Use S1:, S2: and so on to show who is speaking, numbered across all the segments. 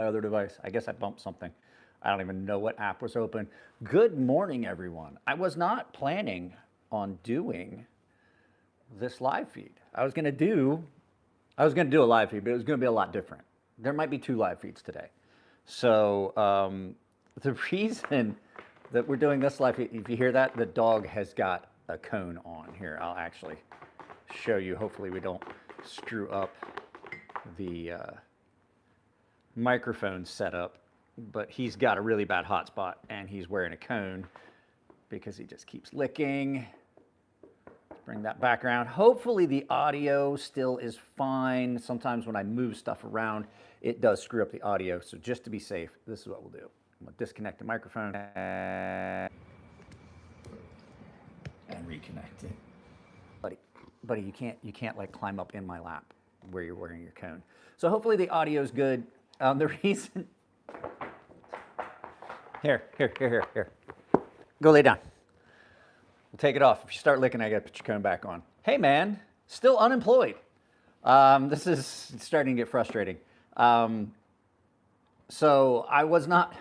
S1: other device. I guess I bumped something. I don't even know what app was open. Good morning, everyone. I was not planning on doing this live feed. I was gonna do a live feed, but it was gonna be a lot different. There might be two live feeds today. So the reason that we're doing this live feed, if you hear that, the dog has got a cone on here. I'll actually show you. Hopefully we don't screw up the microphone setup, but he's got a really bad hotspot and he's wearing a cone because he just keeps licking. Bring that back around. Hopefully the audio still is fine. Sometimes when I move stuff around, it does screw up the audio. So just to be safe, this is what we'll do. I'm gonna disconnect the microphone and reconnect it. Buddy, you can't like climb up in my lap where you're wearing your cone. So hopefully the audio is good. The reason, here. Go lay down. We'll take it off. If you start licking, I gotta put your cone back on. Hey man, still unemployed. This is starting to get frustrating. So I was not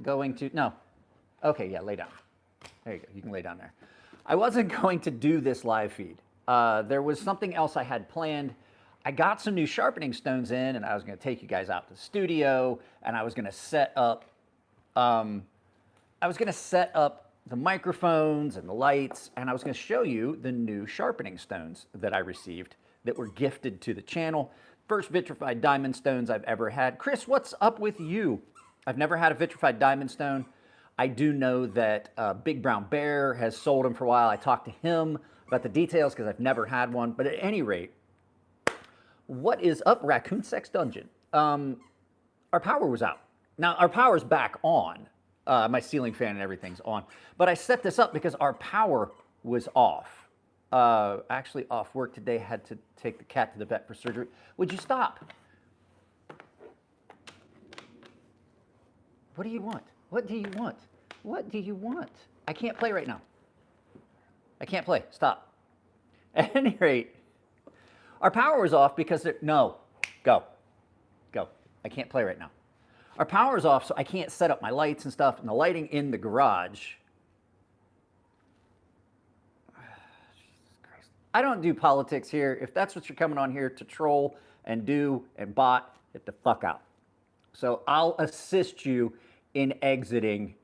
S1: going to, no. Okay, yeah, lay down. There you go, you can lay down there. I wasn't going to do this live feed. There was something else I had planned. I got some new sharpening stones in and I was gonna take you guys out to the studio and I was gonna set up, the microphones and the lights, and I was going to show you the new sharpening stones that I received that were gifted to the channel. First vitrified diamond stones I've ever had. Chris, what's up with you? I've never had a vitrified diamond stone. I do know that Big Brown Bear has sold them for a while. I talked to him about the details because I've never had one. But at any rate, what is up, Raccoon Sex Dungeon? Our power was out. Now, our power's back on. My ceiling fan and everything's on. But I set this up because our power was off. Actually off work today, had to take the cat to the vet for surgery. Would you stop? What do you want? What do you want? What do you want? I can't play right now. I can't play. Stop. At any rate, our power was off because no, go. I can't play right now. Our power is off, so I can't set up my lights and stuff, and the lighting in the garage. Jesus Christ. I don't do politics here. If that's what you're coming on here to troll and do and bot, get the fuck out. So I'll assist you in exiting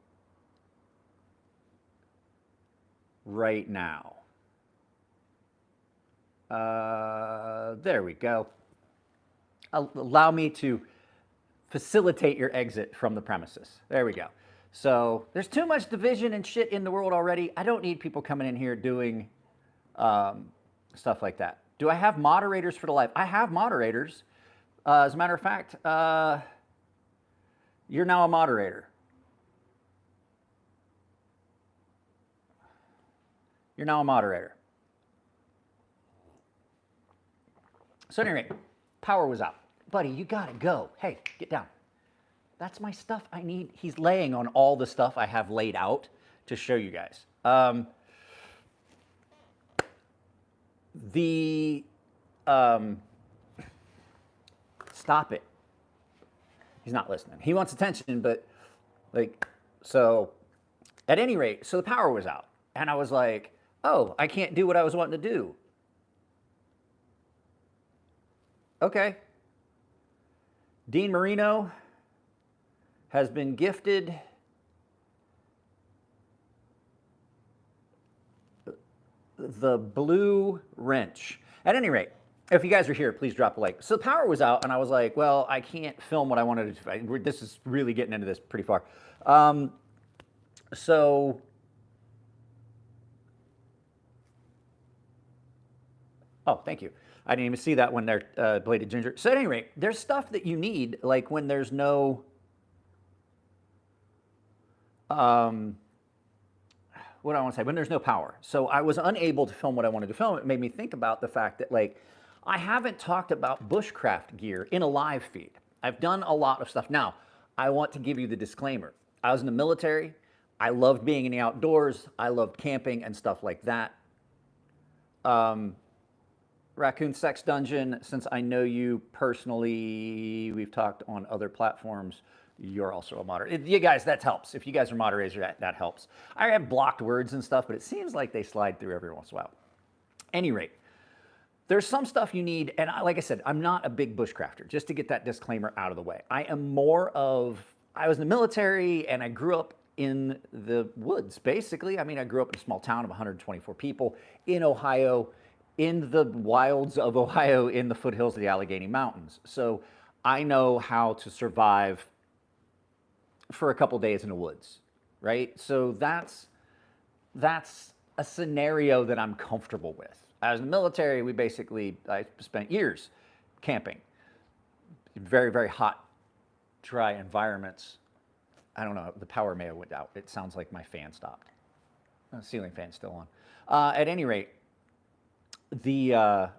S1: right now. There we go. Allow me to facilitate your exit from the premises. There we go. So there's too much division and shit in the world already. I don't need people coming in here doing stuff like that. Do I have moderators for the live? I have moderators. As a matter of fact, you're now a moderator. You're now a moderator. So anyway, power was out. Buddy, you gotta go. Hey, get down. That's my stuff I need. He's laying on all the stuff I have laid out to show you guys. Stop it. He's not listening. He wants attention, but so at any rate, so the power was out. And I was like, oh, I can't do what I was wanting to do. Okay. Dean Marino has been gifted the blue wrench. At any rate, if you guys are here, please drop a like. So the power was out, and I was like, well, I can't film what I wanted to do. This is really getting into this pretty far. So oh, thank you. I didn't even see that when they're bladed ginger. So at any rate, there's stuff that you need, like when there's no, what do I want to say? When there's no power. So I was unable to film what I wanted to film. It made me think about the fact that like, I haven't talked about bushcraft gear in a live feed. I've done a lot of stuff. Now, I want to give you the disclaimer. I was in the military. I loved being in the outdoors. I loved camping and stuff like that. Raccoon Sex Dungeon, since I know you personally, we've talked on other platforms, you're also a moderator. You guys, that helps. If you guys are moderators, that helps. I have blocked words and stuff, but it seems like they slide through every once in a while. Any rate, there's some stuff you need, and like I said, I'm not a big bushcrafter, just to get that disclaimer out of the way. I am more of, I was in the military and I grew up in the woods, basically. I mean, I grew up in a small town of 124 people in Ohio, in the wilds of Ohio, in the foothills of the Allegheny Mountains. So I know how to survive for a couple days in the woods, right? So that's a scenario that I'm comfortable with. As in the military, I spent years camping in very, very hot, dry environments. I don't know, the power may have went out. It sounds like my fan stopped. The ceiling fan's still on. At any rate, the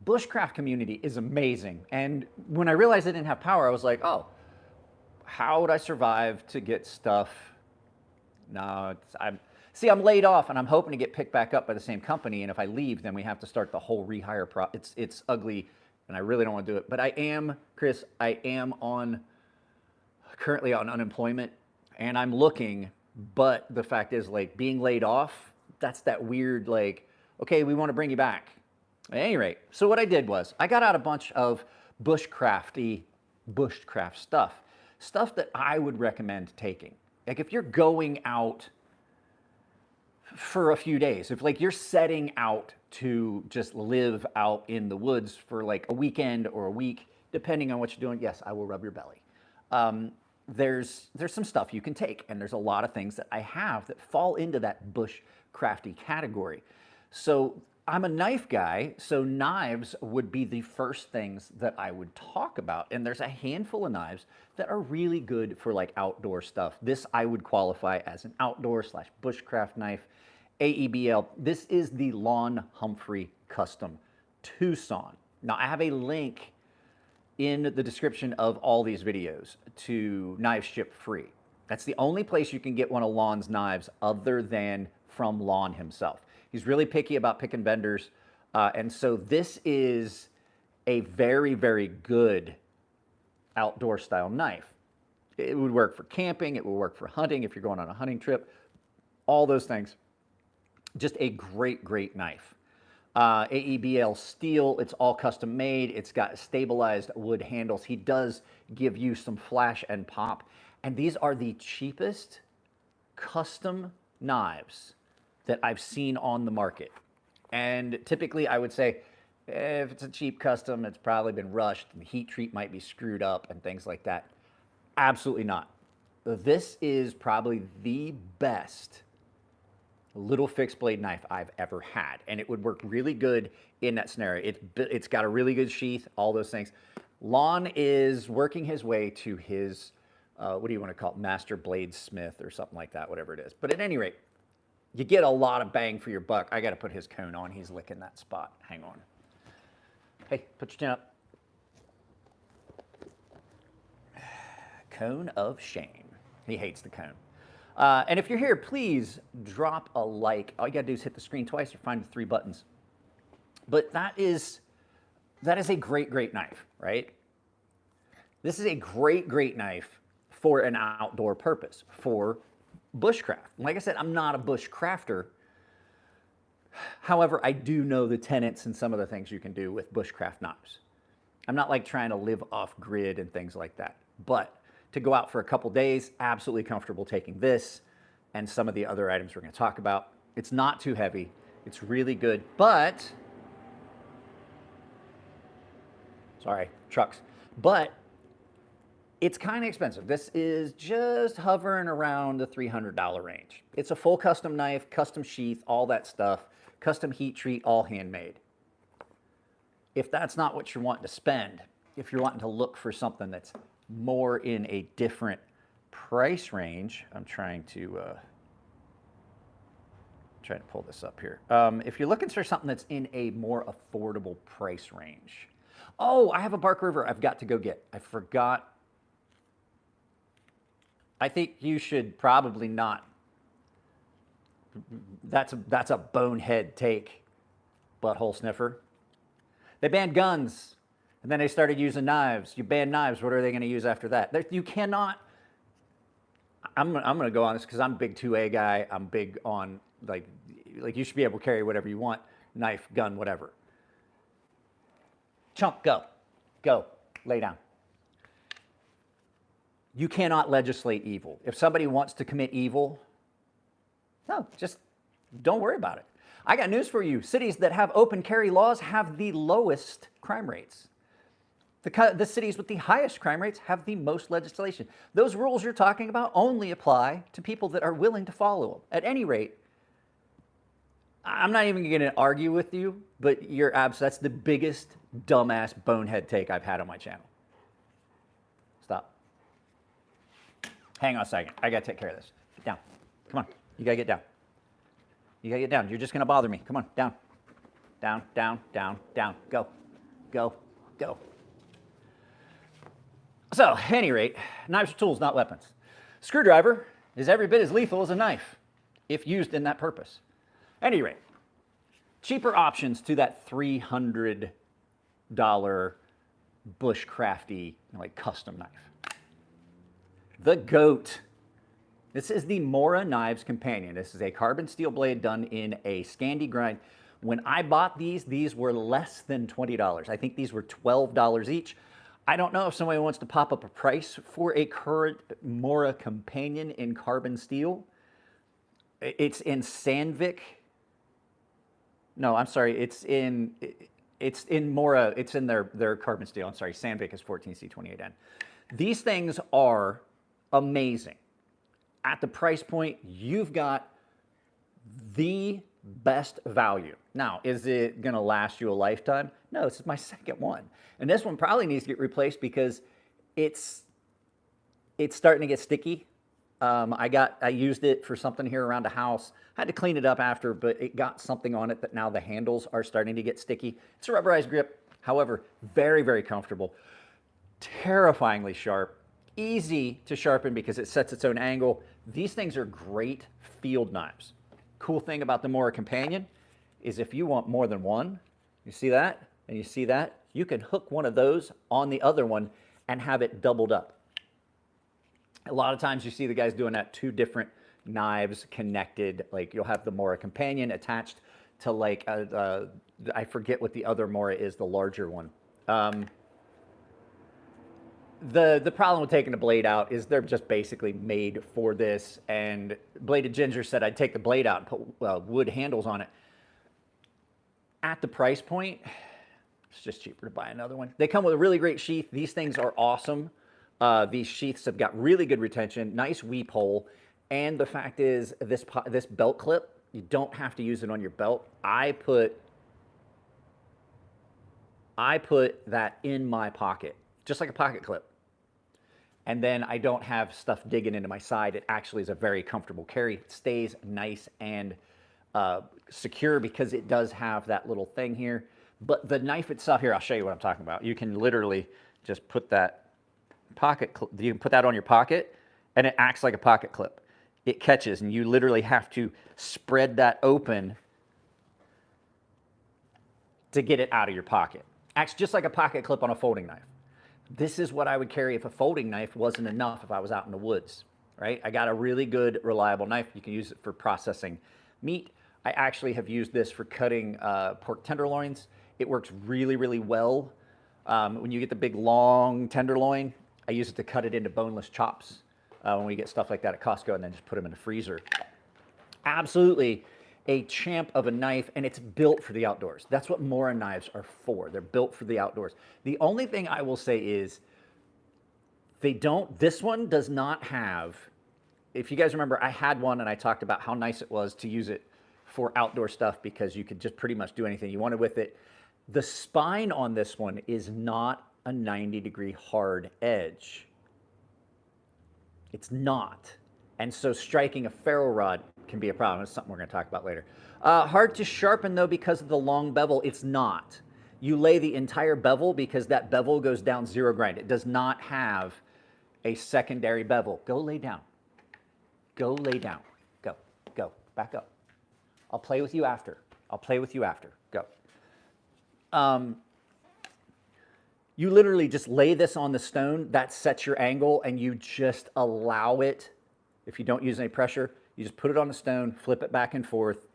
S1: bushcraft community is amazing. And when I realized I didn't have power, I was like, oh, how would I survive to get stuff? No, I'm laid off and I'm hoping to get picked back up by the same company. And if I leave, then we have to start the whole rehire process. It's ugly and I really don't want to do it. But I am, Chris, currently on unemployment and I'm looking, but the fact is, like, being laid off, that's that weird, like, okay, we want to bring you back. At any rate, so what I did was I got out a bunch of bushcraft stuff that I would recommend taking. Like if you're going out for a few days, if like you're setting out to just live out in the woods for like a weekend or a week, depending on what you're doing, yes, I will rub your belly. There's some stuff you can take, and there's a lot of things that I have that fall into that bushcrafty category. So I'm a knife guy, so knives would be the first things that I would talk about. And there's a handful of knives that are really good for like outdoor stuff. This I would qualify as an outdoor / bushcraft knife. AEBL, this is the Lon Humphrey Custom Tucson. Now I have a link in the description of all these videos to knives ship free. That's the only place you can get one of Lon's knives other than from Lon himself. He's really picky about picking vendors. And so this is a very, very good outdoor style knife. It would work for camping. It would work for hunting if you're going on a hunting trip. All those things. Just a great, great knife. AEBL steel, it's all custom made. It's got stabilized wood handles. He does give you some flash and pop. And these are the cheapest custom knives that I've seen on the market. And typically I would say, if it's a cheap custom, it's probably been rushed and the heat treat might be screwed up and things like that. Absolutely not. This is probably the best little fixed blade knife I've ever had. And it would work really good in that scenario. It's got a really good sheath, all those things. Lon is working his way to his, what do you want to call it? Master bladesmith or something like that, whatever it is. But at any rate, you get a lot of bang for your buck. I got to put his cone on. He's licking that spot. Hang on. Hey, put your chin up. Cone of shame. He hates the cone. And if you're here, please drop a like. All you got to do is hit the screen twice or find the 3 buttons. But that is a great, great knife, right? This is a great, great knife for an outdoor purpose, for bushcraft. Like I said, I'm not a bushcrafter. However, I do know the tenets and some of the things you can do with bushcraft knives. I'm not like trying to live off grid and things like that. But to go out for a couple days, absolutely comfortable taking this and some of the other items we're going to talk about. It's not too heavy. It's really good, but, sorry, trucks. But it's kind of expensive. This is just hovering around the $300 range. It's a full custom knife, custom sheath, all that stuff, custom heat treat, all handmade. If that's not what you're wanting to spend, if you're wanting to look for something that's more in a different price range, I'm trying to pull this up here. If you're looking for something that's in a more affordable price range. Oh, I have a Bark River I've got to go get. I forgot. I think you should probably not. That's a bonehead take butthole sniffer. They banned guns, and then they started using knives. You ban knives, what are they going to use after that? You cannot, I'm going to go on this because I'm a big 2A guy. I'm big on, like you should be able to carry whatever you want, knife, gun, whatever. Chump, go. Go. Lay down. You cannot legislate evil. If somebody wants to commit evil, no, just don't worry about it. I got news for you. Cities that have open carry laws have the lowest crime rates. The cities with the highest crime rates have the most legislation. Those rules you're talking about only apply to people that are willing to follow them. At any rate, I'm not even going to argue with you, but that's the biggest dumbass bonehead take I've had on my channel. Stop. Hang on a second. I got to take care of this. Get down. Come on. You got to get down. You got to get down. You're just going to bother me. Come on. Down. Down, down, down, down. Go. Go. Go. So, at any rate, knives are tools, not weapons. Screwdriver is every bit as lethal as a knife if used in that purpose. At any rate, cheaper options to that $300 Bushcrafty, like custom knife. The GOAT. This is the Mora Knives Companion. This is a carbon steel blade done in a Scandi grind. When I bought these were less than $20. I think these were $12 each. I don't know if somebody wants to pop up a price for a current Mora Companion in carbon steel. It's in Sandvik. No, I'm sorry. It's in Mora. It's in their carbon steel. I'm sorry. Sandvik is 14C28N. These things are amazing. At the price point, you've got the best value. Now, is it going to last you a lifetime? No, this is my second one. And this one probably needs to get replaced because it's starting to get sticky. I used it for something here around the house. I had to clean it up after, but it got something on it that now the handles are starting to get sticky. It's a rubberized grip, however, very, very comfortable, terrifyingly sharp, easy to sharpen because it sets its own angle. These things are great field knives. Cool thing about the Mora Companion is if you want more than one, you see that and you see that, you can hook one of those on the other one and have it doubled up. A lot of times you see the guys doing that, two different knives connected. Like you'll have the Mora Companion attached to like, I forget what the other Mora is, the larger one. The problem with taking the blade out is they're just basically made for this. And Bladed Ginger said I'd take the blade out and put wood handles on it. At the price point, it's just cheaper to buy another one. They come with a really great sheath. These things are awesome. These sheaths have got really good retention, nice weep hole. And the fact is, this belt clip, you don't have to use it on your belt. I put that in my pocket, just like a pocket clip. And then I don't have stuff digging into my side. It actually is a very comfortable carry. It stays nice and secure because it does have that little thing here. But the knife itself, here, I'll show you what I'm talking about. You can literally just put that you can put that on your pocket and it acts like a pocket clip. It catches and you literally have to spread that open to get it out of your pocket. Acts just like a pocket clip on a folding knife. This is what I would carry if a folding knife wasn't enough if I was out in the woods, right? I got a really good, reliable knife. You can use it for processing meat. I actually have used this for cutting pork tenderloins. It works really, really well. When you get the big, long tenderloin, I use it to cut it into boneless chops when we get stuff like that at Costco and then just put them in the freezer. Absolutely a champ of a knife, and it's built for the outdoors. That's what Mora knives are for. They're built for the outdoors. The only thing I will say is this one does not have, if you guys remember, I had one and I talked about how nice it was to use it for outdoor stuff because you could just pretty much do anything you wanted with it. The spine on this one is not a 90-degree hard edge. It's not. And so striking a ferro rod can be a problem. It's something we're going to talk about later. Hard to sharpen, though, because of the long bevel. It's not. You lay the entire bevel because that bevel goes down zero grind. It does not have a secondary bevel. Go lay down. Go lay down. Go. Go. Back up. I'll play with you after. I'll play with you after. Go. You literally just lay this on the stone, that sets your angle, and you just allow it. If you don't use any pressure, you just put it on the stone, flip it back and forth.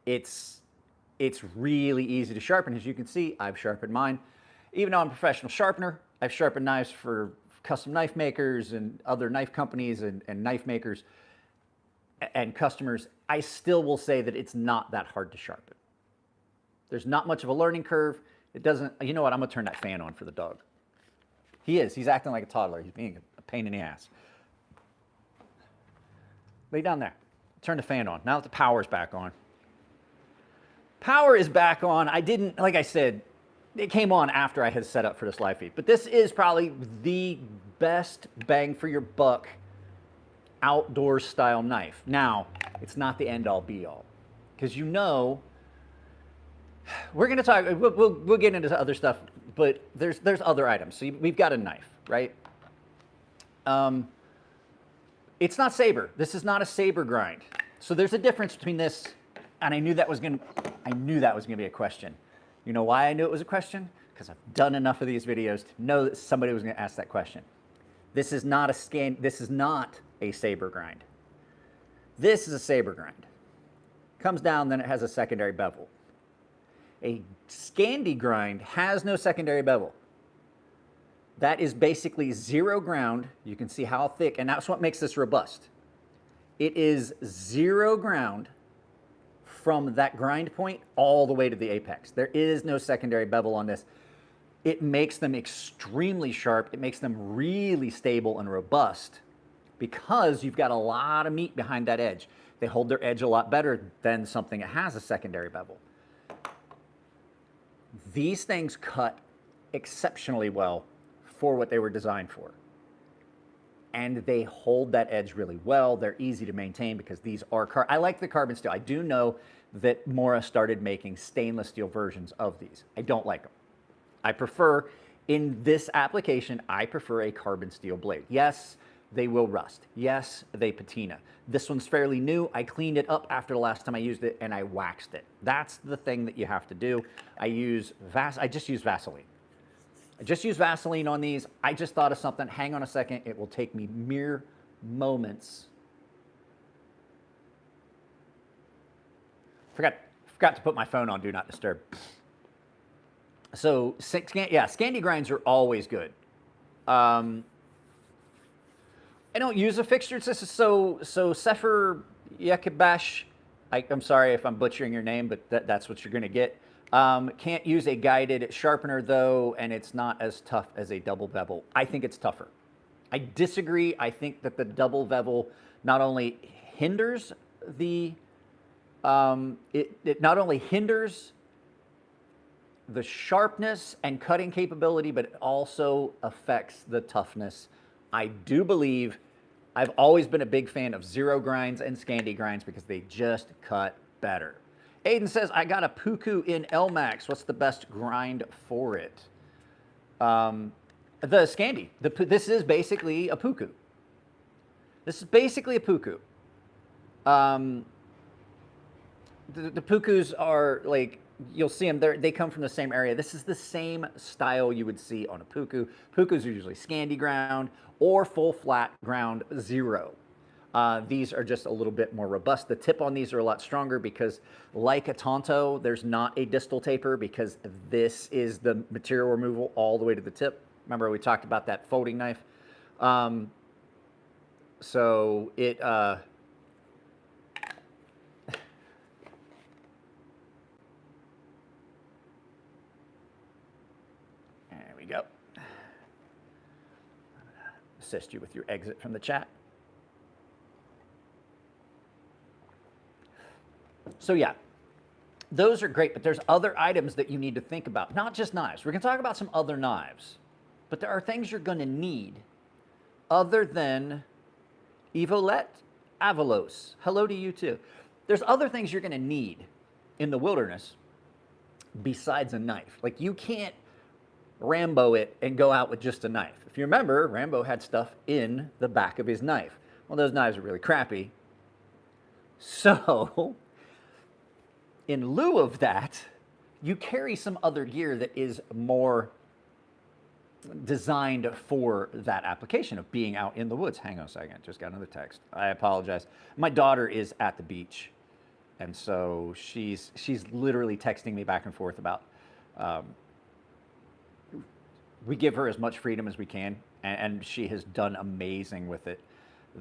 S1: It's really easy to sharpen. As you can see, I've sharpened mine. Even though I'm a professional sharpener, I've sharpened knives for custom knife makers and other knife companies and knife makers and customers. I still will say that it's not that hard to sharpen. There's not much of a learning curve. It doesn't, you know what, I'm gonna turn that fan on for the dog. He's acting like a toddler. He's being a pain in the ass. Lay down there, turn the fan on. Now that the power's back on. Power is back on. I didn't, like I said, it came on after I had set up for this live feed, but this is probably the best bang for your buck outdoor style knife. Now, it's not the end all be all, because you know, we're going to talk, we'll get into other stuff, but there's other items. So we've got a knife, right? It's not saber. This is not a saber grind. So there's a difference between this, and I knew that was going to be a question. You know why I knew it was a question? Because I've done enough of these videos to know that somebody was going to ask that question. This is not a saber grind. This is a saber grind. Comes down, then it has a secondary bevel. A Scandi grind has no secondary bevel. That is basically zero ground. You can see how thick, and that's what makes this robust. It is zero ground from that grind point all the way to the apex. There is no secondary bevel on this. It makes them extremely sharp. It makes them really stable and robust because you've got a lot of meat behind that edge. They hold their edge a lot better than something that has a secondary bevel. These things cut exceptionally well for what they were designed for. And they hold that edge really well. They're easy to maintain because these are I like the carbon steel. I do know that Mora started making stainless steel versions of these. I don't like them. I prefer, in this application, I prefer a carbon steel blade. Yes, they will rust. Yes, they patina. This one's fairly new. I cleaned it up after the last time I used it and I waxed it. That's the thing that you have to do. I just use Vaseline. I just use Vaseline on these. I just thought of something. Hang on a second. It will take me mere moments. Forgot to put my phone on Do Not Disturb. So, yeah, Scandi grinds are always good. I don't use a fixture. This is so Sefer Yekabash. I'm sorry if I'm butchering your name, but that's what you're going to get. Can't use a guided sharpener though, and it's not as tough as a double bevel. I think it's tougher. I disagree. I think that the double bevel not only hinders the it not only hinders the sharpness and cutting capability, but it also affects the toughness. I do believe I've always been a big fan of zero grinds and Scandi grinds because they just cut better. Aiden says, I got a Puku in LMAX. What's the best grind for it? The Scandi. This is basically a Puku. This is basically a Puku. The Pukus are like, you'll see them, they come from the same area. This is the same style you would see on a Puku. Pukus are usually Scandi ground or full flat ground zero. These are just a little bit more robust. The tip on these are a lot stronger because, like a Tonto, there's not a distal taper because this is the material removal all the way to the tip. Remember we talked about that folding knife? So it... there we go. Assist you with your exit from the chat. So yeah, those are great, but there's other items that you need to think about. Not just knives. We're going to talk about some other knives, but there are things you're going to need other than Evolet Avalos. Hello to you too. There's other things you're going to need in the wilderness besides a knife. Like you can't Rambo it and go out with just a knife. If you remember, Rambo had stuff in the back of his knife. Well, those knives are really crappy. So in lieu of that, you carry some other gear that is more designed for that application of being out in the woods. Hang on a second, just got another text. I apologize. My daughter is at the beach, and so she's literally texting me back and forth about, we give her as much freedom as we can, and she has done amazing with it,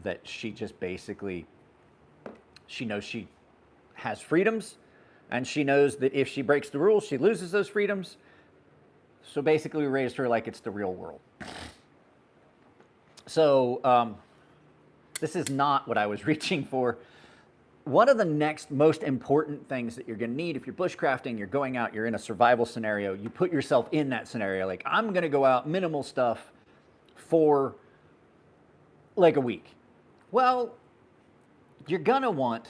S1: that she just basically, she knows she has freedoms, and she knows that if she breaks the rules, she loses those freedoms. So basically, we raised her like it's the real world. So this is not what I was reaching for. One of the next most important things that you're going to need if you're bushcrafting, you're going out, you're in a survival scenario, you put yourself in that scenario. Like, I'm going to go out minimal stuff for like a week. Well, you're going to want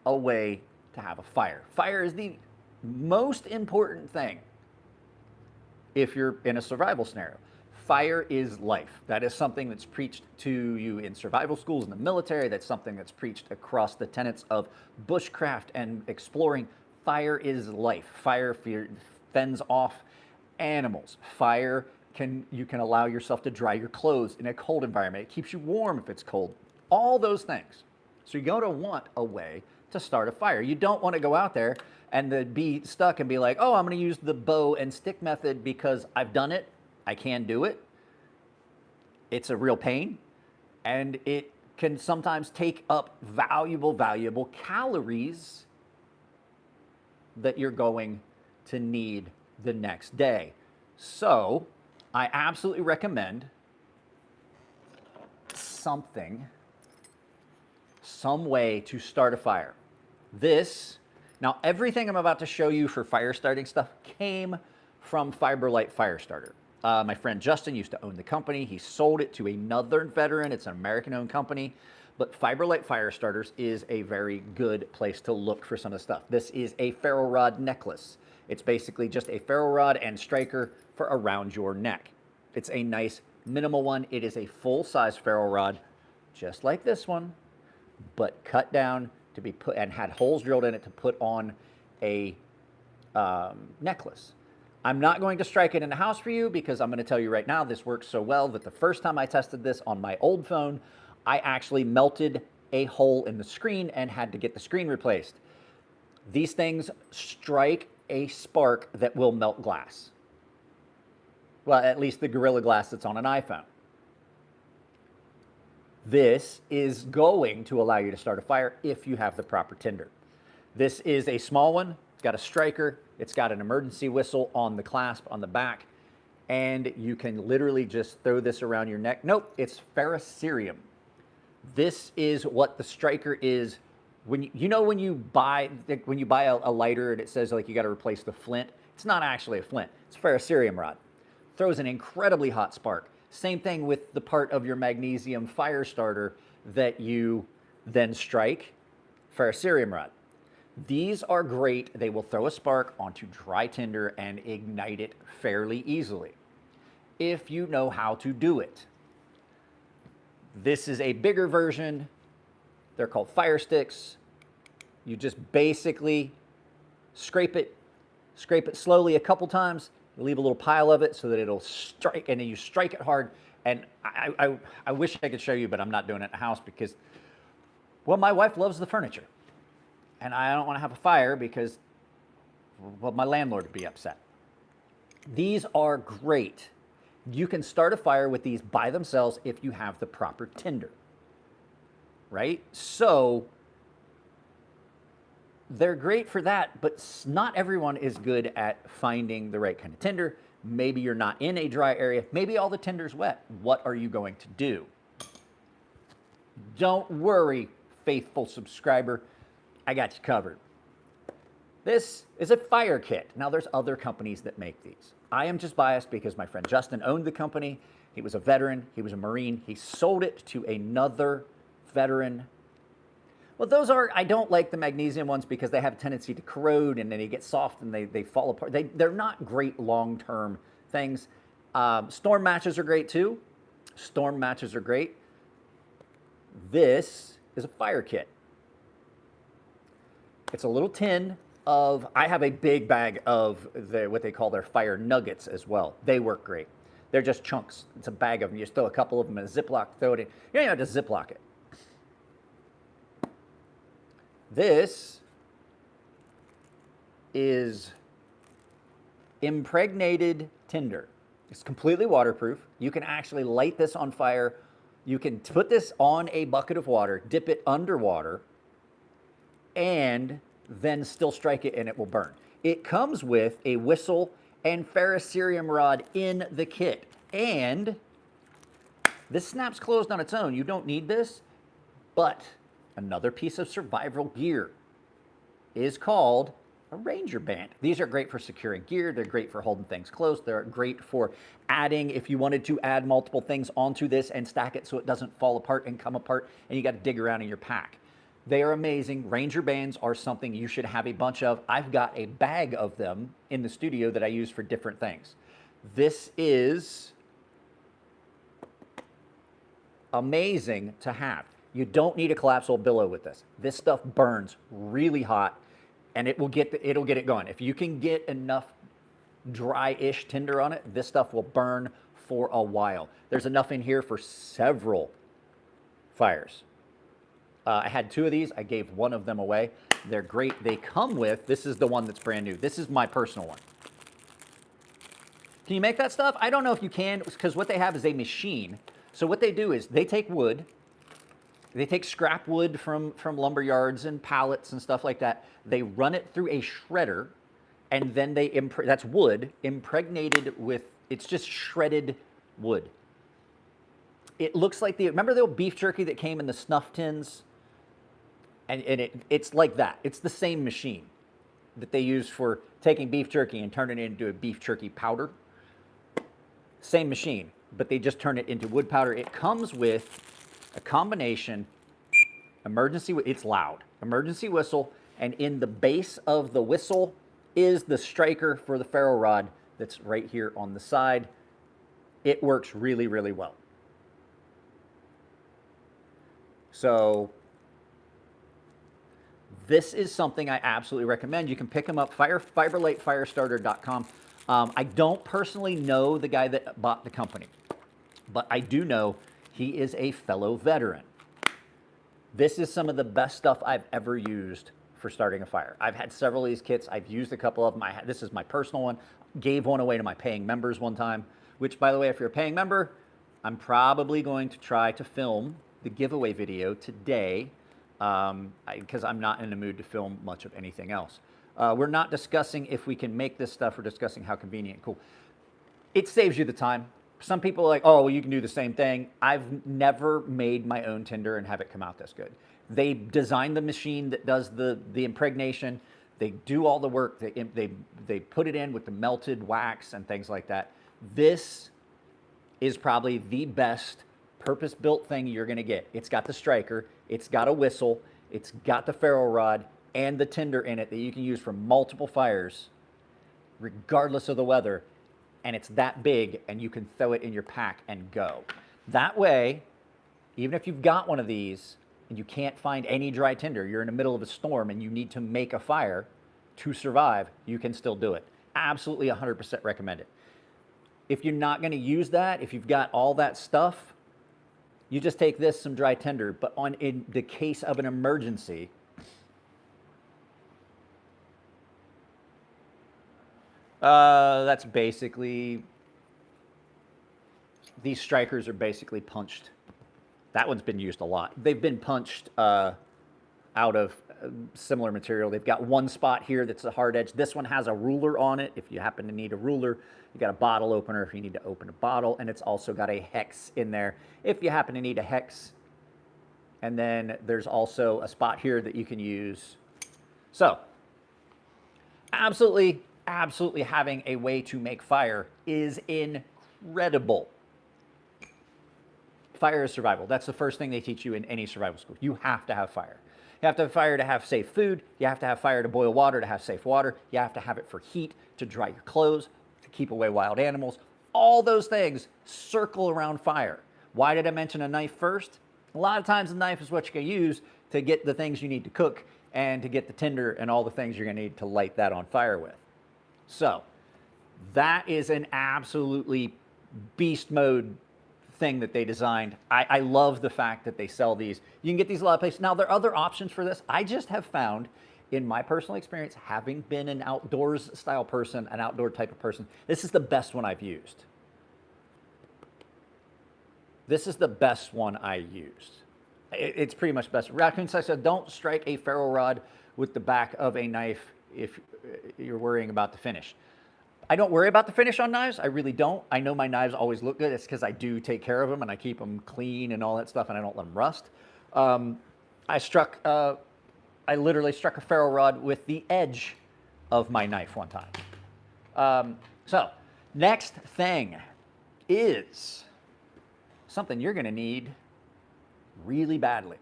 S1: a way to have a fire. Fire is the most important thing if you're in a survival scenario. Fire is life. That is something that's preached to you in survival schools, in the military. That's something that's preached across the tenets of bushcraft and exploring. Fire is life. Fire fends off animals. Fire you can allow yourself to dry your clothes in a cold environment. It keeps you warm if it's cold. All those things. So you're going to want a way to start a fire. You don't want to go out there and be stuck and be like, oh, I'm going to use the bow and stick method because I've done it. I can do it. It's a real pain, and it can sometimes take up valuable calories that you're going to need the next day. So I absolutely recommend some way to start a fire. Now everything I'm about to show you for fire starting stuff came from Fiberlight Fire Starter. My friend Justin used to own the company. He sold it to another veteran. It's an American-owned company. But Fiberlight Fire Starters is a very good place to look for some of the stuff. This is a ferro rod necklace. It's basically just a ferro rod and striker for around your neck. It's a nice minimal one. It is a full-size ferro rod, just like this one, but cut down to be put and had holes drilled in it to put on a necklace. I'm not going to strike it in the house for you because I'm going to tell you right now, this works so well that the first time I tested this on my old phone, I actually melted a hole in the screen and had to get the screen replaced. These things strike a spark that will melt glass. Well, at least the Gorilla Glass that's on an iPhone. This is going to allow you to start a fire if you have the proper tinder. This is a small one. It's got a striker. It's got an emergency whistle on the clasp on the back, and you can literally just throw this around your neck. Nope, it's ferrocerium. This is what the striker is. When you buy a lighter and it says like you got to replace the flint, it's not actually a flint. It's a ferrocerium rod. Throws an incredibly hot spark. Same thing with the part of your magnesium fire starter that you then strike, ferrocerium rod. These are great. They will throw a spark onto dry tinder and ignite it fairly easily, if you know how to do it. This is a bigger version. They're called fire sticks. You just basically scrape it slowly a couple times, leave a little pile of it so that it'll strike, and then you strike it hard. And I wish I could show you, but I'm not doing it in the house because, well, my wife loves the furniture. And I don't want to have a fire because, well, my landlord would be upset. These are great. You can start a fire with these by themselves if you have the proper tinder, right? So they're great for that, but not everyone is good at finding the right kind of tinder. Maybe you're not in a dry area. Maybe all the tinder's wet. What are you going to do? Don't worry, faithful subscriber. I got you covered. This is a fire kit. Now, there's other companies that make these. I am just biased because my friend Justin owned the company. He was a veteran. He was a Marine. He sold it to another veteran. Well, I don't like the magnesium ones because they have a tendency to corrode and then they get soft and they fall apart. They're not great long-term things. Storm matches are great too. Storm matches are great. This is a fire kit. It's a little tin of, I have a big bag of what they call their fire nuggets as well. They work great. They're just chunks. It's a bag of them. You just throw a couple of them in a Ziploc, throw it in. You don't even have to Ziploc it. This is impregnated tinder. It's completely waterproof. You can actually light this on fire. You can put this on a bucket of water, dip it underwater, and then still strike it and it will burn. It comes with a whistle and ferrocerium rod in the kit. And this snaps closed on its own. You don't need this, but another piece of survival gear is called a ranger band. These are great for securing gear. They're great for holding things close. They're great for adding, if you wanted to add multiple things onto this and stack it so it doesn't fall apart and come apart and you got to dig around in your pack. They are amazing. Ranger bands are something you should have a bunch of. I've got a bag of them in the studio that I use for different things. This is amazing to have. You don't need a collapsible billow with this. This stuff burns really hot and it'll get it going. If you can get enough dry-ish tinder on it, this stuff will burn for a while. There's enough in here for several fires. I had 2 of these. I gave one of them away. They're great. They come with, this is the one that's brand new. This is my personal one. Can you make that stuff? I don't know if you can, because what they have is a machine. So what they do is they take wood, they take scrap wood from lumber yards and pallets and stuff like that. They run it through a shredder, and then that's wood impregnated with, it's just shredded wood. It looks like remember the old beef jerky that came in the snuff tins? And it's like that. It's the same machine that they use for taking beef jerky and turning it into a beef jerky powder. Same machine, but they just turn it into wood powder. It comes with a combination emergency, it's loud, emergency whistle, and in the base of the whistle is the striker for the ferro rod that's right here on the side. It works really, really well. So this is something I absolutely recommend. You can pick them up, fiberlightfirestarter.com. I don't personally know the guy that bought the company, but I do know he is a fellow veteran. This is some of the best stuff I've ever used for starting a fire. I've had several of these kits. I've used a couple of them. This is my personal one. Gave one away to my paying members one time, which, by the way, if you're a paying member, I'm probably going to try to film the giveaway video today because I'm not in the mood to film much of anything else. We're not discussing if we can make this stuff. We're discussing how convenient and cool. It saves you the time. Some people are like, oh, well, you can do the same thing. I've never made my own tinder and have it come out this good. They designed the machine that does the impregnation. They do all the work. They put it in with the melted wax and things like that. This is probably the best purpose-built thing you're going to get. It's got the striker. It's got a whistle. It's got the ferro rod and the tinder in it that you can use for multiple fires, regardless of the weather. And it's that big, and you can throw it in your pack and go. That way, even if you've got one of these and you can't find any dry tinder, you're in the middle of a storm and you need to make a fire to survive, you can still do it. Absolutely 100% recommend it. If you're not going to use that, if you've got all that stuff, you just take this, some dry tinder, but in the case of an emergency, that's basically, these strikers are basically punched. That one's been used a lot. They've been punched out of similar material. They've got one spot here that's a hard edge. This one has a ruler on it. If you happen to need a ruler, you got a bottle opener if you need to open a bottle, and it's also got a hex in there if you happen to need a hex. And then there's also a spot here that you can use. So, absolutely having a way to make fire is incredible. Fire is survival. That's the first thing they teach you in any survival school. You have to have fire. You have to have fire to have safe food. You have to have fire to boil water, to have safe water. You have to have it for heat, to dry your clothes, to keep away wild animals. All those things circle around fire. Why did I mention a knife first? A lot of times a knife is what you're going to use to get the things you need to cook and to get the tinder and all the things you're going to need to light that on fire with. So that is an absolutely beast mode thing that they designed. I love the fact that they sell these. You can get these a lot of places. Now, there are other options for this. I just have found, in my personal experience, having been an outdoors style person, an outdoor type of person, this is the best one I've used. This is the best one I used. It's pretty much best. Raccoon said, don't strike a ferro rod with the back of a knife if you're worrying about the finish. I don't worry about the finish on knives. I really don't. I know my knives always look good. It's because I do take care of them and I keep them clean and all that stuff, and I don't let them rust. I literally struck a ferro rod with the edge of my knife one time. So next thing is something you're going to need really badly.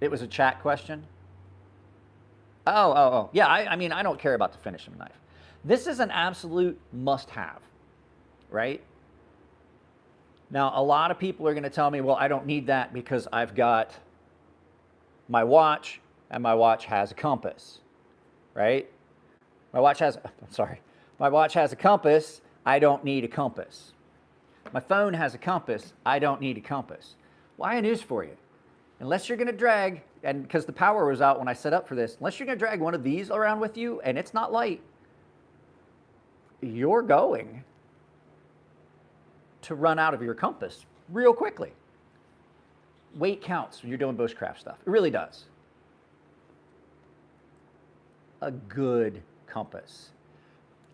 S1: It was a chat question. Oh. Yeah, I mean, I don't care about the finish of a knife. This is an absolute must-have, right? Now, a lot of people are going to tell me, well, I don't need that because I've got my watch, and my watch has a compass, right? My watch has a compass. I don't need a compass. My phone has a compass. I don't need a compass. Well, I have news for you. Unless you're going to drag, and because the power was out when I set up for this, unless you're going to drag one of these around with you and it's not light, you're going to run out of your compass real quickly. Weight counts when you're doing bushcraft stuff. It really does. A good compass.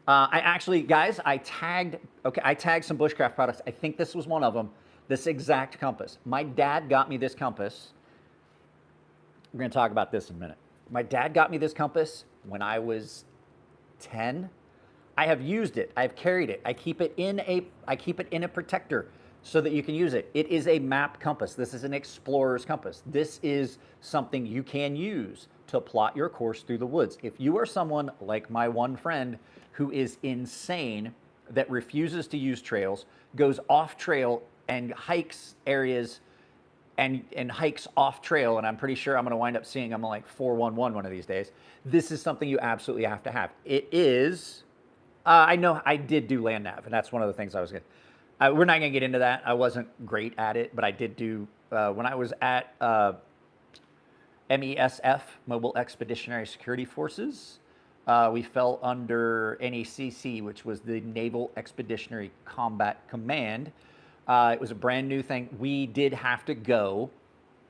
S1: I actually, guys, I tagged some bushcraft products. I think this was one of them. This exact compass. My dad got me this compass. We're going to talk about this in a minute. My dad got me this compass when I was 10. I have used it. I've carried it. I keep it in a protector so that you can use it. It is a map compass. This is an explorer's compass. This is something you can use to plot your course through the woods. If you are someone like my one friend who is insane, that refuses to use trails, goes off trail and hikes areas and hikes off trail, and I'm pretty sure I'm going to wind up seeing them on like 411 one of these days. This is something you absolutely have to have. It is, I know I did do land nav, and that's one of the things I was going to, we're not going to get into that. I wasn't great at it, but I did do, when I was at MESF, Mobile Expeditionary Security Forces, we fell under NACC, which was the Naval Expeditionary Combat Command. It was a brand new thing. We did have to go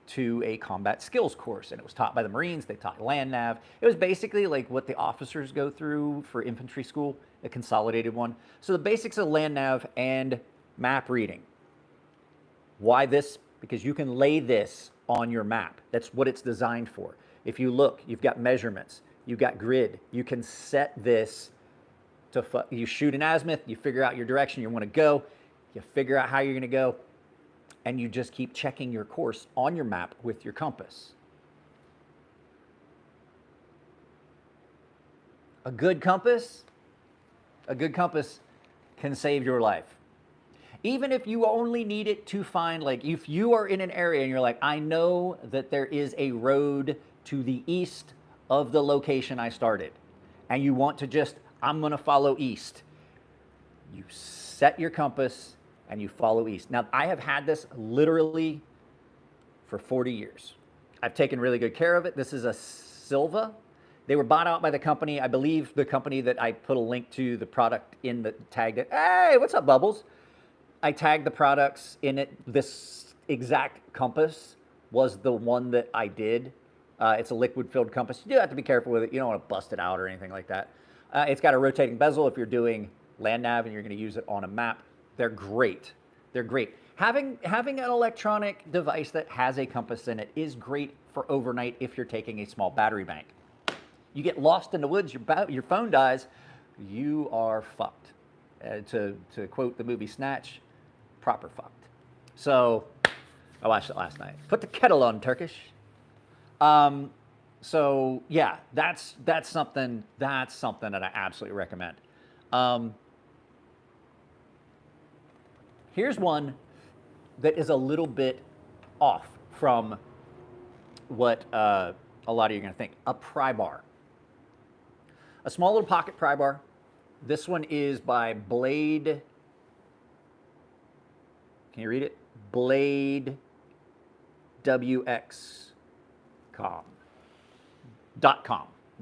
S1: to a combat skills course, and it was taught by the Marines. They taught land nav. It was basically like what the officers go through for infantry school, a consolidated one. So the basics of land nav and map reading. Why this? Because you can lay this on your map. That's what it's designed for. If you look, you've got measurements, you've got grid. You can set this to, you shoot an azimuth, you figure out your direction you want to go, you figure out how you're going to go, and you just keep checking your course on your map with your compass. A good compass can save your life. Even if you only need it to find, like if you are in an area and you're like, I know that there is a road to the east of the location I started, and you want to just, I'm going to follow east. You set your compass and you follow east. Now, I have had this literally for 40 years. I've taken really good care of it. This is a Silva. They were bought out by the company, I believe the company that I put a link to the product in the tag. Hey, what's up, Bubbles? I tagged the products in it. This exact compass was the one that I did. It's a liquid-filled compass. You do have to be careful with it. You don't want to bust it out or anything like that. It's got a rotating bezel if you're doing land nav and you're going to use it on a map. They're great. They're great. Having an electronic device that has a compass in it is great for overnight if you're taking a small battery bank. You get lost in the woods, your phone dies, you are fucked. To quote the movie Snatch, proper fucked. So I watched it last night. Put the kettle on, Turkish. So yeah, that's something that I absolutely recommend. Here's one that is a little bit off from what a lot of you are going to think. A pry bar. A small little pocket pry bar. This one is by Blade. Can you read it? Blade WX.com.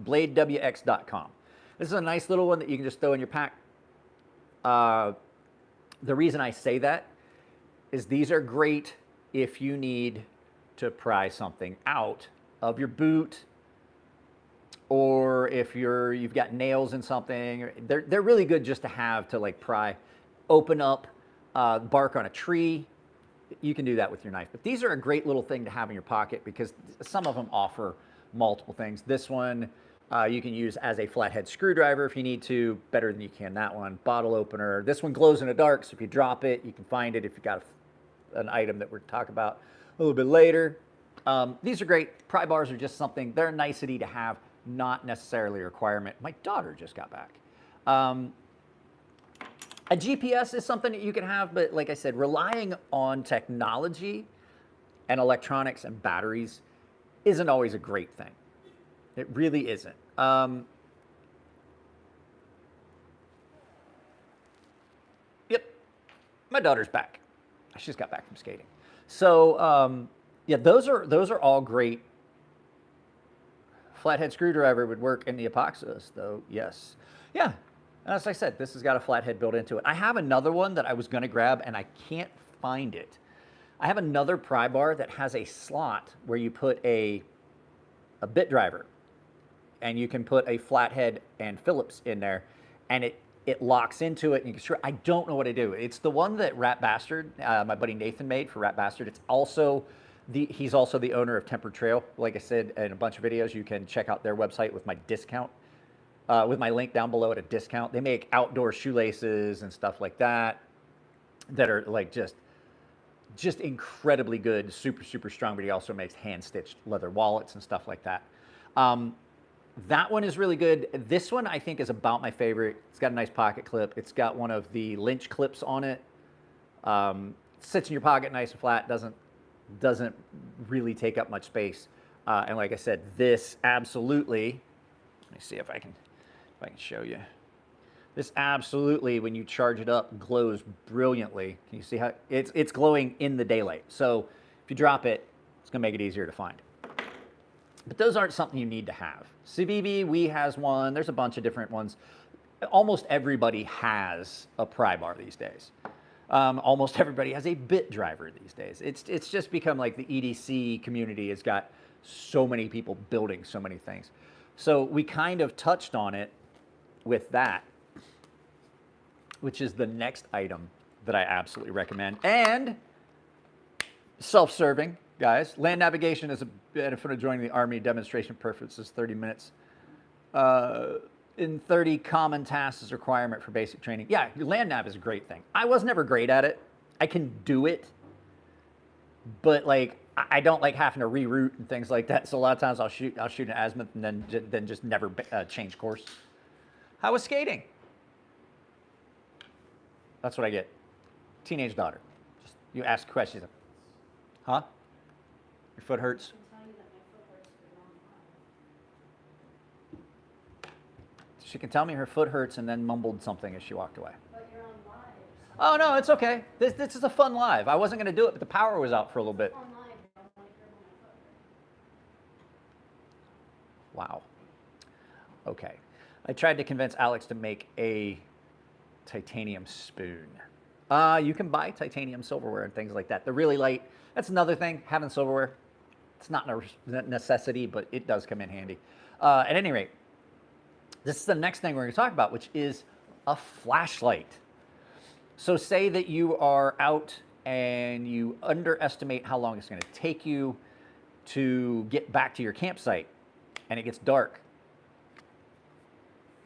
S1: BladeWX.com. This is a nice little one that you can just throw in your pack. The reason I say that is these are great if you need to pry something out of your boot, or if you've got nails in something. They're really good just to have to like pry, open up bark on a tree. You can do that with your knife. But these are a great little thing to have in your pocket because some of them offer multiple things. This one you can use as a flathead screwdriver if you need to, better than you can that one. Bottle opener. This one glows in the dark, so if you drop it, you can find it if you've got an item that we're talking about a little bit later. These are great. Pry bars are just something, they're a nicety to have, not necessarily a requirement. My daughter just got back. A GPS is something that you can have, but like I said, relying on technology and electronics and batteries isn't always a great thing. It really isn't. Yep, my daughter's back. She just got back from skating. So yeah, those are all great. Flathead screwdriver would work in the epoxidist, though. Yes, yeah. As I said, this has got a flathead built into it. I have another one that I was going to grab, and I can't find it. I have another pry bar that has a slot where you put a bit driver, and you can put a flathead and Phillips in there, and it locks into it. And you can I don't know what to do. It's the one that Rat Bastard, my buddy Nathan, made for Rat Bastard. It's also he's also the owner of Tempered Trail. Like I said in a bunch of videos, you can check out their website with my discount. With my link down below at a discount. They make outdoor shoelaces and stuff like that that are like just incredibly good, super, super strong, but he also makes hand-stitched leather wallets and stuff like that. That one is really good. This one I think is about my favorite. It's got a nice pocket clip. It's got one of the Lynch clips on it. Sits in your pocket nice and flat, doesn't really take up much space. And like I said, this absolutely, let me see if I can show you. This absolutely, when you charge it up, glows brilliantly. Can you see how it's glowing in the daylight? So if you drop it, it's gonna make it easier to find. But those aren't something you need to have. CBB, Wii has one. There's a bunch of different ones. Almost everybody has a pry bar these days. Almost everybody has a bit driver these days. It's just become like the EDC community has got so many people building so many things. So we kind of touched on it with that, which is the next item that I absolutely recommend. And self-serving, guys. Land navigation is a benefit of joining the Army. Demonstration purposes 30 minutes. In 30 common tasks is a requirement for basic training. Yeah, your land nav is a great thing. I was never great at it. I can do it, but like I don't like having to reroute and things like that. So a lot of times I'll shoot an azimuth and then just never change course. How was skating? That's what I get. Teenage daughter. Just you ask questions. Huh? Your foot hurts? She can tell me her foot hurts and then mumbled something as she walked away.
S2: But you're on live. So
S1: oh no, it's okay. This is a fun live. I wasn't going to do it, but the power was out for a little bit.
S2: on live, you don't want to hear my foot.
S1: Wow. Okay. I tried to convince Alex to make a titanium spoon. You can buy titanium silverware and things like that. They're really light. That's another thing, having silverware. It's not a necessity, but it does come in handy. At any rate, this is the next thing we're going to talk about, which is a flashlight. So say that you are out and you underestimate how long it's going to take you to get back to your campsite, and it gets dark.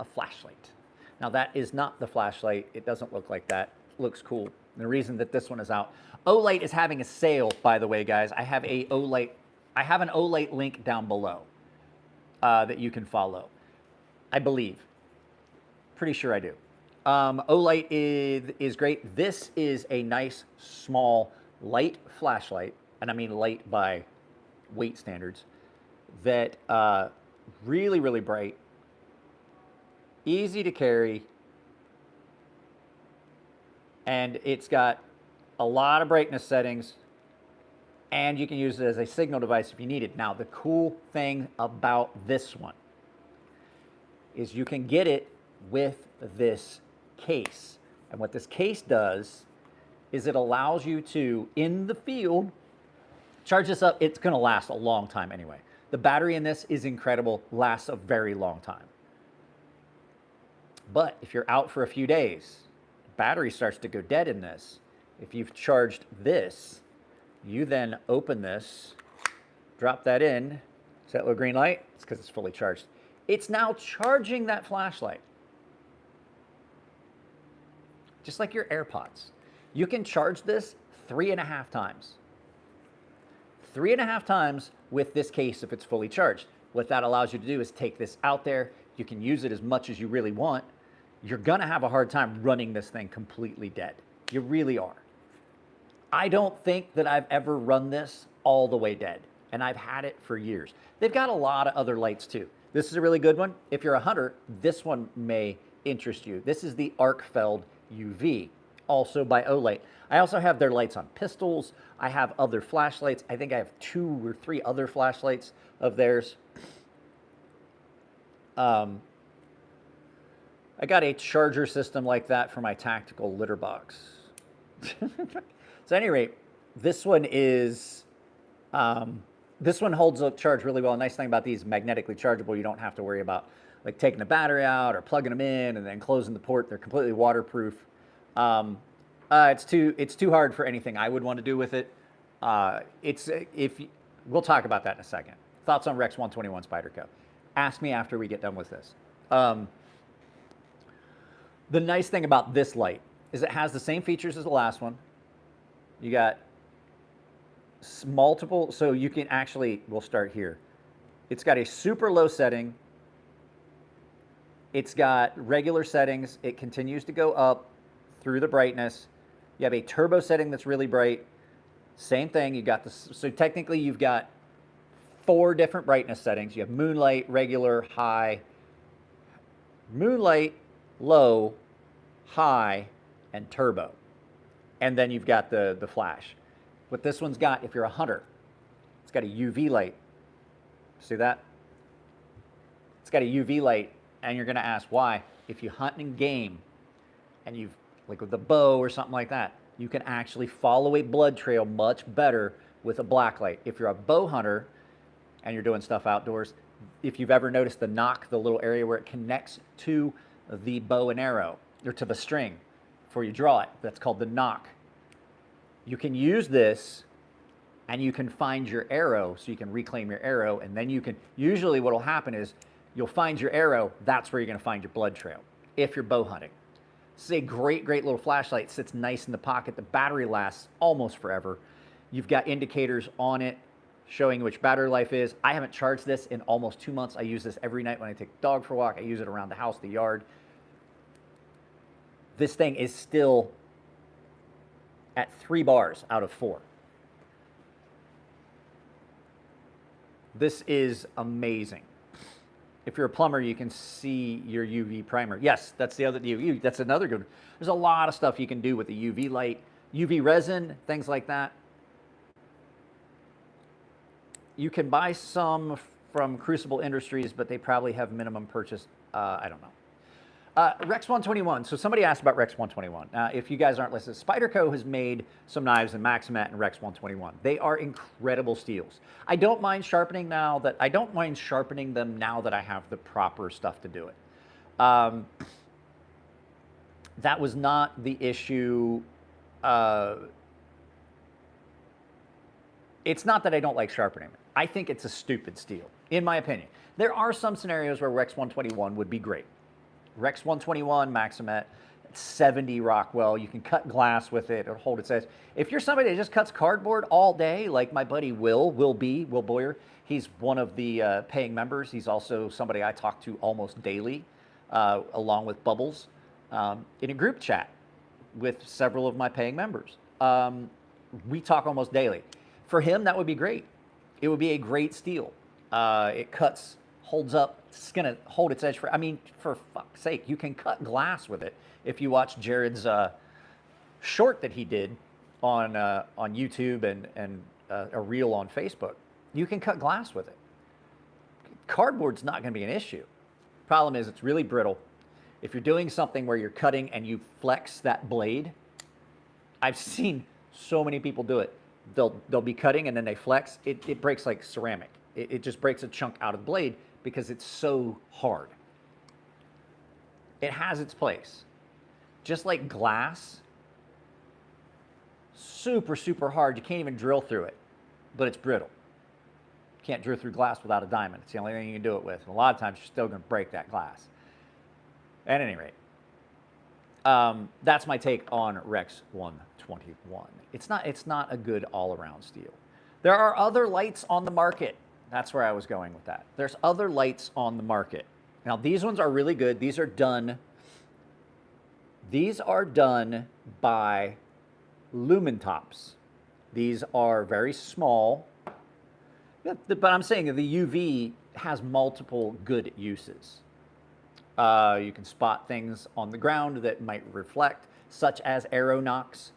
S1: A flashlight. Now that is not the flashlight. It doesn't look like that. It looks cool. And the reason that this one is out, Olight is having a sale, by the way, guys. I have an Olight link down below that you can follow. I believe. Pretty sure I do. Olight is great. This is a nice, small, light flashlight, and I mean light by weight standards. that really, really bright, easy to carry, and it's got a lot of brightness settings, and you can use it as a signal device if you need it. Now, the cool thing about this one is you can get it with this case. And what this case does is it allows you to, in the field, charge this up. It's going to last a long time anyway. The battery in this is incredible, lasts a very long time. But if you're out for a few days, the battery starts to go dead in this. If you've charged this, you then open this, drop that in. See that little green light? It's because it's fully charged. It's now charging that flashlight. Just like your AirPods. You can charge this 3.5 times. 3.5 times with this case if it's fully charged. What that allows you to do is take this out there. You can use it as much as you really want. You're gonna have a hard time running this thing completely dead. You really are. I don't think that I've ever run this all the way dead, and I've had it for years. They've got a lot of other lights too. This is a really good one. If you're a hunter, this one may interest you. This is the Arcfeld UV, also by Olight. I also have their lights on pistols. I have other flashlights. I think I have 2 or 3 other flashlights of theirs. I got a charger system like that for my tactical litter box. So at any rate, this one is, this one holds a charge really well. A nice thing about these, magnetically chargeable. You don't have to worry about like taking the battery out or plugging them in and then closing the port. They're completely waterproof. It's too hard for anything I would want to do with it. We'll talk about that in a second. Thoughts on Rex 121 Spyderco? Ask me after we get done with this. The nice thing about this light is it has the same features as the last one. You got multiple, so you can actually, we'll start here. It's got a super low setting. It's got regular settings. It continues to go up through the brightness. You have a turbo setting that's really bright. Same thing, you got this, so technically you've got 4 different brightness settings. You have moonlight, regular, high, moonlight, low, high, and turbo. And then you've got the flash. What this one's got, if you're a hunter, it's got a UV light. See that? It's got a UV light, and you're gonna ask why. If you hunt and game, and you've, like with a bow or something like that, you can actually follow a blood trail much better with a black light. If you're a bow hunter, and you're doing stuff outdoors, if you've ever noticed the nock, the little area where it connects to the bow and arrow, or to the string before you draw it, that's called the nock. You can use this and you can find your arrow, so you can reclaim your arrow, and then you can, usually what will happen is you'll find your arrow, that's where you're gonna find your blood trail, if you're bow hunting. This is a great, great little flashlight, sits nice in the pocket. The battery lasts almost forever. You've got indicators on it showing which battery life is. I haven't charged this in almost 2 months. I use this every night when I take the dog for a walk. I use it around the house, the yard. This thing is still at 3 bars out of 4. This is amazing. If you're a plumber, you can see your UV primer. Yes, that's the other UV. That's another good one. There's a lot of stuff you can do with the UV light, UV resin, things like that. You can buy some from Crucible Industries, but they probably have minimum purchase. I don't know. Rex 121. So somebody asked about Rex 121. If you guys aren't listening, Spyderco has made some knives in Maximat and Rex 121. They are incredible steels. I don't mind sharpening them now that I have the proper stuff to do it. That was not the issue. It's not that I don't like sharpening. I think it's a stupid steel, in my opinion. There are some scenarios where Rex 121 would be great. Rex 121 Maximat, 70 Rockwell. You can cut glass with it. It'll hold its edge. If you're somebody that just cuts cardboard all day, like my buddy Will Boyer, he's one of the paying members. He's also somebody I talk to almost daily, along with Bubbles, in a group chat with several of my paying members. We talk almost daily. For him, that would be great. It would be a great steel. It cuts, holds up, it's gonna hold its edge for, I mean, for fuck's sake, you can cut glass with it. If you watch Jared's short that he did on YouTube and a reel on Facebook, you can cut glass with it. Cardboard's not gonna be an issue. Problem is it's really brittle. If you're doing something where you're cutting and you flex that blade, I've seen so many people do it. They'll be cutting and then they flex. It breaks like ceramic. It just breaks a chunk out of the blade because it's so hard. It has its place. Just like glass, super, super hard. You can't even drill through it, but it's brittle. You can't drill through glass without a diamond. It's the only thing you can do it with. And a lot of times you're still going to break that glass. At any rate, that's my take on Rex 121. It's not a good all-around steel. There are other lights on the market. That's where I was going with that. There's other lights on the market. Now these ones are really good. These are done by Lumentops. These are very small, but I'm saying the UV has multiple good uses. You can spot things on the ground that might reflect, such as arrow knocks,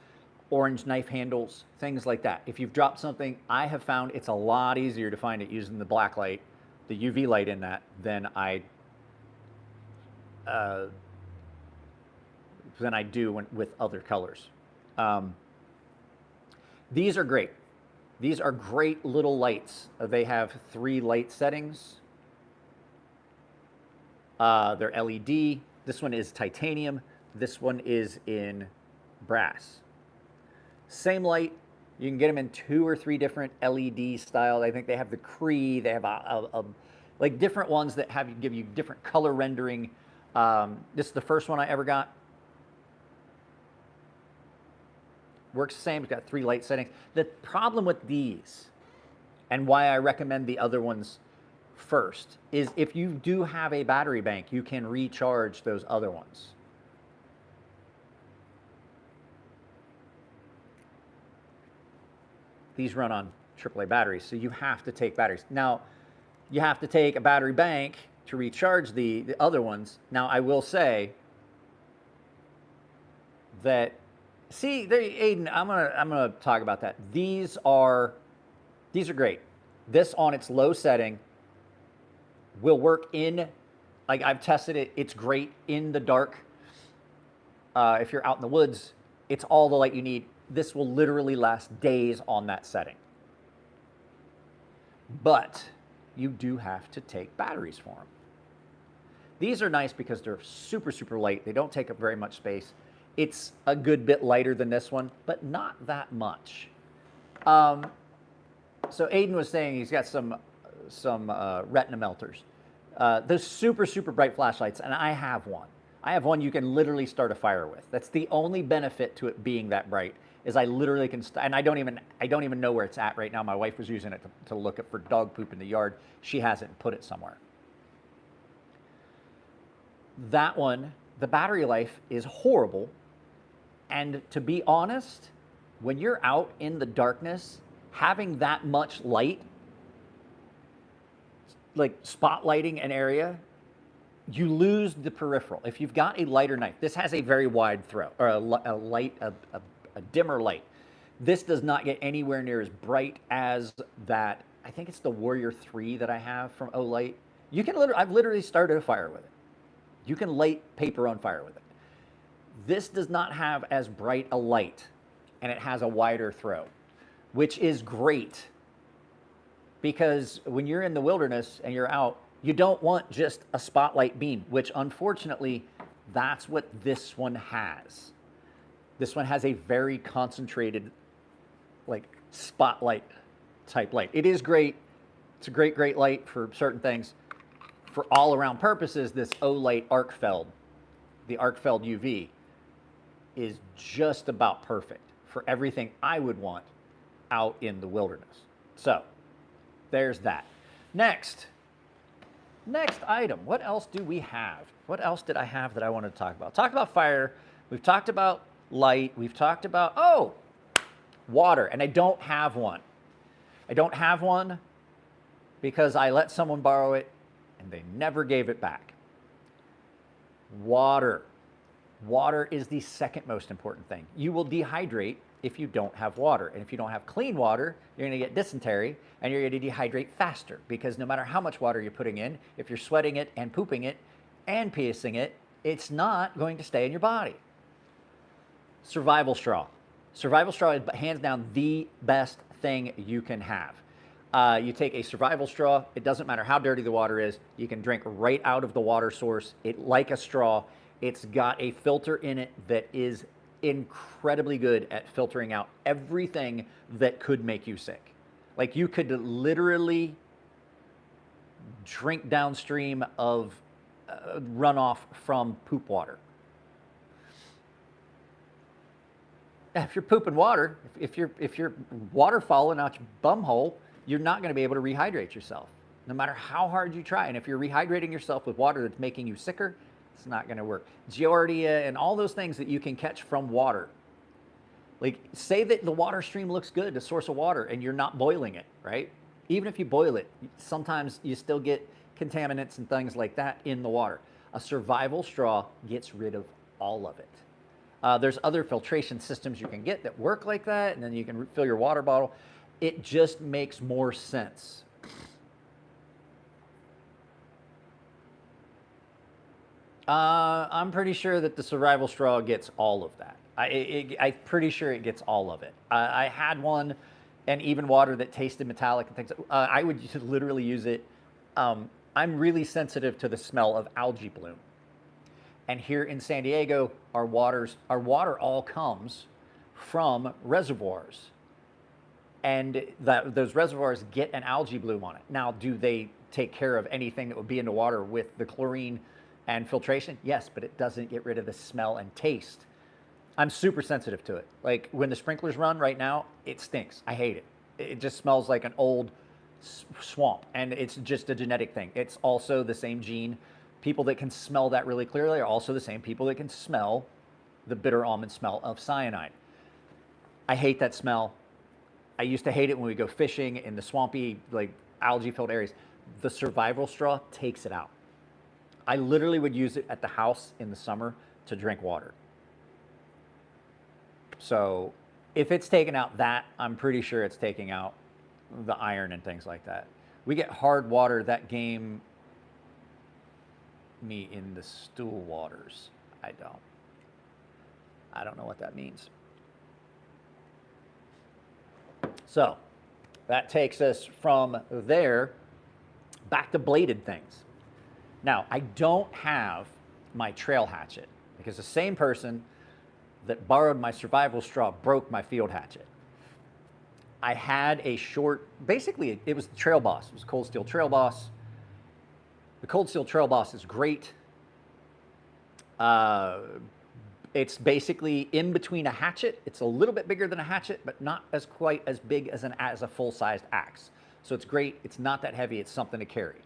S1: orange knife handles, things like that. If you've dropped something, I have found it's a lot easier to find it using the black light, the UV light in that, than I do with other colors. These are great. These are great little lights. They have 3 light settings. They're LED. This one is titanium. This one is in brass. Same light. You can get them in 2 or 3 different LED styles. I think they have the Cree. They have like different ones that give you different color rendering. This is the first one I ever got. Works the same. It's got 3 light settings. The problem with these, and why I recommend the other ones first, is if you do have a battery bank, you can recharge those other ones. These run on AAA batteries, so you have to take batteries. Now, you have to take a battery bank to recharge the other ones. Now, I will say that, see, there, Aiden, I'm gonna talk about that. These are great. This on its low setting will work in, like I've tested it, it's great in the dark. If you're out in the woods, it's all the light you need. This will literally last days on that setting. But you do have to take batteries for them. These are nice because they're super, super light. They don't take up very much space. It's a good bit lighter than this one, but not that much. So Aiden was saying he's got some retina melters. Those super, super bright flashlights, and I have one. I have one you can literally start a fire with. That's the only benefit to it being that bright, is I literally can, and I don't even know where it's at right now. My wife was using it to look for dog poop in the yard. She hasn't put it somewhere. That one, the battery life is horrible. And to be honest, when you're out in the darkness, having that much light, like spotlighting an area, you lose the peripheral. If you've got a lighter knife, this has a very wide throw, or a dimmer light. This does not get anywhere near as bright as that. I think it's the Warrior 3 that I have from Olight. You can I've literally started a fire with it. You can light paper on fire with it. This does not have as bright a light, and it has a wider throw, which is great, because when you're in the wilderness and you're out, you don't want just a spotlight beam, which unfortunately, that's what this one has. This one has a very concentrated, like, spotlight type light. It is great. It's a great, great light for certain things. For all around purposes, this Olight Arcfeld, the Arcfeld UV, is just about perfect for everything I would want out in the wilderness. So there's that. Next item. What else do we have? What else did I have that I wanted to talk about? Talk about fire. We've talked about light. We've talked about, water. And I don't have one. I don't have one because I let someone borrow it and they never gave it back. Water. Water is the second most important thing. You will dehydrate if you don't have water. And if you don't have clean water, you're going to get dysentery and you're going to dehydrate faster, because no matter how much water you're putting in, if you're sweating it and pooping it and pissing it, it's not going to stay in your body. Survival straw. Survival straw is hands down the best thing you can have. You take a survival straw, it doesn't matter how dirty the water is, you can drink right out of the water source, like a straw. It's got a filter in it that is incredibly good at filtering out everything that could make you sick. Like, you could literally drink downstream of runoff from poop water. If you're pooping water, if you're water falling out your bum hole, you're not going to be able to rehydrate yourself, no matter how hard you try. And if you're rehydrating yourself with water that's making you sicker, it's not going to work. Giardia and all those things that you can catch from water. Like, say that the water stream looks good, the source of water, and you're not boiling it, right? Even if you boil it, sometimes you still get contaminants and things like that in the water. A survival straw gets rid of all of it. There's other filtration systems you can get that work like that, and then you can fill your water bottle. It just makes more sense. I'm pretty sure that the survival straw gets all of that. I'm pretty sure it gets all of it. I had one, and even water that tasted metallic and things. I would literally use it. I'm really sensitive to the smell of algae bloom. And here in San Diego, our water all comes from reservoirs. And those reservoirs get an algae bloom on it. Now, do they take care of anything that would be in the water with the chlorine and filtration? Yes, but it doesn't get rid of the smell and taste. I'm super sensitive to it. Like, when the sprinklers run right now, it stinks. I hate it. It just smells like an old swamp, and it's just a genetic thing. It's also the same gene. People that can smell that really clearly are also the same people that can smell the bitter almond smell of cyanide. I hate that smell. I used to hate it when we go fishing in the swampy, like, algae-filled areas. The survival straw takes it out. I literally would use it at the house in the summer to drink water. So if it's taking out that, I'm pretty sure it's taking out the iron and things like that. We get hard water that game me in the stool waters. I don't know what that means. So that takes us from there back to bladed things. Now, I don't have my trail hatchet because the same person that borrowed my survival straw broke my field hatchet. I had a short, basically it was the Trail Boss. It was a Cold Steel Trail Boss. The Cold Steel Trail Boss is great. It's basically in between a hatchet. It's a little bit bigger than a hatchet, but not as quite as big as a full-sized axe. So it's great. It's not that heavy. It's something to carry.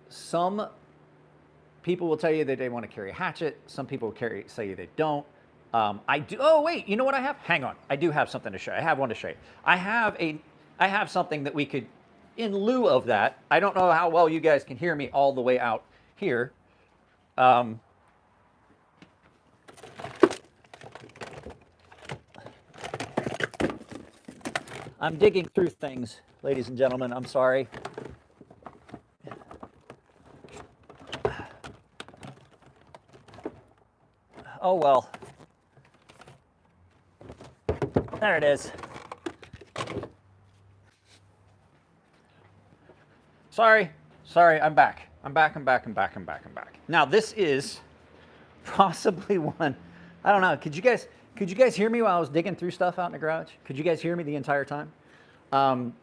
S1: Some people will tell you that they want to carry a hatchet. Some people will say they don't. I do. Oh wait, you know what I have? Hang on. I do have something to show you. I have one to show you. I have something that we could, in lieu of that. I don't know how well you guys can hear me all the way out here. I'm digging through things, ladies and gentlemen. I'm sorry. Oh well. There it is. Sorry, I'm back. I'm back. Now this is possibly one, I don't know, could you guys hear me while I was digging through stuff out in the garage? Could you guys hear me the entire time? I'm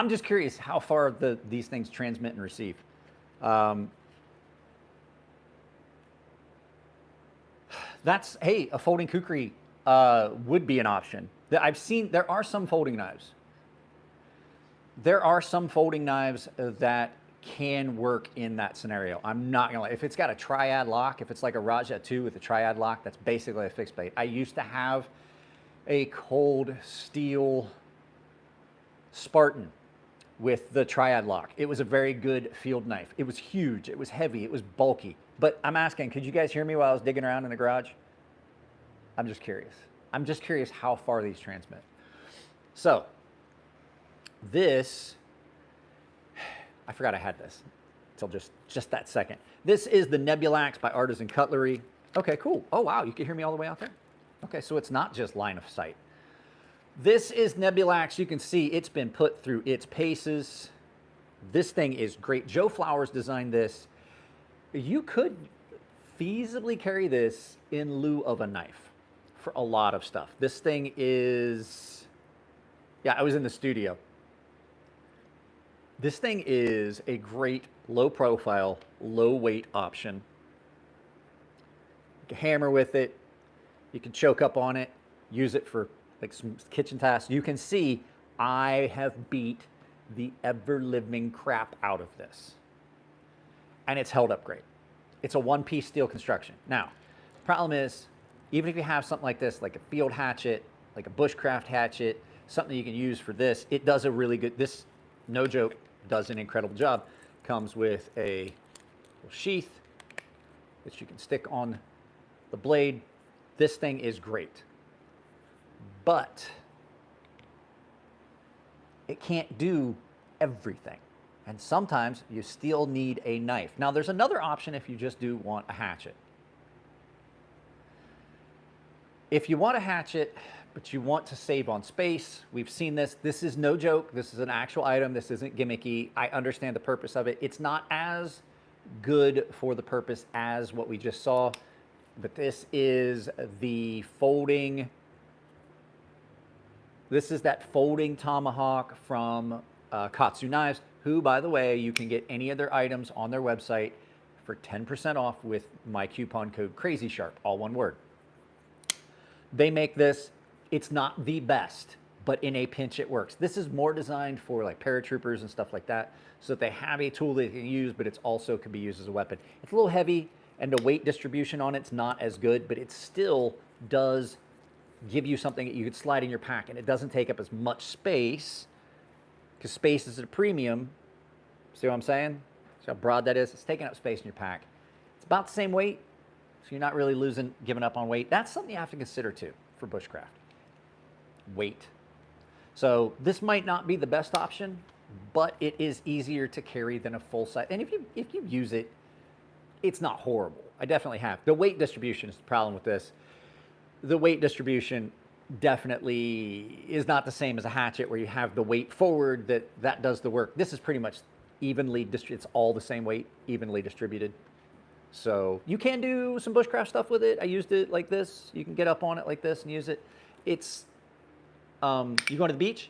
S1: just curious how far these things transmit and receive. Hey, a folding kukri would be an option. I've seen, there are some folding knives. There are some folding knives that can work in that scenario. I'm not gonna lie. If it's got a triad lock, if it's like a Raja 2 with a triad lock, that's basically a fixed blade. I used to have a Cold Steel Spartan with the triad lock. It was a very good field knife. It was huge, it was heavy, it was bulky. But I'm asking, could you guys hear me while I was digging around in the garage? I'm just curious. I'm just curious how far these transmit. So this, I forgot I had this until just that second. This is the Nebulax by Artisan Cutlery. Okay, cool. Oh wow, you can hear me all the way out there? Okay, so it's not just line of sight. This is Nebulax. You can see it's been put through its paces. This thing is great. Joe Flowers designed this. You could feasibly carry this in lieu of a knife for a lot of stuff. This thing is, yeah, I was in the studio. This thing is a great low profile, low weight option. You can hammer with it. You can choke up on it, use it for like some kitchen tasks. You can see I have beat the ever-living crap out of this. And it's held up great. It's a one-piece steel construction. Now, the problem is, even if you have something like this, like a field hatchet, like a bushcraft hatchet, something you can use for this, it does a really good, this, no joke, does an incredible job. Comes with a little sheath that you can stick on the blade. This thing is great. But it can't do everything. And sometimes you still need a knife. Now there's another option if you just do want a hatchet. If you want a hatchet, but you want to save on space, we've seen this. This is no joke. This is an actual item. This isn't gimmicky. I understand the purpose of it. It's not as good for the purpose as what we just saw, but this is the folding. This is that folding tomahawk from KATSU Knives, who, by the way, you can get any of their items on their website for 10% off with my coupon code crazysharp, all one word. They make this. It's not the best, but in a pinch it works. This is more designed for like paratroopers and stuff like that, so that they have a tool they can use, but it's also can be used as a weapon. It's a little heavy, and the weight distribution on it's not as good, but it still does give you something that you could slide in your pack, and it doesn't take up as much space, because space is at a premium. See what I'm saying? See how broad that is? It's taking up space in your pack. It's about the same weight, so you're not really giving up on weight. That's something you have to consider too for bushcraft. Weight. So this might not be the best option, but it is easier to carry than a full size. And if you use it, it's not horrible. I definitely have. The weight distribution is the problem with this. The weight distribution definitely is not the same as a hatchet where you have the weight forward that does the work. This is pretty much evenly distributed. It's all the same weight, evenly distributed. So you can do some bushcraft stuff with it. I used it like this. You can get up on it like this and use it. It's, you going to the beach?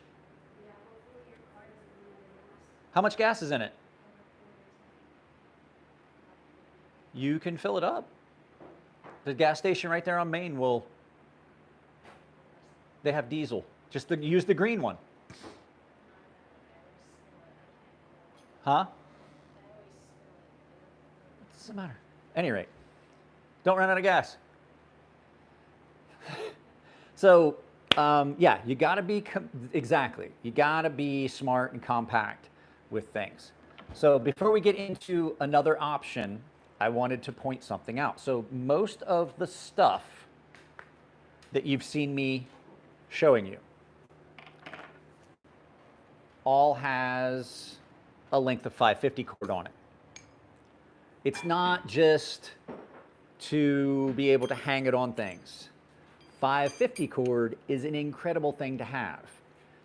S2: Yeah, hopefully your car doesn't run out of gas.
S1: How much gas is in it? You can fill it up. The gas station right there on Main will, they have diesel. Just use the green one. Huh? What does it matter? Any rate, don't run out of gas. So, yeah, you gotta be, exactly, you gotta be smart and compact with things. So before we get into another option, I wanted to point something out. So most of the stuff that you've seen me showing you all has a length of 550 cord on it. It's not just to be able to hang it on things. 550 cord is an incredible thing to have.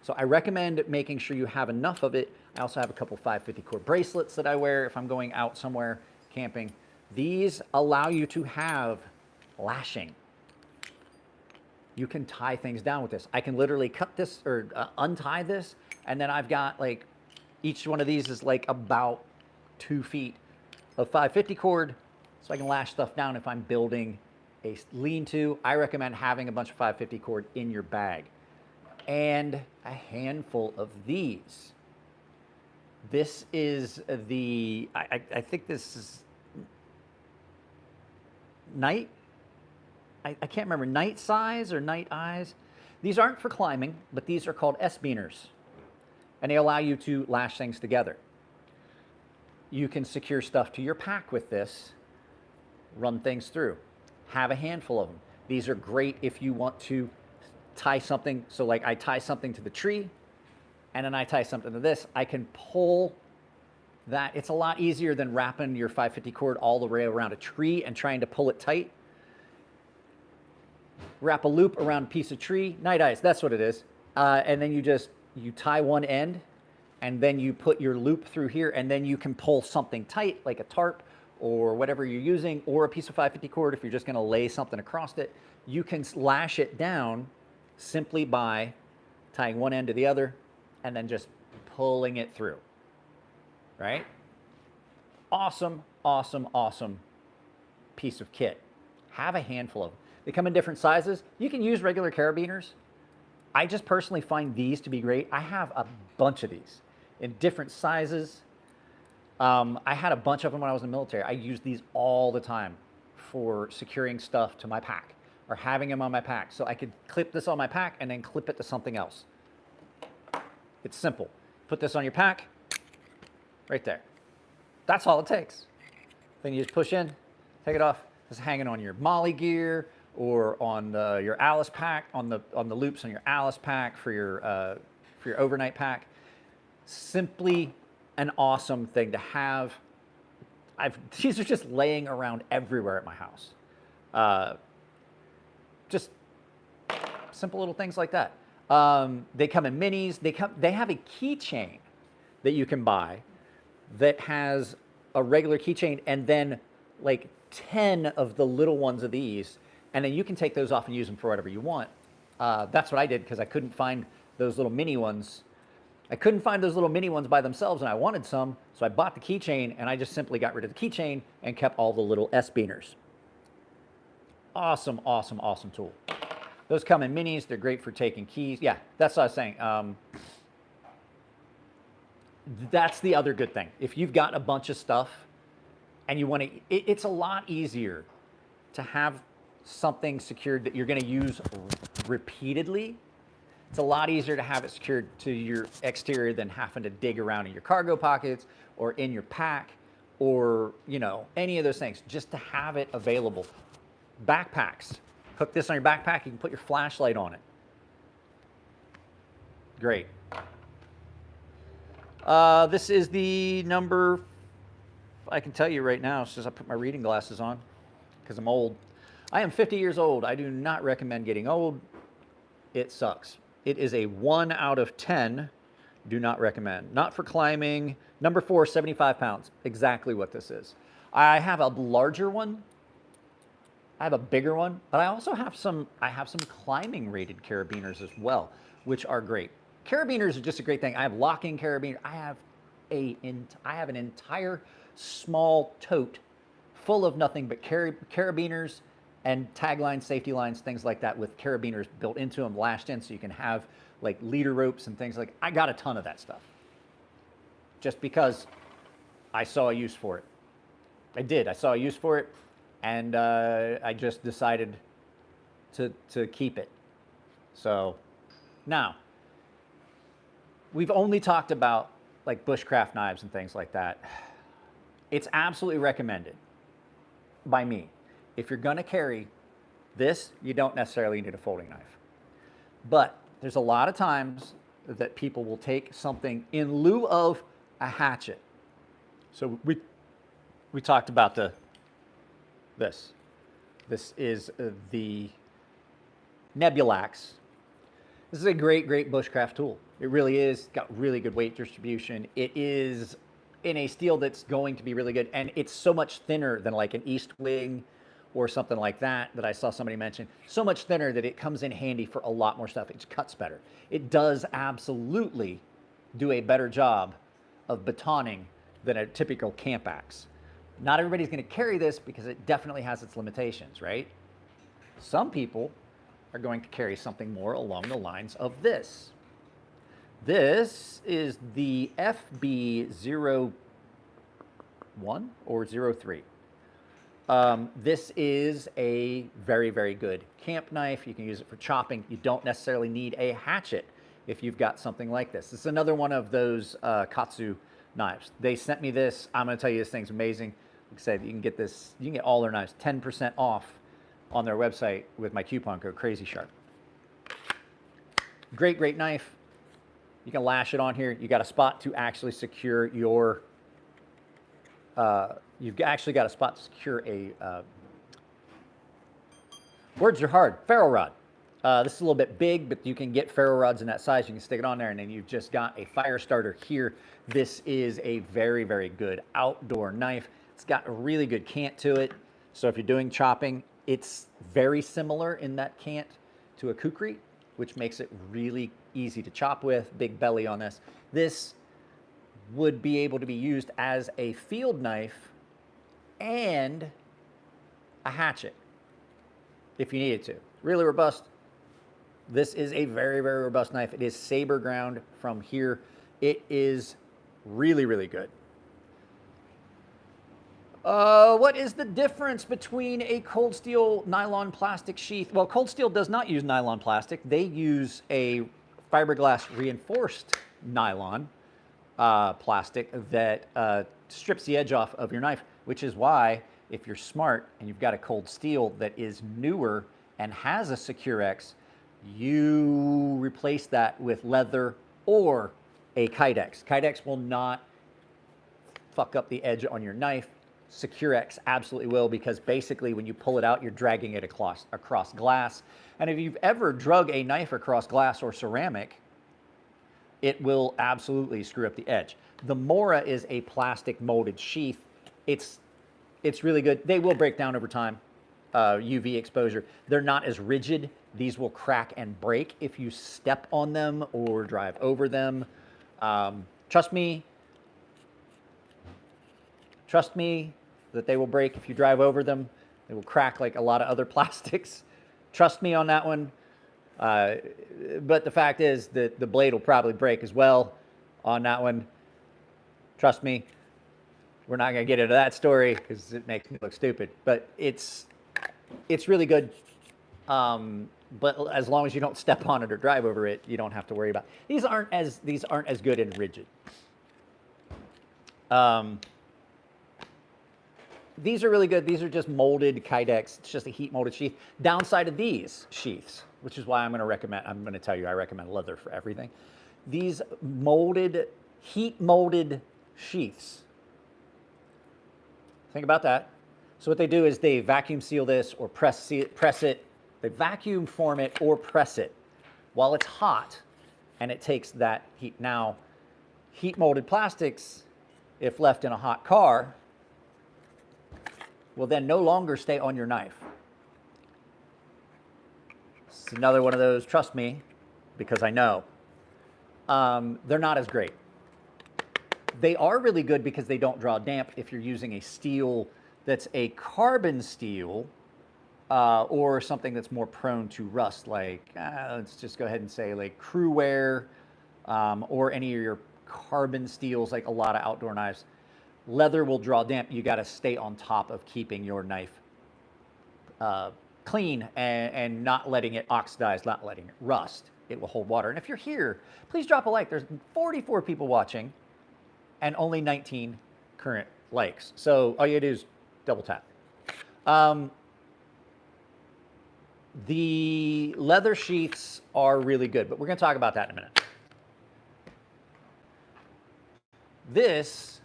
S1: So I recommend making sure you have enough of it. I also have a couple 550 cord bracelets that I wear if I'm going out somewhere camping. These allow you to have lashing. You can tie things down with this. I can literally cut this or untie this, and then I've got like, each one of these is like about 2 feet of 550 cord, so I can lash stuff down if I'm building a lean-to. I recommend having a bunch of 550 cord in your bag and a handful of these. This is the, I think this is night. I can't remember, night size or night eyes. These aren't for climbing, but these are called S-beaners. and they allow you to lash things together. You can secure stuff to your pack with this, run things through. Have a handful of them. These are great if you want to tie something. So like I tie something to the tree, and then I tie something to this. I can pull that. It's a lot easier than wrapping your 550 cord all the way around a tree and trying to pull it tight. Wrap a loop around a piece of tree, night ice, that's what it is. And then you tie one end, and then you put your loop through here, and then you can pull something tight like a tarp or whatever you're using, or a piece of 550 cord if you're just gonna lay something across it. You can lash it down simply by tying one end to the other and then just pulling it through, right? Awesome, awesome, awesome piece of kit. Have a handful of them. They come in different sizes. You can use regular carabiners. I just personally find these to be great. I have a bunch of these in different sizes. I had a bunch of them when I was in the military. I used these all the time for securing stuff to my pack or having them on my pack. So I could clip this on my pack and then clip it to something else. It's simple. Put this on your pack, right there. That's all it takes. Then you just push in, take it off. It's hanging on your Molly gear or on your Alice pack, on the loops on your Alice pack for your overnight pack. Simply an awesome thing to have. These are just laying around everywhere at my house. Just simple little things like that. They come in minis. They have a keychain that you can buy that has a regular keychain and then like 10 of the little ones of these, and then you can take those off and use them for whatever you want. That's what I did because I couldn't find those little mini ones. I couldn't find those little mini ones by themselves, and I wanted some, so I bought the keychain, and I just simply got rid of the keychain and kept all the little S-beaners. Awesome, awesome, awesome tool. Those come in minis. They're great for taking keys. Yeah, that's what I was saying. That's the other good thing. If you've got a bunch of stuff and you want to, it's a lot easier to have something secured that you're going to use repeatedly. It's a lot easier to have it secured to your exterior than having to dig around in your cargo pockets or in your pack or, you know, any of those things. Just to have it available. Backpacks. Hook this on your backpack. You can put your flashlight on it. Great. This is the number, I can tell you right now, since I put my reading glasses on, because I'm old. I am 50 years old. I do not recommend getting old. It sucks. It is a 1 out of 10. Do not recommend. Not for climbing. Number 4, 75 pounds. Exactly what this is. I have a larger one. I have a bigger one, but I also have some climbing rated carabiners as well, which are great. Carabiners are just a great thing. I have locking carabiner. I have an entire small tote full of nothing but carabiners and taglines, safety lines, things like that with carabiners built into them, lashed in, so you can have like leader ropes and things like. I got a ton of that stuff just because I saw a use for it. I did. I saw a use for it, and I just decided to keep it. So now we've only talked about like bushcraft knives and things like that. It's absolutely recommended by me. If you're going to carry this, you don't necessarily need a folding knife. But there's a lot of times that people will take something in lieu of a hatchet. So we talked about this. This is the Nebulax. This is a great, great bushcraft tool. It really is. Got really good weight distribution. It is in a steel that's going to be really good, and it's so much thinner than like an East Wing or something like that I saw somebody mention. So much thinner that it comes in handy for a lot more stuff. It cuts better. It does absolutely do a better job of batoning than a typical camp axe. Not everybody's going to carry this because it definitely has its limitations, right? Some people are going to carry something more along the lines of this. This is the FB01 or 03. This is a very, very good camp knife. You can use it for chopping. You don't necessarily need a hatchet if you've got something like this. This is another one of those KATSU knives. They sent me this. I'm going to tell you, this thing's amazing. Like I said, you can get this, you can get all their knives 10% off on their website with my coupon code crazysharp. Great, great knife. You can lash it on here. You got a spot to actually secure your, you've actually got a spot to secure a, words are hard, ferro rod. This is a little bit big, but you can get ferro rods in that size. You can stick it on there, and then you've just got a fire starter here. This is a very, very good outdoor knife. It's got a really good cant to it. So if you're doing chopping, it's very similar in that cant to a kukri, which makes it really easy to chop with. Big belly on this. This would be able to be used as a field knife and a hatchet if you needed to. Really robust. This is a very, very robust knife. It is saber ground from here. It is really, really good. What is the difference between a cold steel nylon plastic sheath? Well, cold steel does not use nylon plastic. They use a fiberglass reinforced nylon plastic that strips the edge off of your knife, which is why if you're smart and you've got a cold steel that is newer and has a Secure X, you replace that with leather or a Kydex. Kydex will not fuck up the edge on your knife. Secure X absolutely will, because basically when you pull it out, you're dragging it across glass. And if you've ever drug a knife across glass or ceramic, it will absolutely screw up the edge. The Mora is a plastic molded sheath. It's really good. They will break down over time, UV exposure. They're not as rigid. These will crack and break if you step on them or drive over them. Trust me that they will break if you drive over them. They will crack like a lot of other plastics. Trust me on that one. But the fact is that the blade will probably break as well on that one. Trust me. We're not going to get into that story because it makes me look stupid. But it's really good. But as long as you don't step on it or drive over it, you don't have to worry about it. These aren't as good and rigid. These are really good. These are just molded Kydex. It's just a heat molded sheath. Downside of these sheaths, which is why I'm going to tell you I recommend leather for everything. These molded, heat molded sheaths. Think about that. So what they do is they vacuum seal this or press it. They vacuum form it or press it while it's hot, and it takes that heat. Now, heat molded plastics, if left in a hot car, will then no longer stay on your knife. It's another one of those, trust me, because I know. They're not as great. They are really good because they don't draw damp if you're using a steel that's a carbon steel or something that's more prone to rust, like, let's just go ahead and say like Crewware or any of your carbon steels, like a lot of outdoor knives. Leather will draw damp. You got to stay on top of keeping your knife clean and not letting it oxidize, not letting it rust. It will hold water. And if you're here, please drop a like. There's 44 people watching and only 19 current likes. So all you do is double tap. The leather sheaths are really good, but we're going to talk about that in a minute. This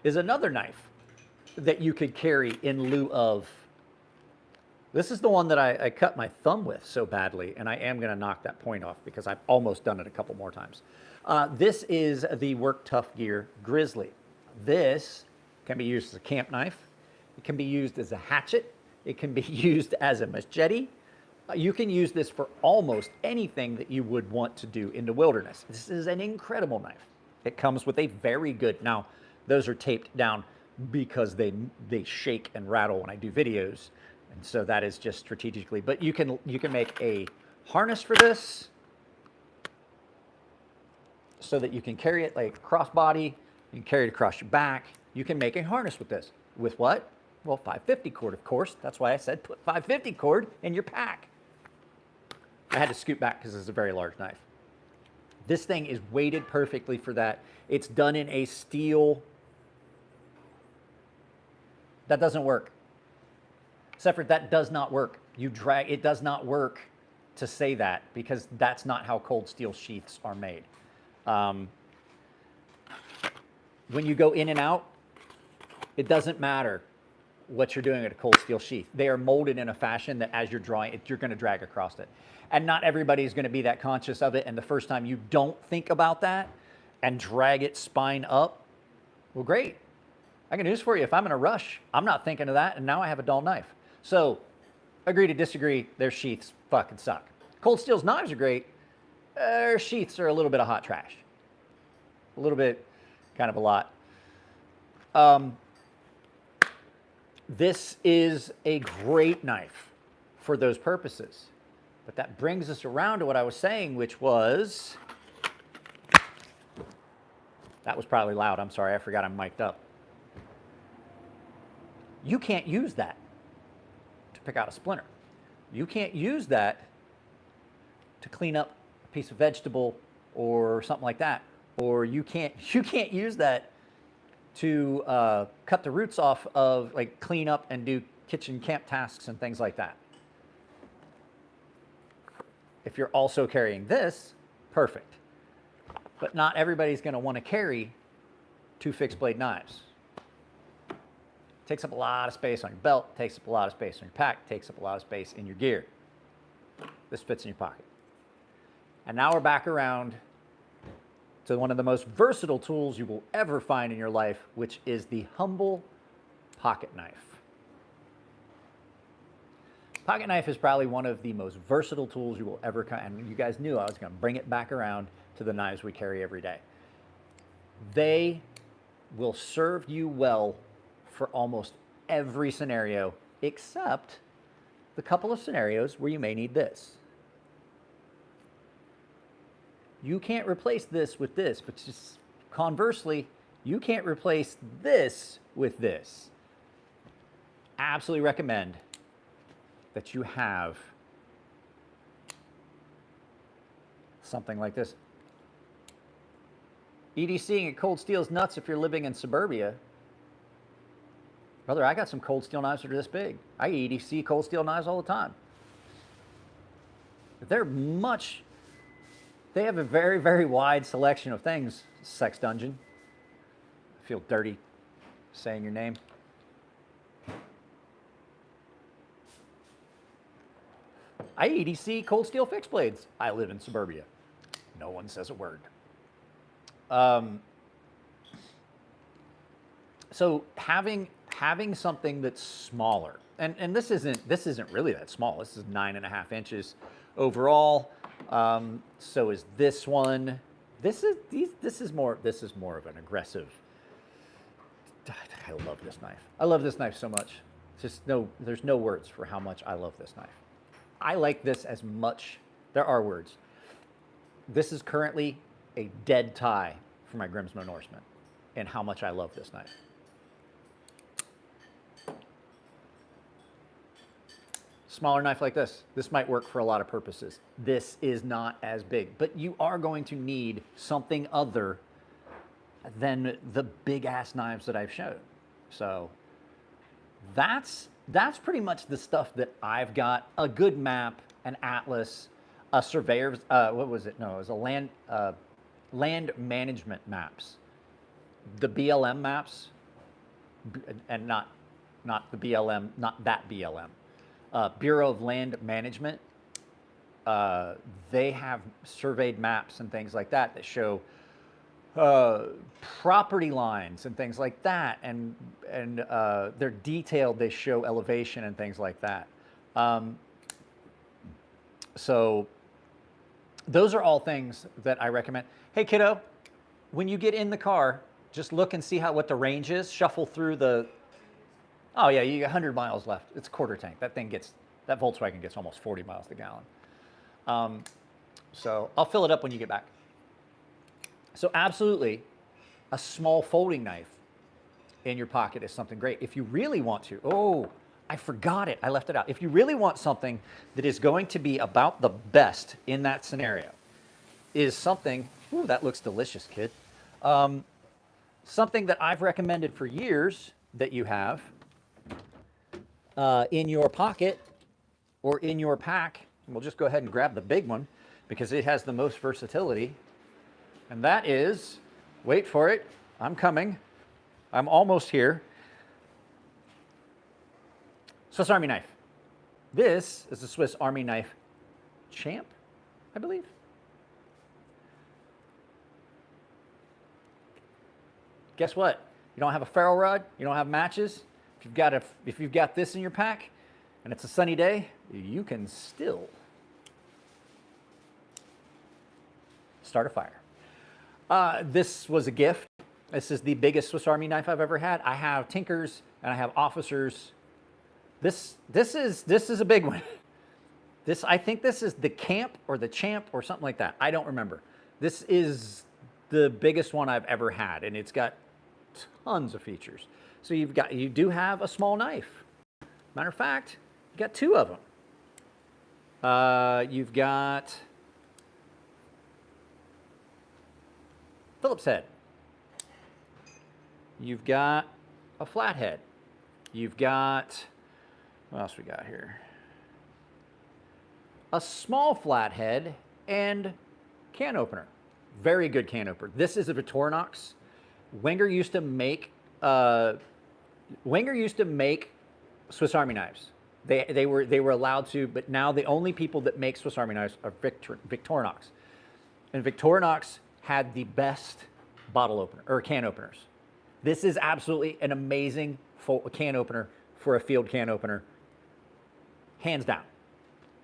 S1: is another knife that you could carry in lieu of. This is the one that I cut my thumb with so badly, and I am going to knock that point off because I've almost done it a couple more times. This is the Work Tough Gear Grizzly. This can be used as a camp knife. It can be used as a hatchet. It can be used as a machete. You can use this for almost anything that you would want to do in the wilderness. This is an incredible knife. It comes with a very good, now those are taped down because they shake and rattle when I do videos. And so that is just strategically, but you can make a harness for this so that you can carry it like crossbody. You can carry it across your back. You can make a harness with this. With what? Well, 550 cord, of course. That's why I said put 550 cord in your pack. I had to scoot back because it's a very large knife. This thing is weighted perfectly for that. It's done in a steel. That doesn't work. Separate, that does not work. You drag, it does not work to say that because that's not how cold steel sheaths are made. When you go in and out, it doesn't matter what you're doing at a cold steel sheath. They are molded in a fashion that as you're drawing it, you're going to drag across it. And not everybody is going to be that conscious of it. And the first time you don't think about that and drag it spine up, well, great. I can do this for you. If I'm in a rush, I'm not thinking of that. And now I have a dull knife. So agree to disagree. Their sheaths fucking suck. Cold Steel's knives are great. Their sheaths are a little bit of hot trash. A little bit, kind of a lot. This is a great knife for those purposes. But that brings us around to what I was saying, which was, that was probably loud. I'm sorry, I forgot I'm mic'd up. You can't use that to pick out a splinter. You can't use that to clean up a piece of vegetable or something like that. Or you can't use that to cut the roots off of, like, clean up and do kitchen camp tasks and things like that. If you're also carrying this, perfect. But not everybody's going to want to carry 2 fixed blade knives. Takes up a lot of space on your belt, takes up a lot of space on your pack, takes up a lot of space in your gear. This fits in your pocket. And now we're back around to one of the most versatile tools you will ever find in your life, which is the humble pocket knife. Pocket knife is probably one of the most versatile tools you will ever, and you guys knew I was going to bring it back around to the knives we carry every day. They will serve you well for almost every scenario, except the couple of scenarios where you may need this. You can't replace this with this, but just conversely, you can't replace this with this. Absolutely recommend that you have something like this. EDCing at cold steel is nuts if you're living in suburbia. Brother, I got some cold steel knives that are this big. I EDC cold steel knives all the time. They're much, they have a very, very wide selection of things. Sex Dungeon. I feel dirty saying your name. I EDC cold steel fixed blades. I live in suburbia. No one says a word. So having something that's smaller, and this isn't really that small. This is 9.5 inches overall. So is this one. This is more of an aggressive. I love this knife. I love this knife so much. There's no words for how much I love this knife. I like this as much. There are words. This is currently a dead tie for my Grimsmo Norseman and how much I love this knife. Smaller knife like this might work for a lot of purposes. This is not as big, but you are going to need something other than the big ass knives that I've shown. So that's pretty much the stuff that I've got. A good map, an atlas, a surveyor's, what was it? No, it was a land management maps. The BLM maps, and not the BLM, not that BLM. Bureau of Land Management, they have surveyed maps and things like that that show property lines and things like that, and they're detailed. They show elevation and things like that. So those are all things that I recommend. Hey kiddo, when you get in the car, just look and see what the range is. Shuffle through the. Oh yeah, you got 100 miles left. It's a quarter tank. That Volkswagen gets almost 40 miles to the gallon. So I'll fill it up when you get back. So absolutely, a small folding knife in your pocket is something great. If you really want to, oh, I forgot it. I left it out. If you really want something that is going to be about the best in that scenario, is something Ooh, that looks delicious, kid. Something that I've recommended for years that you have in your pocket or in your pack. We'll just go ahead and grab the big one because it has the most versatility. And that is, wait for it, I'm coming. I'm almost here. Swiss Army knife. This is the Swiss Army knife Champ, I believe. Guess what? You don't have a ferro rod, you don't have matches. If you've got this in your pack and it's a sunny day, you can still start a fire. This was a gift. This is the biggest Swiss Army knife I've ever had. I have Tinkers and I have Officers. This is a big one. I think this is the Camp or the Champ or something like that. I don't remember. This is the biggest one I've ever had, and it's got tons of features. So you do have a small knife. Matter of fact, you got two of them. You've got Phillips head. You've got a flathead. You've got, what else we got here? A small flathead and can opener. Very good can opener. This is a Victorinox. Wenger used to make Swiss Army knives. They were allowed to, but now the only people that make Swiss Army knives are Victorinox. And Victorinox had the best bottle opener or can openers. This is absolutely an amazing can opener for a field can opener. Hands down.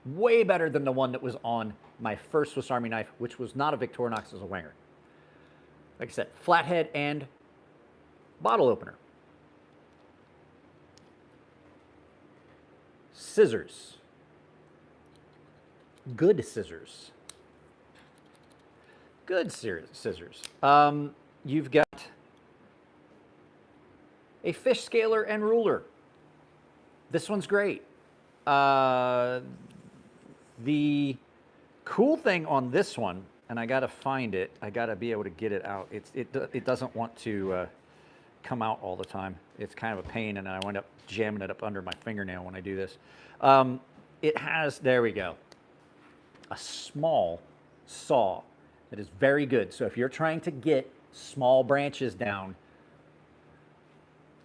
S1: Way better than the one that was on my first Swiss Army knife, which was not a Victorinox, it was a Wenger. Like I said, flathead and bottle opener. Scissors. Good scissors. Good scissors. You've got a fish scaler and ruler. This one's great. The cool thing on this one, and I gotta find it, I gotta be able to get it out. It doesn't want to come out all the time. It's kind of a pain, and I wind up jamming it up under my fingernail when I do this. It has, there we go, a small saw that is very good. So if you're trying to get small branches down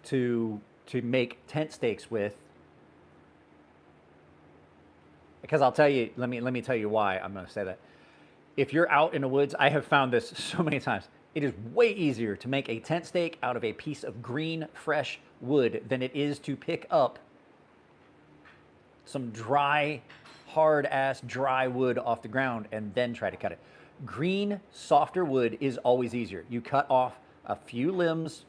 S1: to make tent stakes with, because I'll tell you, let me tell you why I'm going to say that. If you're out in the woods, I have found this so many times. It is way easier to make a tent stake out of a piece of green, fresh wood than it is to pick up some dry, hard-ass dry wood off the ground and then try to cut it. Green, softer wood is always easier. You cut off a few limbs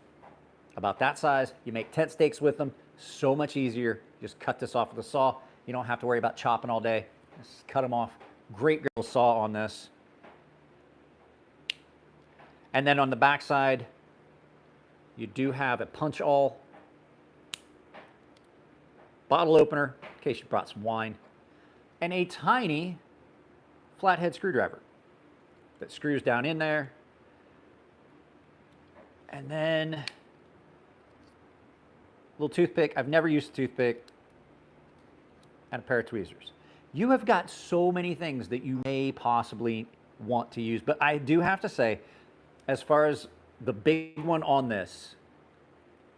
S1: about that size. You make tent stakes with them. So much easier. Just cut this off with a saw. You don't have to worry about chopping all day. Just cut them off. Great little saw on this. And then on the back side, you do have a punch-all, bottle opener, in case you brought some wine, and a tiny flathead screwdriver that screws down in there. And then a little toothpick. I've never used a toothpick. And a pair of tweezers. You have got so many things that you may possibly want to use, but I do have to say, as far as the big one on this,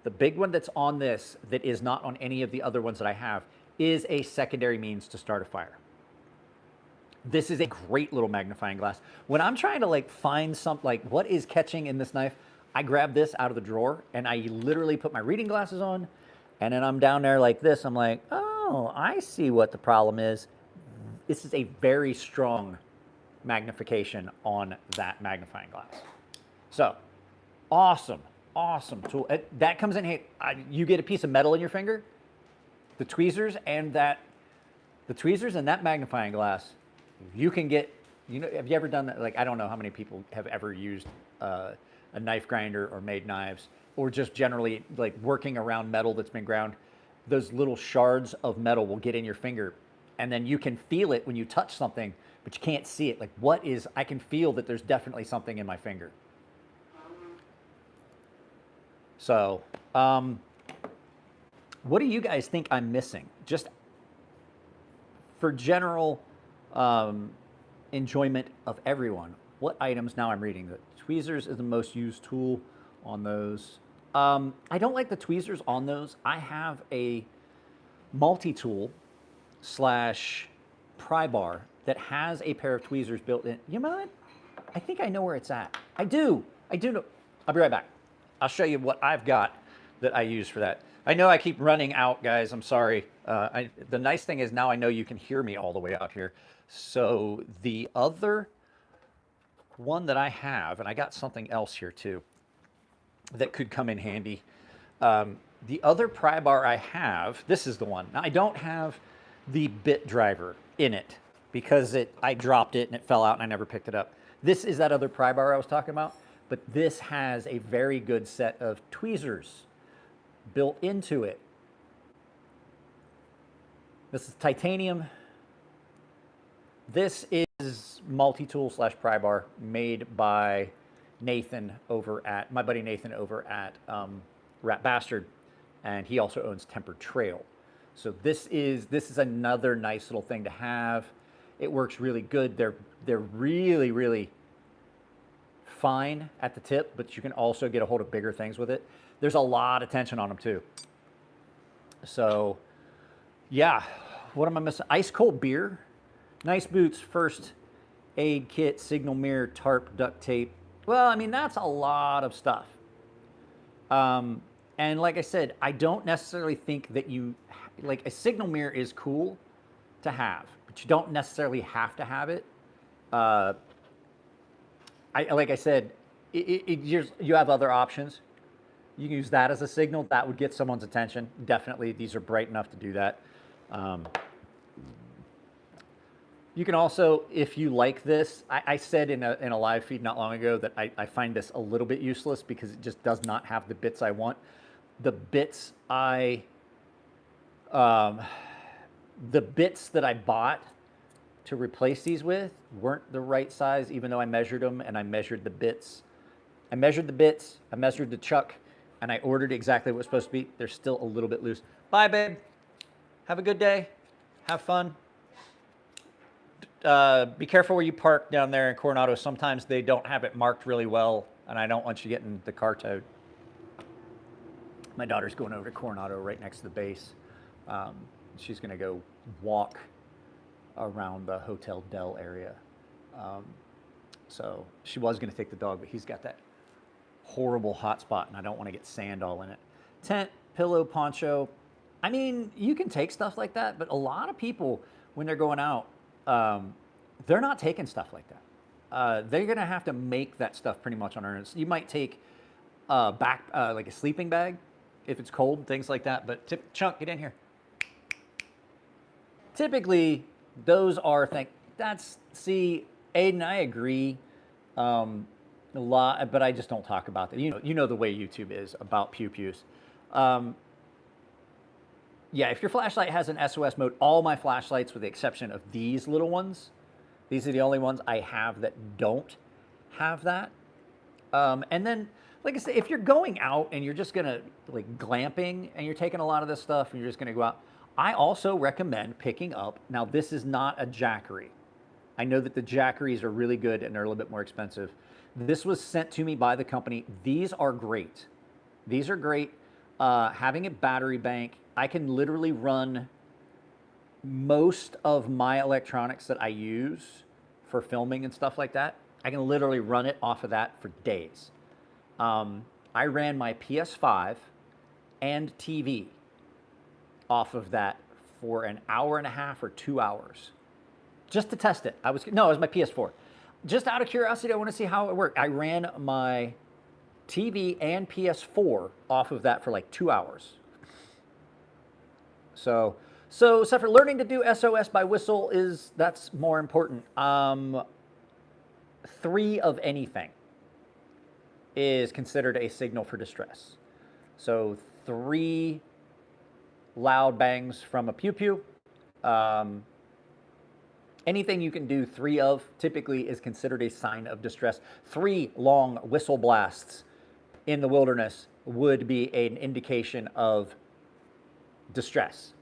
S1: the big one that's on this that is not on any of the other ones that I have is a secondary means to start a fire. This is a great little magnifying glass. When I'm trying to find something like what is catching in this knife, I grab this out of the drawer and I literally put my reading glasses on, and then I'm down there like this. I'm like, oh, I see what the problem is. This is a very strong magnification on that magnifying glass. So, awesome, awesome tool. That comes in, you get a piece of metal in your finger, the tweezers and that magnifying glass, you can get, have you ever done that? I don't know how many people have ever used a knife grinder or made knives, or just generally working around metal that's been ground. Those little shards of metal will get in your finger, and then you can feel it when you touch something but you can't see it. Like, what is, I can feel that there's definitely something in my finger. So, what do you guys think I'm missing? Just for general enjoyment of everyone, what items, now I'm reading that tweezers is the most used tool on those. I don't like the tweezers on those. I have a multi-tool slash pry bar that has a pair of tweezers built in. You know what? I think I know where it's at. I do know. I'll be right back. I'll show you what I've got that I use for that. I know I keep running out, guys. I'm sorry. The nice thing is now I know you can hear me all the way out here. So the other one that I have, and I got something else here too that could come in handy. The other pry bar I have, this is the one. Now I don't have the bit driver in it because I dropped it and it fell out and I never picked it up. This is that other pry bar I was talking about, but this has a very good set of tweezers built into it. This is titanium. This is multi-tool slash pry bar made by Nathan over at, my buddy Nathan over at Rat Bastard, and he also owns Tempered Trail. So this is another nice little thing to have. It works really good. They're really, really fine at the tip, but you can also get a hold of bigger things with it. There's a lot of tension on them too. So yeah, what am I missing? Ice cold beer, nice boots, first aid kit, signal mirror, tarp, duct tape. Well, I mean, that's a lot of stuff. And like I said, I don't necessarily think that like a signal mirror is cool to have, but you don't necessarily have to have it. Like I said, you have other options. You can use that as a signal. That would get someone's attention. Definitely, these are bright enough to do that. You can also, if you like this, I said in a live feed not long ago that I find this a little bit useless because it just does not have the bits I want. The bits that I bought to replace these with weren't the right size, even though I measured them and I measured the bits. I measured the bits, I measured the chuck, and I ordered exactly what it was supposed to be. They're still a little bit loose. Bye, babe. Have a good day. Have fun. Be careful where you park down there in Coronado. Sometimes they don't have it marked really well, and I don't want you getting the car towed. My daughter's going over to Coronado right next to the base. She's going to go walk around the Hotel Del area. So she was going to take the dog, but he's got that horrible hot spot, and I don't want to get sand all in it. Tent, pillow, poncho. I mean, you can take stuff like that, but a lot of people, when they're going out, they're not taking stuff like that. They're going to have to make that stuff pretty much on their own. You might take like a sleeping bag if it's cold, things like that. But Chunk, get in here. Typically, those are things. See, Aiden, I agree a lot, but I just don't talk about that. You know the way YouTube is about pew-pews. Yeah, if your flashlight has an SOS mode, all my flashlights, with the exception of these little ones, these are the only ones I have that don't have that. And then, like I said, if you're going out and you're just gonna, like, glamping and you're taking a lot of this stuff and you're just gonna go out, I also recommend picking up, now this is not a Jackery. I know that the Jackeries are really good and they're a little bit more expensive. This was sent to me by the company. These are great. These are great. Having a battery bank, I can literally run most of my electronics that I use for filming and stuff like that. I can literally run it off of that for days. I ran my PS5 and TV off of that for an hour and a half or 2 hours just to test it. It was my PS4. Just out of curiosity, I want to see how it worked. I ran my TV and PS4 off of that for like 2 hours. So except for learning to do SOS by whistle that's more important. 3 of anything is considered a signal for distress. So 3 loud bangs from a pew-pew, Anything you can do 3 of typically is considered a sign of distress. 3 long whistle blasts in the wilderness would be an indication of distress.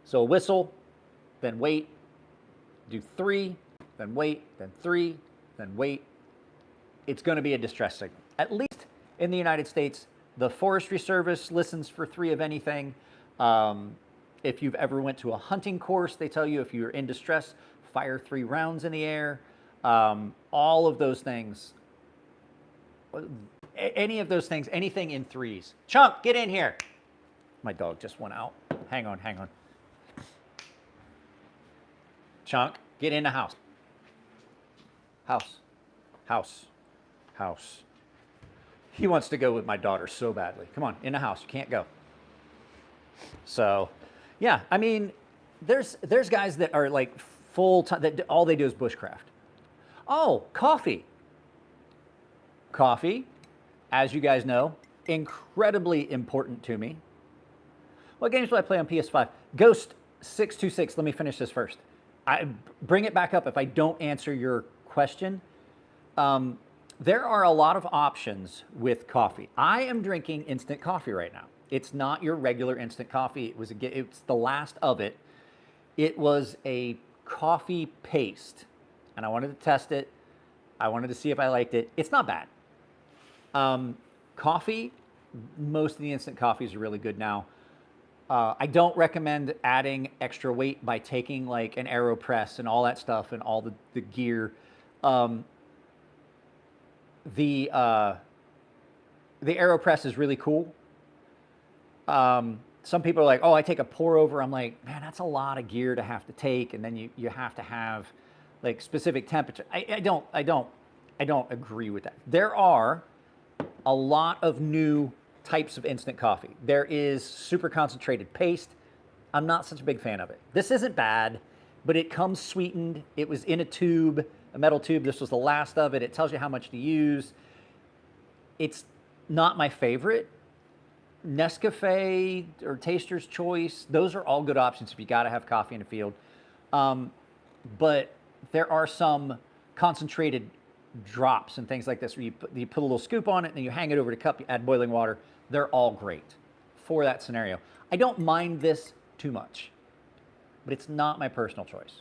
S1: So a whistle, then wait, do 3, then wait, then 3, then wait. It's going to be a distress signal. At least in the United States, the Forestry Service listens for 3 of anything. If you've ever went to a hunting course, they tell you if you're in distress, fire 3 rounds in the air. All of those things, any of those things, anything in 3s. Chunk, get in here. My dog just went out. Hang on, hang on. Chunk, get in the house. House, house, house. He wants to go with my daughter so badly. Come on, in the house. You can't go. So, yeah, I mean, there's guys that are like full time, that all they do is bushcraft. Oh, coffee. Coffee, as you guys know, incredibly important to me. What games do I play on PS5? Ghost 626. Let me finish this first. I bring it back up if I don't answer your question. There are a lot of options with coffee. I am drinking instant coffee right now. It's not your regular instant coffee. It's the last of it. It was a coffee paste, and I wanted to test it. I wanted to see if I liked it. It's not bad. Coffee, most of the instant coffees are really good now. I don't recommend adding extra weight by taking like an AeroPress and all that stuff and all the gear. The AeroPress is really cool. Some people are like, oh, I take a pour over. I'm like, man, that's a lot of gear to have to take, and then you have to have like specific temperature. I don't agree with that. There are a lot of new types of instant coffee. There is super concentrated paste. I'm not such a big fan of it. This isn't bad, but it comes sweetened. It was in a tube, a metal tube. This was the last of it. It tells you how much to use. It's not my favorite. Nescafe or Taster's Choice, those are all good options if you got to have coffee in the field. But there are some concentrated drops and things like this where you put a little scoop on it and then you hang it over the cup, you add boiling water. They're all great for that scenario. I don't mind this too much, but it's not my personal choice.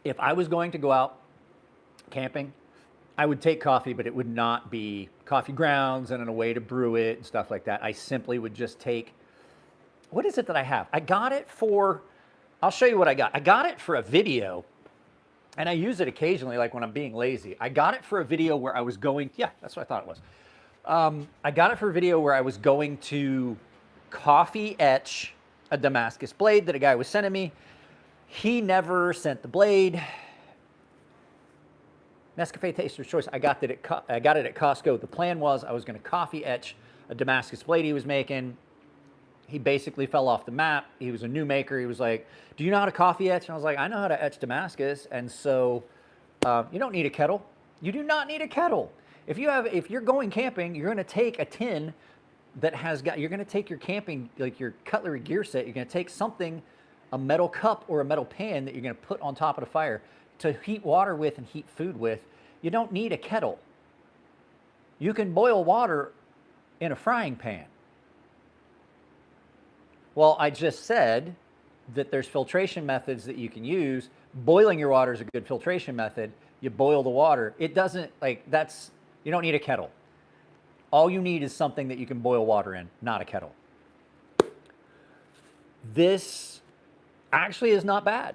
S1: If I was going to go out camping, I would take coffee, but it would not be coffee grounds and a way to brew it and stuff like that. I simply would just take, what is it that I have? I got it for, I'll show you what I got. I got it for a video, and I use it occasionally, like when I'm being lazy. I got it for a video where I was going, yeah, that's what I thought it was. I got it for a video where I was going to coffee etch a Damascus blade that a guy was sending me. He never sent the blade. Nescafe Taster's Choice. I got it at Costco. The plan was I was going to coffee etch a Damascus blade he was making. He basically fell off the map. He was a new maker. He was like, do you know how to coffee etch? And I was like, I know how to etch Damascus. And so you don't need a kettle. You do not need a kettle. If you're going camping, you're going to take a tin that you're going to take your camping, like your cutlery gear set. You're going to take something, a metal cup or a metal pan that you're going to put on top of the fire to heat water with and heat food with. You don't need a kettle. You can boil water in a frying pan. Well, I just said that there's filtration methods that you can use. Boiling your water is a good filtration method. You boil the water. It doesn't, you don't need a kettle. All you need is something that you can boil water in, not a kettle. This actually is not bad.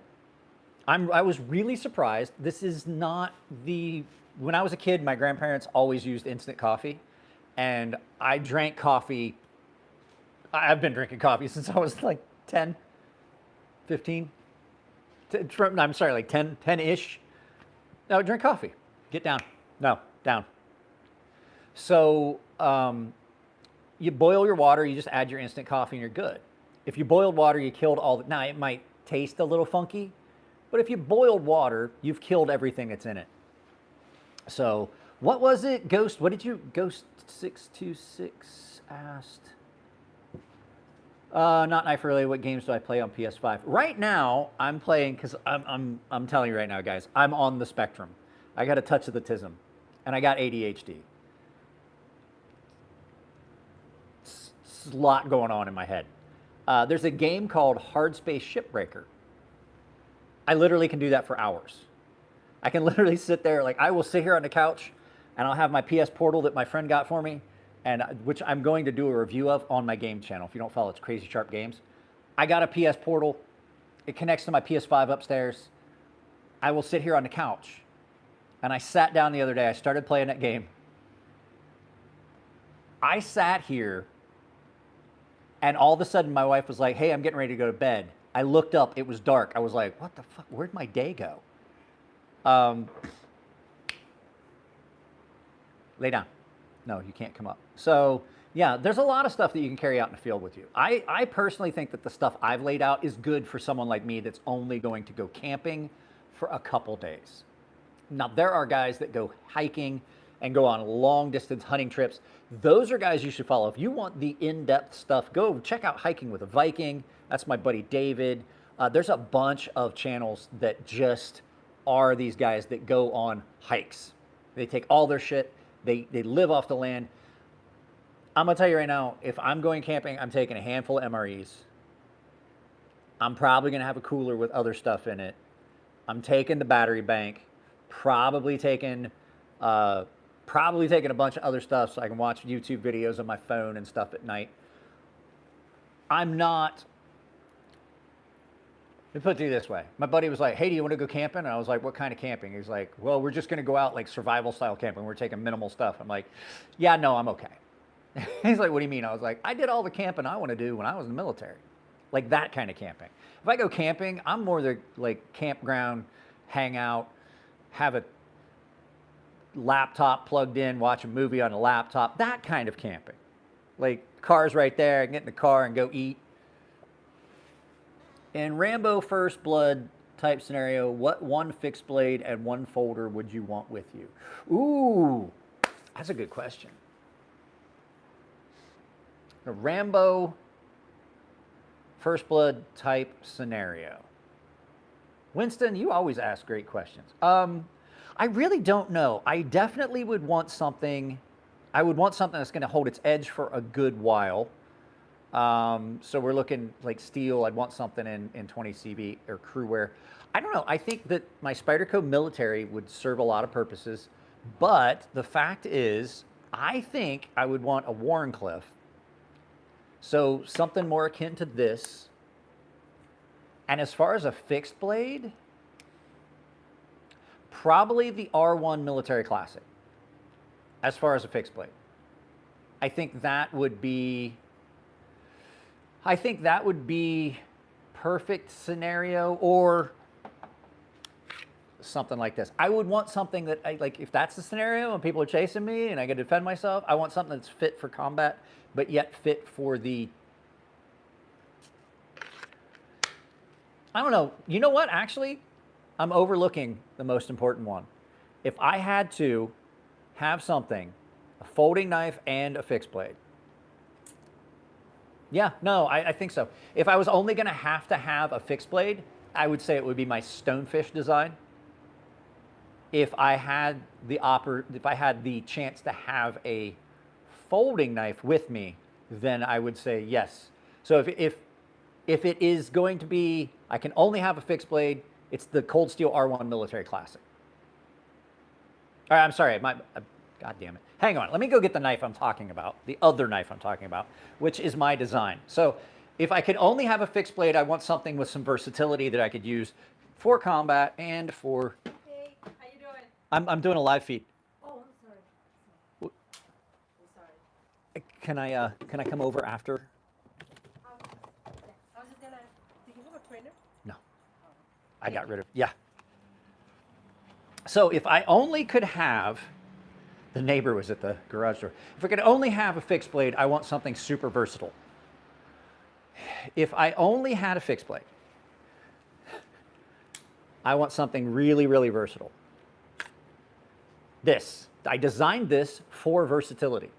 S1: I was really surprised. This is not when I was a kid, my grandparents always used instant coffee, and I drank coffee. I've been drinking coffee since I was like 10, 15. I'm sorry, like 10-ish. I would drink coffee. Get down. No, down. So you boil your water, you just add your instant coffee and you're good. If you boiled water, you killed now it might taste a little funky, but if you boiled water, you've killed everything that's in it. So what was it, Ghost? What did you, Ghost 626 asked? Not knife related. What games do I play on PS5? Right now, I'm playing because I'm telling you right now, guys, I'm on the spectrum. I got a touch of the tism, and I got ADHD. It's a lot going on in my head. There's a game called Hard Space Shipbreaker. I literally can do that for hours. I can literally sit there, like I will sit here on the couch, and I'll have my PS Portal that my friend got for me, and which I'm going to do a review of on my game channel. If you don't follow, it's Crazy Sharp Games. I got a PS Portal. It connects to my PS5 upstairs. I will sit here on the couch, and I sat down the other day. I started playing that game. I sat here, and all of a sudden my wife was like, hey, I'm getting ready to go to bed. I looked up. It was dark. I was like, what the fuck? Where'd my day go? Lay down. No, you can't come up. So yeah, there's a lot of stuff that you can carry out in the field with you. I personally think that the stuff I've laid out is good for someone like me that's only going to go camping for a couple days. Now, there are guys that go hiking and go on long distance hunting trips. Those are guys you should follow. If you want the in-depth stuff, go check out Hiking with a Viking. That's my buddy David. There's a bunch of channels that just are these guys that go on hikes. They take all their shit. They live off the land. I'm going to tell you right now, if I'm going camping, I'm taking a handful of MREs. I'm probably going to have a cooler with other stuff in it. I'm taking the battery bank. Probably taking a bunch of other stuff so I can watch YouTube videos on my phone and stuff at night. I'm not... Let me put it to you this way. My buddy was like, hey, do you want to go camping? And I was like, what kind of camping? He's like, well, we're just going to go out like survival style camping. We're taking minimal stuff. I'm like, yeah, no, I'm okay. He's like, what do you mean? I was like, I did all the camping I want to do when I was in the military. Like that kind of camping. If I go camping, I'm more the like campground, hang out, have a laptop plugged in, watch a movie on a laptop, that kind of camping. Like car's right there, I can get in the car and go eat. In Rambo First Blood type scenario, what one fixed blade and one folder would you want with you? Ooh, that's a good question. A Rambo First Blood type scenario. Winston, you always ask great questions. I really don't know. I definitely would want something. I would want something that's going to hold its edge for a good while. So we're looking like steel. I'd want something in 20 CV or crew wear. I don't know. I think that my Spyderco military would serve a lot of purposes. But the fact is, I think I would want a Warncliffe. So something more akin to this. And as far as a fixed blade, probably the R1 Military Classic. As far as a fixed blade, I think that would be perfect scenario, or something like this. I would want something that like if that's the scenario and people are chasing me and I can defend myself, I want something that's fit for combat, but yet fit for the, I don't know. You know what? Actually, I'm overlooking the most important one. If I had to have something, a folding knife and a fixed blade. Yeah, no, I think so. If I was only going to have a fixed blade, I would say it would be my Stonefish design. If I had the chance to have a folding knife with me, then I would say yes. So if it is going to be, I can only have a fixed blade, it's the Cold Steel R1 Military Classic. All right, I'm sorry, God damn it. Hang on, let me go get the knife I'm talking about, the other knife I'm talking about, which is my design. So if I could only have a fixed blade, I want something with some versatility that I could use for combat and for...
S2: Hey, how you doing?
S1: I'm doing a live feed.
S2: Oh, I'm sorry. I'm sorry.
S1: Can I come over after?
S2: Yeah. I was just gonna, do you have a printer?
S1: No. I got rid of, yeah. So if I only could have, the neighbor was at the garage door. If I could only have a fixed blade, I want something super versatile. If I only had a fixed blade, I want something really, really versatile. I designed this for versatility.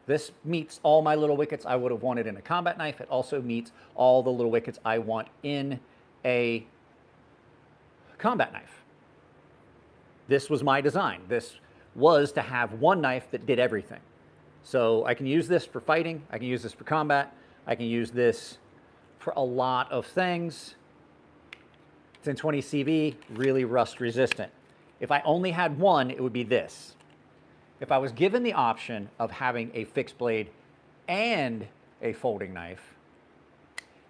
S1: This meets all my little wickets I would have wanted in a combat knife. It also meets all the little wickets I want in a combat knife. This was my design. This was to have one knife that did everything. So I can use this for fighting. I can use this for combat. I can use this for a lot of things. It's in 20 CV, really rust resistant. If I only had one, it would be this. If I was given the option of having a fixed blade and a folding knife,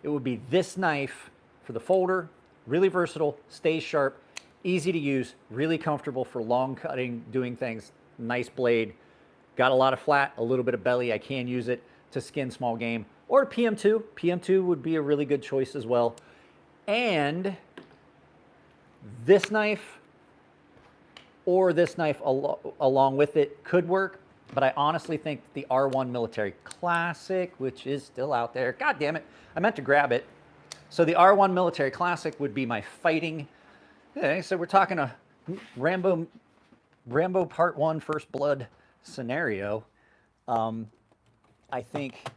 S1: it would be this knife for the folder, really versatile, stays sharp, easy to use, really comfortable for long cutting, doing things, nice blade, got a lot of flat, a little bit of belly, I can use it to skin small game, or PM2. PM2 would be a really good choice as well. And this knife or this knife along with it could work, but I honestly think the R1 Military Classic, which is still out there, god damn it, I meant to grab it. So the R1 Military Classic would be my fighting. Okay, so we're talking a Rambo Part 1 First Blood scenario. I think,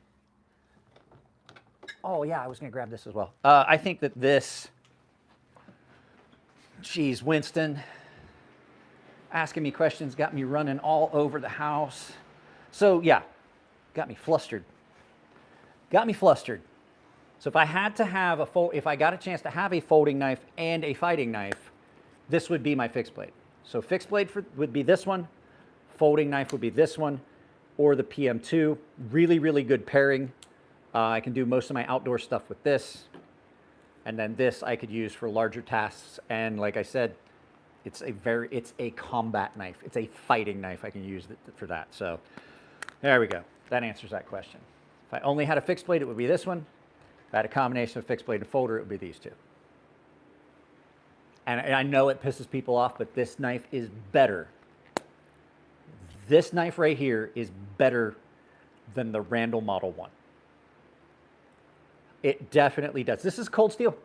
S1: oh yeah, I was gonna grab this as well. I think that this, geez, Winston, asking me questions got me running all over the house. So yeah, got me flustered. Got me flustered. So if I had to have if I got a chance to have a folding knife and a fighting knife, this would be my fixed blade. So fixed blade would be this one, folding knife would be this one, or the PM2. Really, really good pairing. I can do most of my outdoor stuff with this. And then this I could use for larger tasks. And like I said, it's a combat knife. It's a fighting knife. I can use it for that. So there we go. That answers that question. If I only had a fixed blade, it would be this one. If I had a combination of fixed blade and folder, it would be these two. And I know it pisses people off, but this knife is better. This knife right here is better than the Randall Model 1. It definitely does. This is cold steel.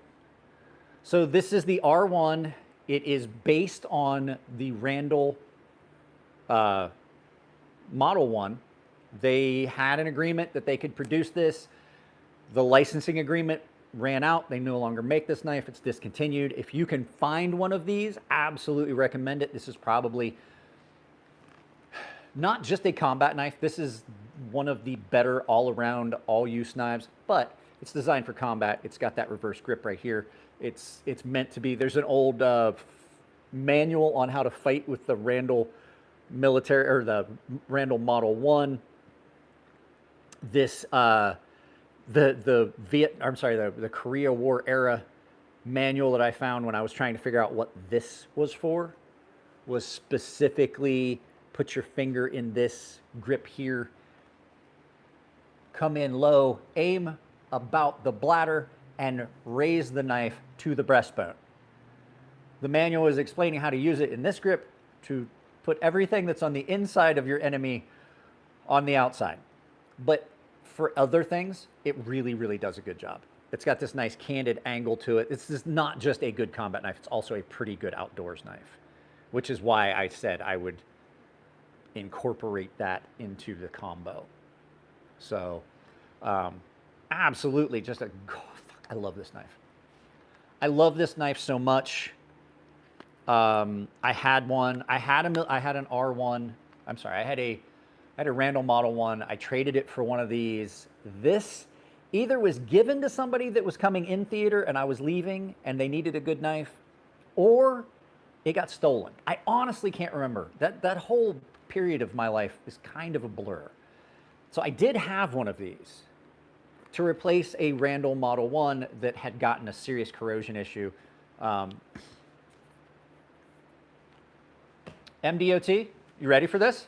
S1: So this is the R1. It is based on the Randall Model 1. They had an agreement that they could produce this. The licensing agreement ran out. They no longer make this knife. It's discontinued. If you can find one of these, absolutely recommend it. This is probably not just a combat knife. This is one of the better all-around, all-use knives, but it's designed for combat. It's got that reverse grip right here. It's meant to be. There's an old manual on how to fight with the Randall military, or the Randall Model 1. This the Korea War era manual that I found when I was trying to figure out what this was for was specifically put your finger in this grip here, come in low, aim about the bladder, and raise the knife to the breastbone. The manual is explaining how to use it in this grip to put everything that's on the inside of your enemy on the outside. But for other things, it really, really does a good job. It's got this nice candid angle to it. It's just not just a good combat knife, it's also a pretty good outdoors knife, which is why I said I would incorporate that into the combo. So, absolutely, just a, I love this knife. I love this knife so much. I had one. I had an R1. I'm sorry. I had a Randall Model 1. I traded it for one of these. This either was given to somebody that was coming in theater and I was leaving and they needed a good knife, or it got stolen. I honestly can't remember. That whole period of my life is kind of a blur. So I did have one of these to replace a Randall Model 1 that had gotten a serious corrosion issue. MDOT, you ready for this?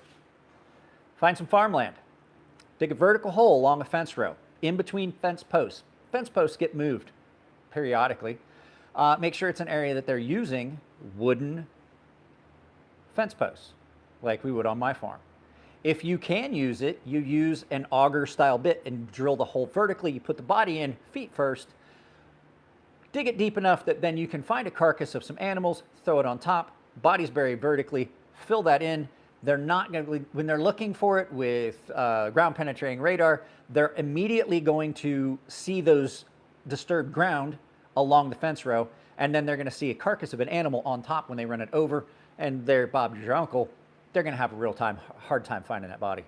S1: Find some farmland. Dig a vertical hole along a fence row, in between fence posts. Fence posts get moved periodically. Make sure it's an area that they're using wooden fence posts, like we would on my farm. If you can use it, you use an auger style bit and drill the hole vertically. You put the body in feet first, dig it deep enough that then you can find a carcass of some animals, throw it on top, body's buried vertically, fill that in, they're not going to, when they're looking for it with ground penetrating radar, they're immediately going to see those disturbed ground along the fence row, and then they're going to see a carcass of an animal on top when they run it over, and they're Bob's your uncle. They're going to have a hard time finding that body.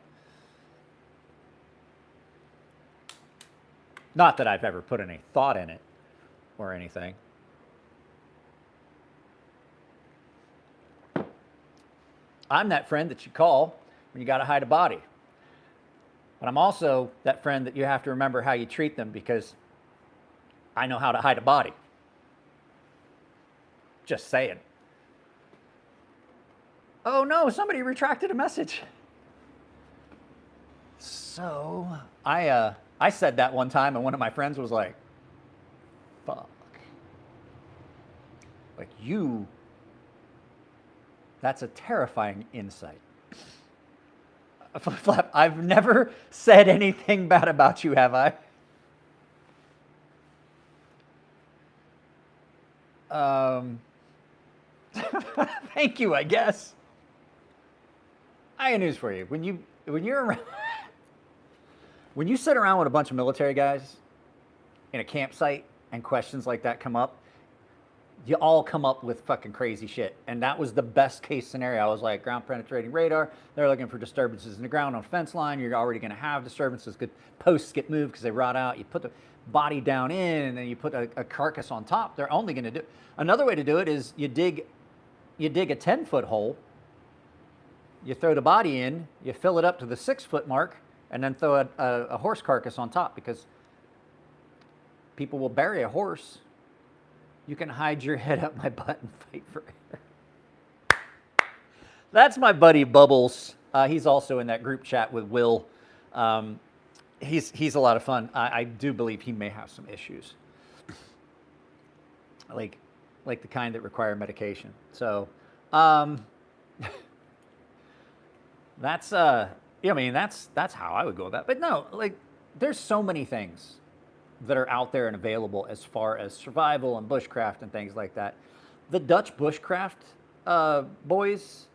S1: Not that I've ever put any thought in it or anything. I'm that friend that you call when you got to hide a body. But I'm also that friend that you have to remember how you treat them, because I know how to hide a body. Just saying. Oh no, somebody retracted a message. So I said that one time, and one of my friends was like, fuck. Like, that's a terrifying insight. Flap, I've never said anything bad about you, have I? Thank you, I guess. I have news for you. When you're around, when you sit around with a bunch of military guys in a campsite and questions like that come up, you all come up with fucking crazy shit. And that was the best case scenario. I was like, ground penetrating radar, they're looking for disturbances in the ground on fence line. You're already going to have disturbances. Good posts get moved because they rot out. You put the body down in, and then you put a carcass on top. They're only going to do. Another way to do it is you dig a 10-foot hole. You throw the body in, you fill it up to the 6-foot mark, and then throw a horse carcass on top, because people will bury a horse. You can hide your head up my butt and fight for air. That's my buddy Bubbles. He's also in that group chat with Will. He's a lot of fun. I do believe he may have some issues, like the kind that require medication. So that's I mean, that's how I would go about it. But no, like, there's so many things that are out there and available as far as survival and bushcraft and things like that. The Dutch Bushcraft boys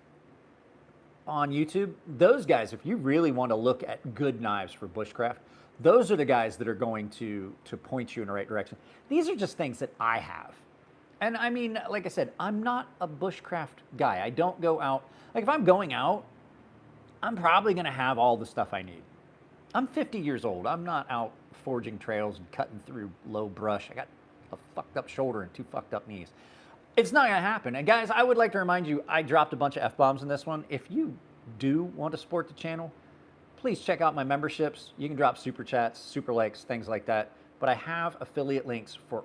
S1: on YouTube, those guys, if you really want to look at good knives for bushcraft, those are the guys that are going to point you in the right direction. These are just things that I have. And I mean, like I said, I'm not a bushcraft guy. I don't go out. Like, if I'm going out, I'm probably going to have all the stuff I need. I'm 50 years old. I'm not out forging trails and cutting through low brush. I got a fucked up shoulder and 2 fucked up knees. It's not going to happen. And guys, I would like to remind you, I dropped a bunch of F-bombs in this one. If you do want to support the channel, please check out my memberships. You can drop super chats, super likes, things like that. But I have affiliate links for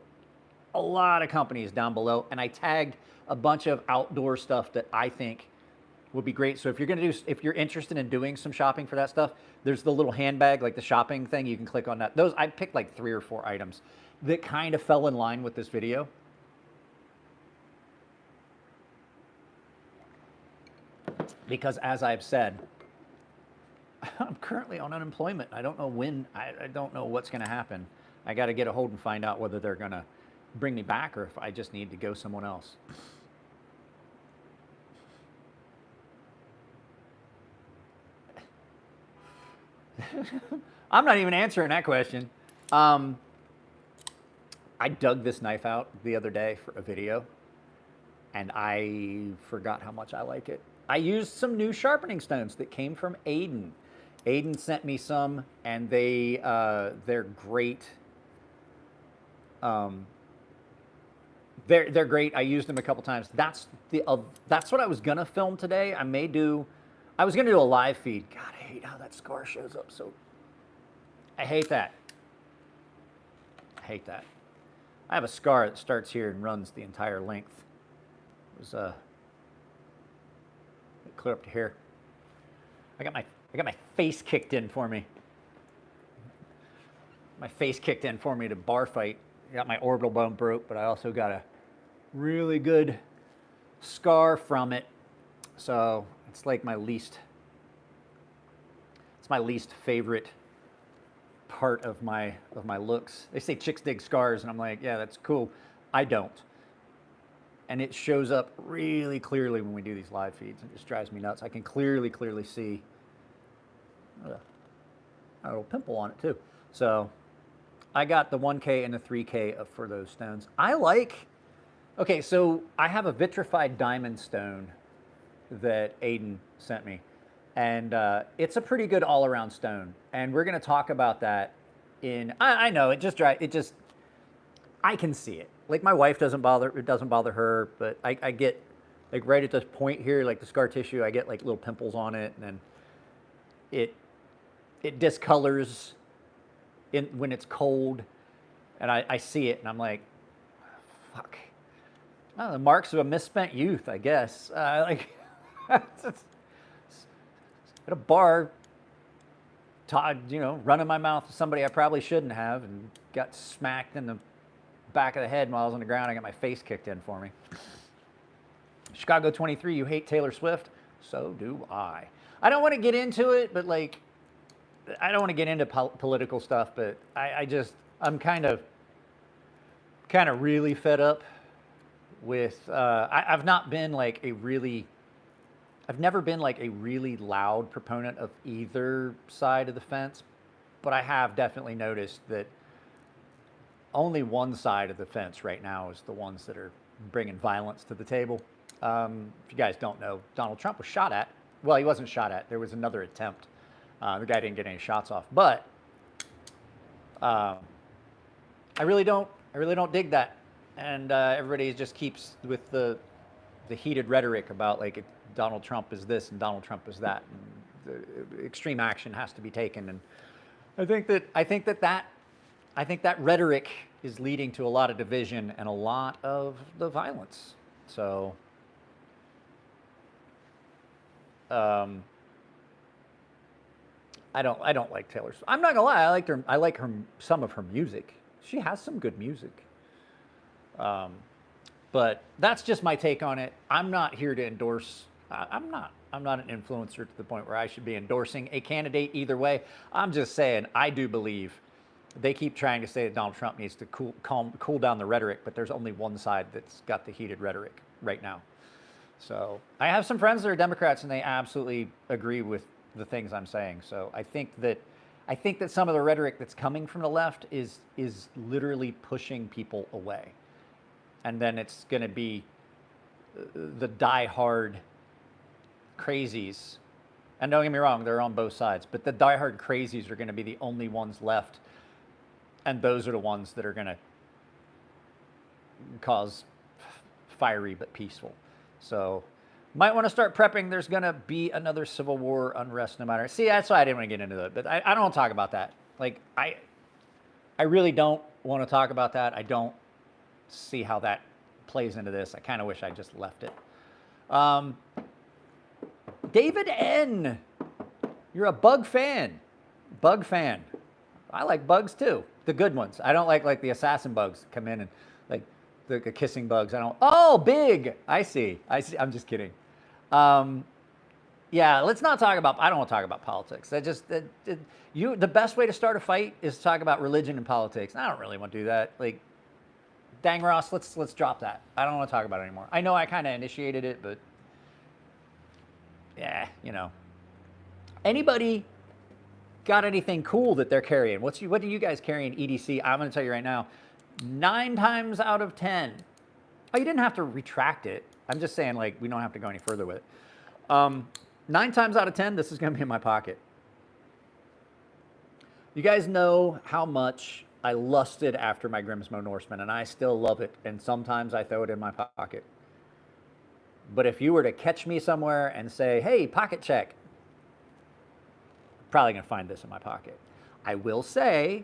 S1: a lot of companies down below, and I tagged a bunch of outdoor stuff that I think would be great. So if you're interested in doing some shopping for that stuff, there's the little handbag, like the shopping thing. You can click on that. Those, I picked like 3 or 4 items that kind of fell in line with this video. Because as I've said, I'm currently on unemployment. I don't know when, I don't know what's going to happen. I got to get a hold and find out whether they're going to bring me back or if I just need to go someone else. I'm not even answering that question. I dug this knife out the other day for a video, and I forgot how much I like it. I used some new sharpening stones that came from Aiden. Aiden sent me some, and they're great. They're great. I used them a couple times. That's what I was gonna film today. I was gonna do a live feed. God, I hate how that scar shows up. So I hate that. I hate that. I have a scar that starts here and runs the entire length. It was clear up to here. I got my face kicked in for me. My face kicked in for me to bar fight. I got my orbital bone broke, but I also got a really good scar from it. So it's like my least favorite part of my looks. They say chicks dig scars, and I'm like, yeah, that's cool. I don't. and it shows up really clearly when we do these live feeds. It just drives me nuts. I can clearly see a little pimple on it too. So I got the 1K and the 3K for those stones. Okay, so I have a vitrified diamond stone that Aiden sent me, and it's a pretty good all-around stone, and we're going to talk about that I know, I can see it. Like, my wife it doesn't bother her, but I get, like, right at this point here, like the scar tissue, I get like little pimples on it, and then it discolors when it's cold, and I see it, and I'm like, fuck. Oh, the marks of a misspent youth, I guess. Like, at a bar, running my mouth to somebody I probably shouldn't have, and got smacked in the back of the head while I was on the ground. I got my face kicked in for me. Chicago 23, you hate Taylor Swift? So do I. I don't want to get into it, but like, I don't want to get into political stuff, but I'm kind of really fed up with, I've never been like a really loud proponent of either side of the fence, but I have definitely noticed that only one side of the fence right now is the ones that are bringing violence to the table. If you guys don't know, Donald Trump was shot at. Well, he wasn't shot at. There was another attempt. The guy didn't get any shots off, but I really don't dig that. And everybody just keeps with the heated rhetoric about like Donald Trump is this and Donald Trump is that, and the extreme action has to be taken. And I think that rhetoric is leading to a lot of division and a lot of the violence. So I don't like Taylor Swift. I'm not gonna lie, I like some of her music. She has some good music. But that's just my take on it. I'm not here to endorse. I'm not an influencer to the point where I should be endorsing a candidate either way. I'm just saying I do believe they keep trying to say that Donald Trump needs to cool down the rhetoric, but there's only one side that's got the heated rhetoric right now. So I have some friends that are Democrats, and they absolutely agree with the things I'm saying. So I think that some of the rhetoric that's coming from the left is literally pushing people away. And then it's going to be the diehard crazies. And don't get me wrong, they're on both sides. But the diehard crazies are going to be the only ones left. And those are the ones that are going to cause fiery but peaceful. So might want to start prepping. There's going to be another Civil War unrest no matter. See, that's why I didn't want to get into it. But I don't want to talk about that. Like, I really don't want to talk about that. I don't see how that plays into this. I kind of wish I just left it. David N. You're a bug fan. Bug fan. I like bugs too. The good ones. I don't like the assassin bugs that come in and like the kissing bugs. I don't. Oh, big. I see. I'm just kidding. Yeah, let's not talk about. I don't want to talk about politics. The best way to start a fight is to talk about religion and politics. I don't really want to do that. Like, dang Ross, let's drop that. I don't want to talk about it anymore. I know I kind of initiated it, but yeah, Anybody got anything cool that they're carrying? What do you guys carry in EDC? I'm going to tell you right now, 9 times out of 10. Oh, you didn't have to retract it. I'm just saying, like, we don't have to go any further with it. 9 times out of 10, this is going to be in my pocket. You guys know how much I lusted after my Grimsmo Norseman, and I still love it, and sometimes I throw it in my pocket. But if you were to catch me somewhere and say, hey, pocket check, probably going to find this in my pocket. I will say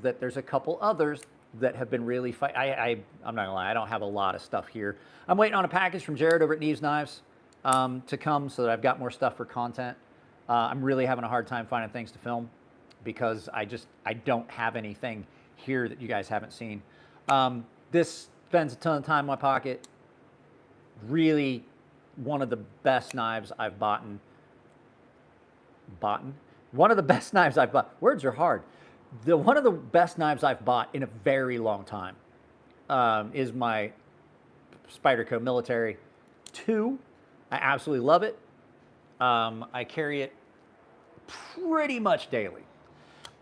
S1: that there's a couple others that have been really I'm not going to lie, I don't have a lot of stuff here. I'm waiting on a package from Jared over at Neves Knives to come so that I've got more stuff for content. I'm really having a hard time finding things to film because I don't have anything here that you guys haven't seen. This spends a ton of time in my pocket. Really one of the best knives I've bought. One of the best knives I've bought. Words are hard. One of the best knives I've bought in a very long time is my Spyderco Military 2. I absolutely love it. I carry it pretty much daily.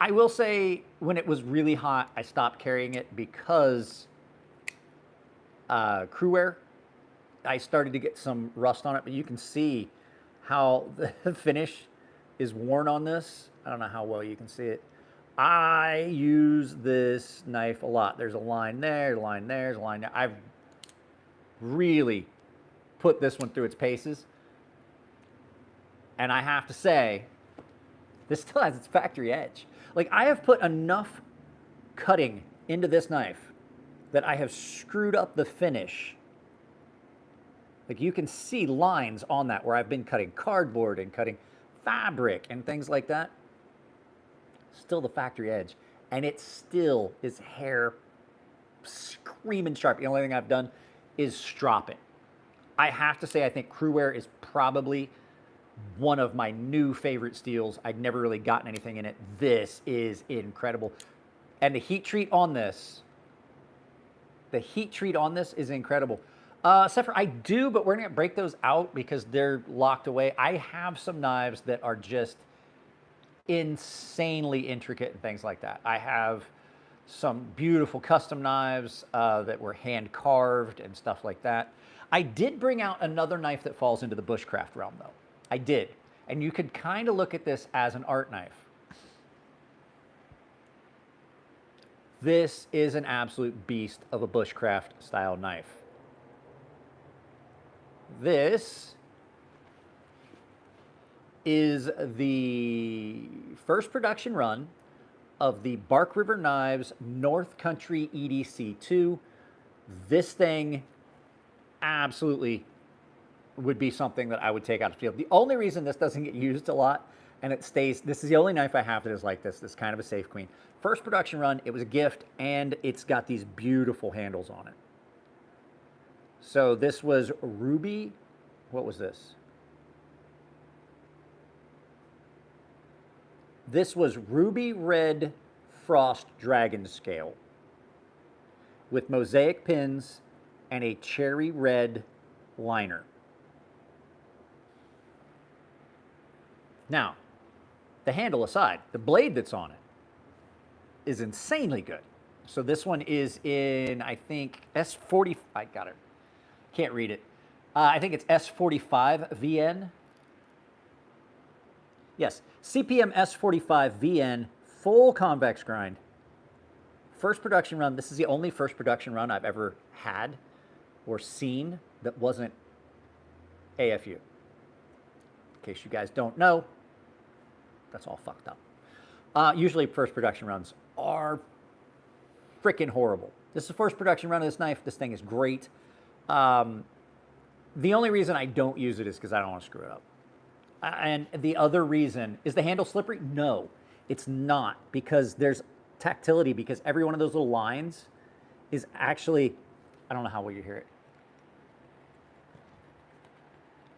S1: I will say when it was really hot, I stopped carrying it because crew wear. I started to get some rust on it, but you can see how the finish is worn on this. I don't know how well you can see it. I use this knife a lot. There's a line there, a line there, there's a line there. I've really put this one through its paces. And I have to say, this still has its factory edge. Like, I have put enough cutting into this knife that I have screwed up the finish. Like, you can see lines on that where I've been cutting cardboard and cutting fabric and things like that. Still the factory edge. And it still is hair screaming sharp. The only thing I've done is strop it. I have to say, I think crew wear is probably one of my new favorite steels. I'd never really gotten anything in it. This is incredible. And the heat treat on this, is incredible. Except for I do, but we're gonna break those out because they're locked away. I have some knives that are just insanely intricate and things like that. I have some beautiful custom knives that were hand carved and stuff like that. I did bring out another knife that falls into the bushcraft realm though. I did. And you could kind of look at this as an art knife. This is an absolute beast of a bushcraft style knife. This is the first production run of the Bark River Knives North Country EDC 2. This thing absolutely would be something that I would take out of the field. The only reason this doesn't get used a lot and it stays, this is the only knife I have that is like this. This is kind of a safe queen. First production run, it was a gift, and it's got these beautiful handles on it. So this was ruby, what was this? This was ruby red frost dragon scale with mosaic pins and a cherry red liner. Now, the handle aside, the blade that's on it is insanely good. So this one is in, I think, S40, I got it, can't read it. I think it's S45 VN. Yes, CPM S45 VN, full convex grind. First production run, this is the only first production run I've ever had or seen that wasn't AFU. In case you guys don't know, that's all fucked up. Usually first production runs are freaking horrible. This is the first production run of this knife. This thing is great. The only reason I don't use it is because I don't want to screw it up. And the other reason, is the handle slippery? No, it's not, because there's tactility, because every one of those little lines is actually, I don't know how well you hear it.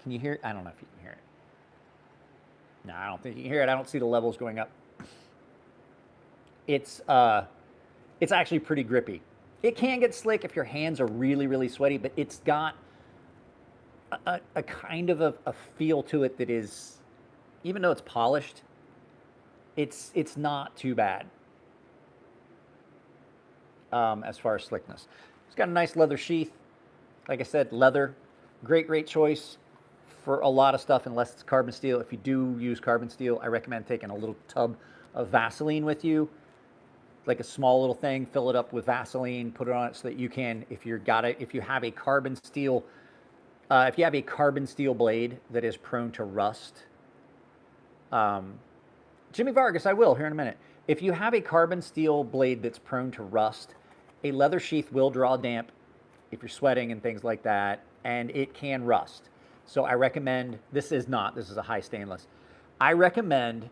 S1: Can you hear it? I don't know if you can hear it. No, I don't think you can hear it. I don't see the levels going up. It's actually pretty grippy. It can get slick if your hands are really, really sweaty, but it's got a kind of a feel to it that is, even though it's polished, it's not too bad as far as slickness. It's got a nice leather sheath. Like I said, leather, great choice for a lot of stuff, unless it's carbon steel. If you do use carbon steel, I recommend taking a little tub of Vaseline with you, like a small little thing, fill it up with Vaseline, put it on it so that you can, if you have a carbon steel, if you have a carbon steel blade that is prone to rust, Jimmy Vargas, I will here in a minute. If you have a carbon steel blade that's prone to rust, a leather sheath will draw damp if you're sweating and things like that, and it can rust. So I recommend, this is a high stainless. I recommend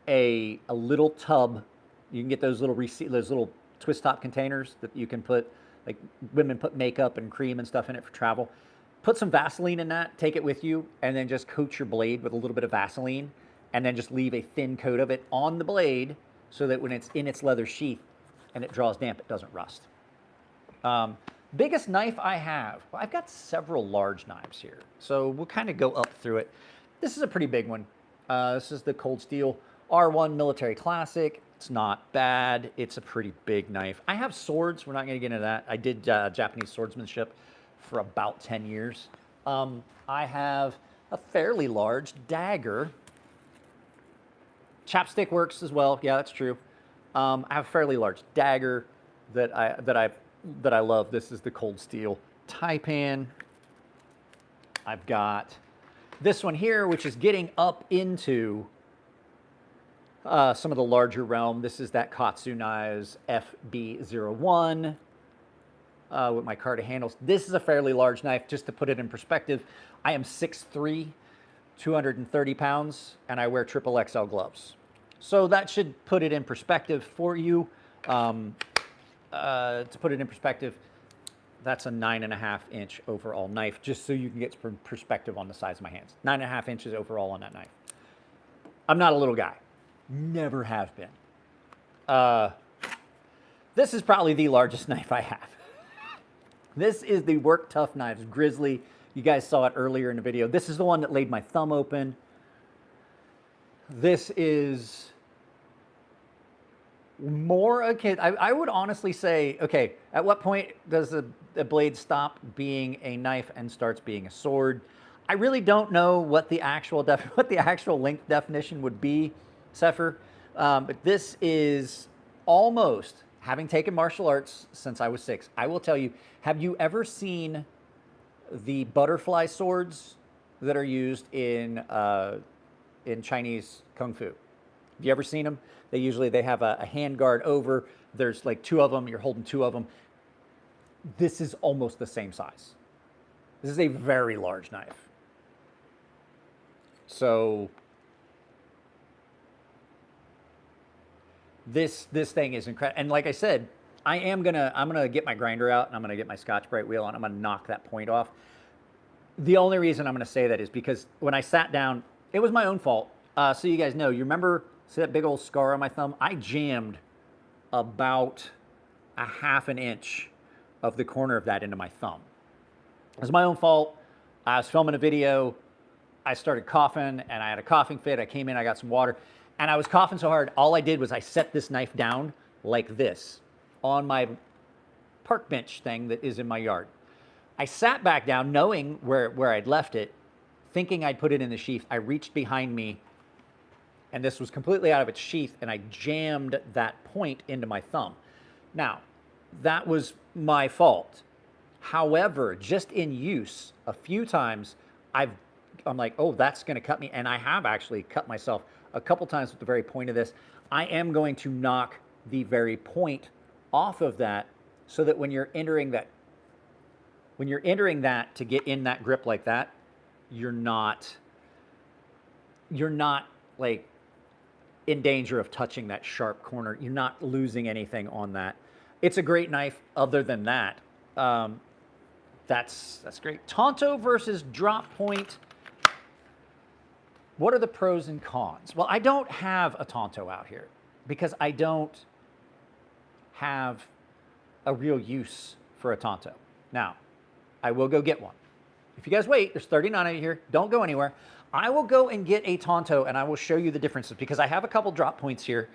S1: a little tub. You can get those little twist top containers that you can put, like women put makeup and cream and stuff in it for travel. Put some Vaseline in that, take it with you, and then just coat your blade with a little bit of Vaseline, and then just leave a thin coat of it on the blade so that when it's in its leather sheath and it draws damp, it doesn't rust. Biggest knife I have. Well, I've got several large knives here, so we'll kind of go up through it. This is a pretty big one. This is the Cold Steel R1 Military Classic. It's not bad. It's a pretty big knife. I have swords. We're not going to get into that. I did Japanese swordsmanship for about 10 years. I have a fairly large dagger. Chapstick works as well. Yeah, that's true. I have a fairly large dagger that I love. This is the Cold Steel Taipan. I've got this one here, which is getting up into some of the larger realm. This is that KATSU Knives FB01 with my Carta handles. This is a fairly large knife. Just to put it in perspective, I am 6'3", 230 pounds, and I wear XXL gloves. So that should put it in perspective for you. To put it in perspective, that's a 9.5-inch overall knife, just so you can get some perspective on the size of my hands. 9.5 inches overall on that knife. I'm not a little guy. Never have been. This is probably the largest knife I have. This is the Work Tough Knives Grizzly. You guys saw it earlier in the video. This is the one that laid my thumb open. This is more akin. I would honestly say, okay, at what point does the blade stop being a knife and starts being a sword? I really don't know what the actual length definition would be, Sefer. But this is almost, having taken martial arts since I was 6, I will tell you, have you ever seen the butterfly swords that are used in Chinese Kung Fu? Have you ever seen them? They have a hand guard over. There's like 2 of them. You're holding 2 of them. This is almost the same size. This is a very large knife. So this thing is incredible. And like I said, I'm gonna get my grinder out and I'm gonna get my Scotch-Brite wheel and I'm gonna knock that point off. The only reason I'm gonna say that is because when I sat down, it was my own fault. So you guys know, you remember, see that big old scar on my thumb? I jammed about a 1/2 inch of the corner of that into my thumb. It was my own fault. I was filming a video. I started coughing and I had a coughing fit. I came in, I got some water, and I was coughing so hard, all I did was I set this knife down like this on my park bench thing that is in my yard. I sat back down knowing where I'd left it, thinking I'd put it in the sheath. I reached behind me and this was completely out of its sheath and I jammed that point into my thumb. Now, that was my fault. However, just in use, a few times I'm like, oh, that's gonna cut me. And I have actually cut myself a couple times with the very point of this. I am going to knock the very point off of that so that when you're entering that to get in that grip like that, you're not like in danger of touching that sharp corner. You're not losing anything on that. It's a great knife. Other than that, that's great. Tonto versus drop point. What are the pros and cons? Well, I don't have a Tonto out here because I don't have a real use for a Tonto. Now, I will go get one. If you guys wait, there's 39 of you here. Don't go anywhere. I will go and get a Tonto and I will show you the differences because I have a couple drop points here,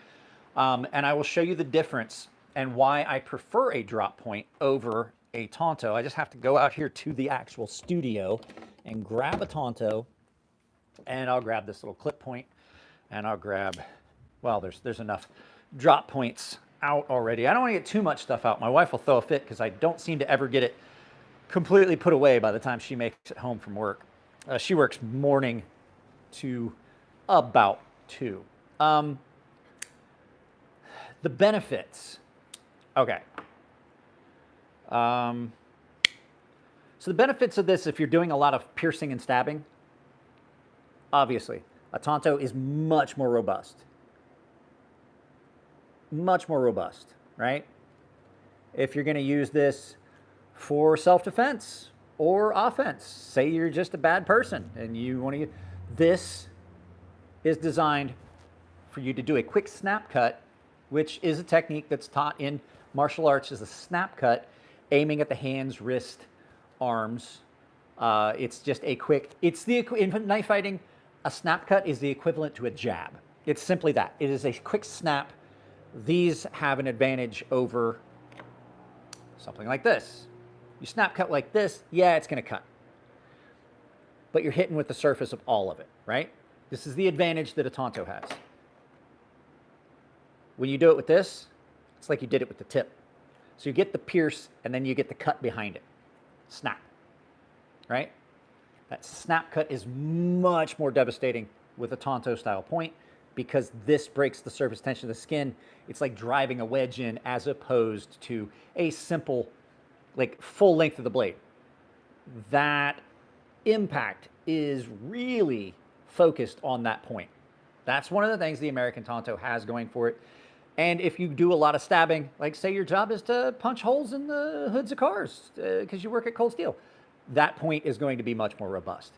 S1: and I will show you the difference and why I prefer a drop point over a Tonto. I just have to go out here to the actual studio and grab a Tonto, and I'll grab this little clip point and I'll grab, well, there's enough drop points out already. I don't want to get too much stuff out. My wife will throw a fit because I don't seem to ever get it completely put away by the time she makes it home from work. She works morning to about 2. The benefits. Okay. So the benefits of this, if you're doing a lot of piercing and stabbing, obviously, a Tonto is much more robust. Much more robust, right? If you're going to use this for self-defense or offense, say you're just a bad person and you want to, this is designed for you to do a quick snap cut, which is a technique that's taught in martial arts as a snap cut. aiming at the hands, wrist, arms. It's just a quick, in knife fighting, a snap cut is the equivalent to a jab. It's simply that. It is a quick snap. These have an advantage over something like this. You snap cut like this, yeah, it's going to cut. But you're hitting with the surface of all of it, right? This is the advantage that a Tonto has. When you do it with this, it's like you did it with the tip. So you get the pierce, and then you get the cut behind it. Snap, right? That snap cut is much more devastating with a Tonto style point because this breaks the surface tension of the skin. It's like driving a wedge in as opposed to a simple, like full length of the blade. That impact is really focused on that point. That's one of the things the American Tonto has going for it. And if you do a lot of stabbing, like say your job is to punch holes in the hoods of cars because you work at Cold Steel, that point is going to be much more robust.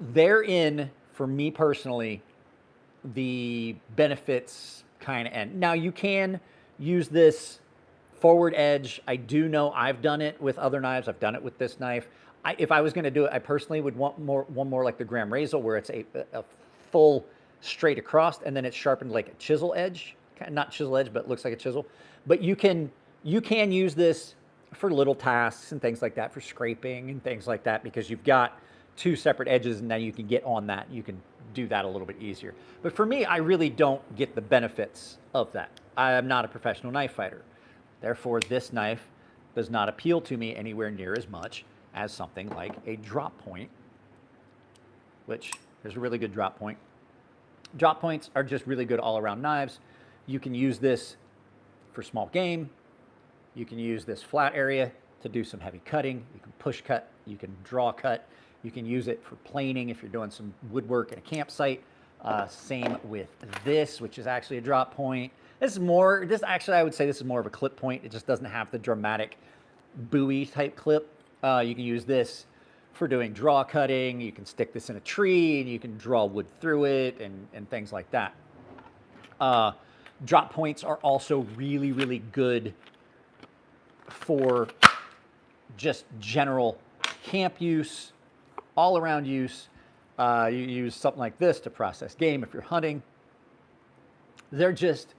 S1: Therein, for me personally, the benefits kind of end. Now you can use this forward edge. I do know I've done it with other knives. I've done it with this knife. If I was going to do it, I personally would want one more like the Graham Razel, where it's a full straight across, and then it's sharpened like a chisel edge. Not chisel edge, but it looks like a chisel. But you can use this for little tasks and things like that, for scraping and things like that, because you've got two separate edges, and now you can get on that. You can do that a little bit easier. But for me, I really don't get the benefits of that. I am not a professional knife fighter. Therefore, this knife does not appeal to me anywhere near as much as something like a drop point, which there's a really good drop point. Drop points are just really good all-around knives. You can use this for small game. You can use this flat area to do some heavy cutting. You can push cut. You can draw cut. You can use it for planing if you're doing some woodwork at a campsite. Same with this, which is actually a drop point. Actually, I would say this is more of a clip point. It just doesn't have the dramatic buoy type clip. You can use this for doing draw cutting. You can stick this in a tree and you can draw wood through it and things like that. Drop points are also really, really good for just general camp use, all around use. You use something like this to process game if you're hunting. They're just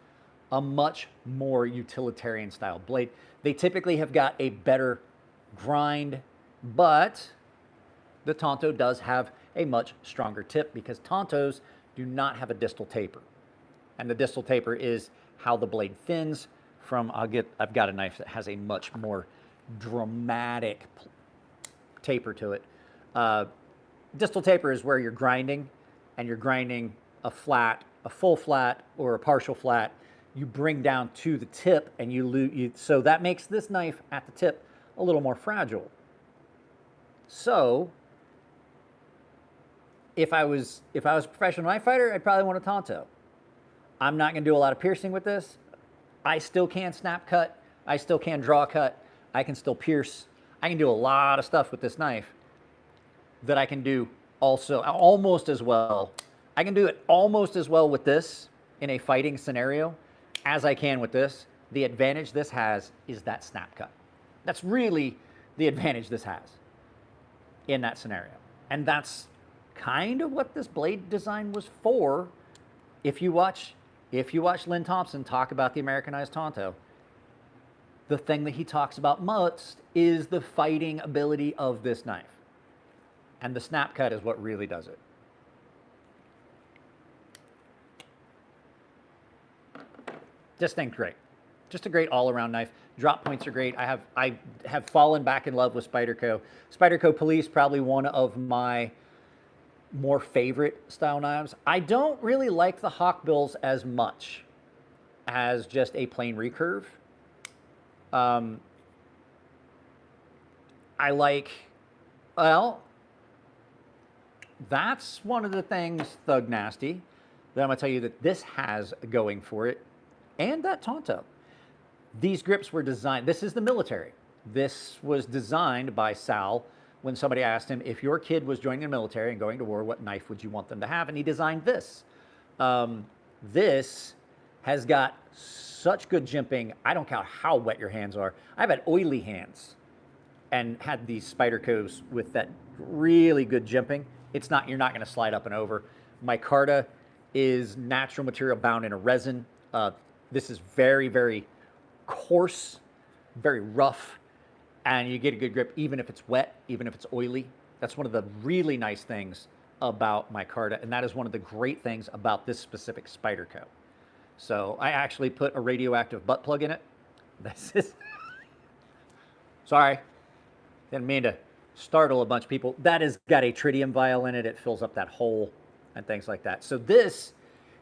S1: a much more utilitarian style blade. They typically have got a better grind, but the Tonto does have a much stronger tip because Tontos do not have a distal taper. And the distal taper is how the blade thins from, I've got a knife that has a much more dramatic taper to it. Distal taper is where you're grinding, and you're grinding a flat, a full flat, or a partial flat. You bring down to the tip, and so that makes this knife at the tip a little more fragile. So, if I was a professional knife fighter, I'd probably want a Tonto. I'm not going to do a lot of piercing with this. I still can snap cut. I still can draw cut. I can still pierce. I can do a lot of stuff with this knife that I can do also almost as well. I can do it almost as well with this in a fighting scenario as I can with this. The advantage this has is that snap cut. That's really the advantage this has in that scenario. And that's kind of what this blade design was for. If you watch Lynn Thompson talk about the Americanized Tonto, the thing that he talks about most is the fighting ability of this knife. And the snap cut is what really does it. This thing's great. Just a great all-around knife. Drop points are great. I have fallen back in love with Spyderco. Spyderco Police, probably one of my more favorite style knives. I don't really like the Hawkbills as much as just a plain recurve. I like, well, that's one of the things, Thug Nasty, that I'm going to tell you that this has going for it, and that Tonto. These grips were designed, this is the military. This was designed by Sal when somebody asked him, if your kid was joining the military and going to war, what knife would you want them to have? And he designed this. This has got such good jimping. I don't care how wet your hands are. I've had oily hands and had these Spydercos with that really good jimping. It's not, you're not going to slide up and over. Micarta is natural material bound in a resin. This is very, very coarse, very rough, and you get a good grip even if it's wet, even if it's oily. That's one of the really nice things about micarta, and that is one of the great things about this specific Spyderco. So I actually put a radioactive butt plug in it. This is, sorry, didn't mean to startle a bunch of people. That has got a tritium vial in it. It fills up that hole and things like that. So this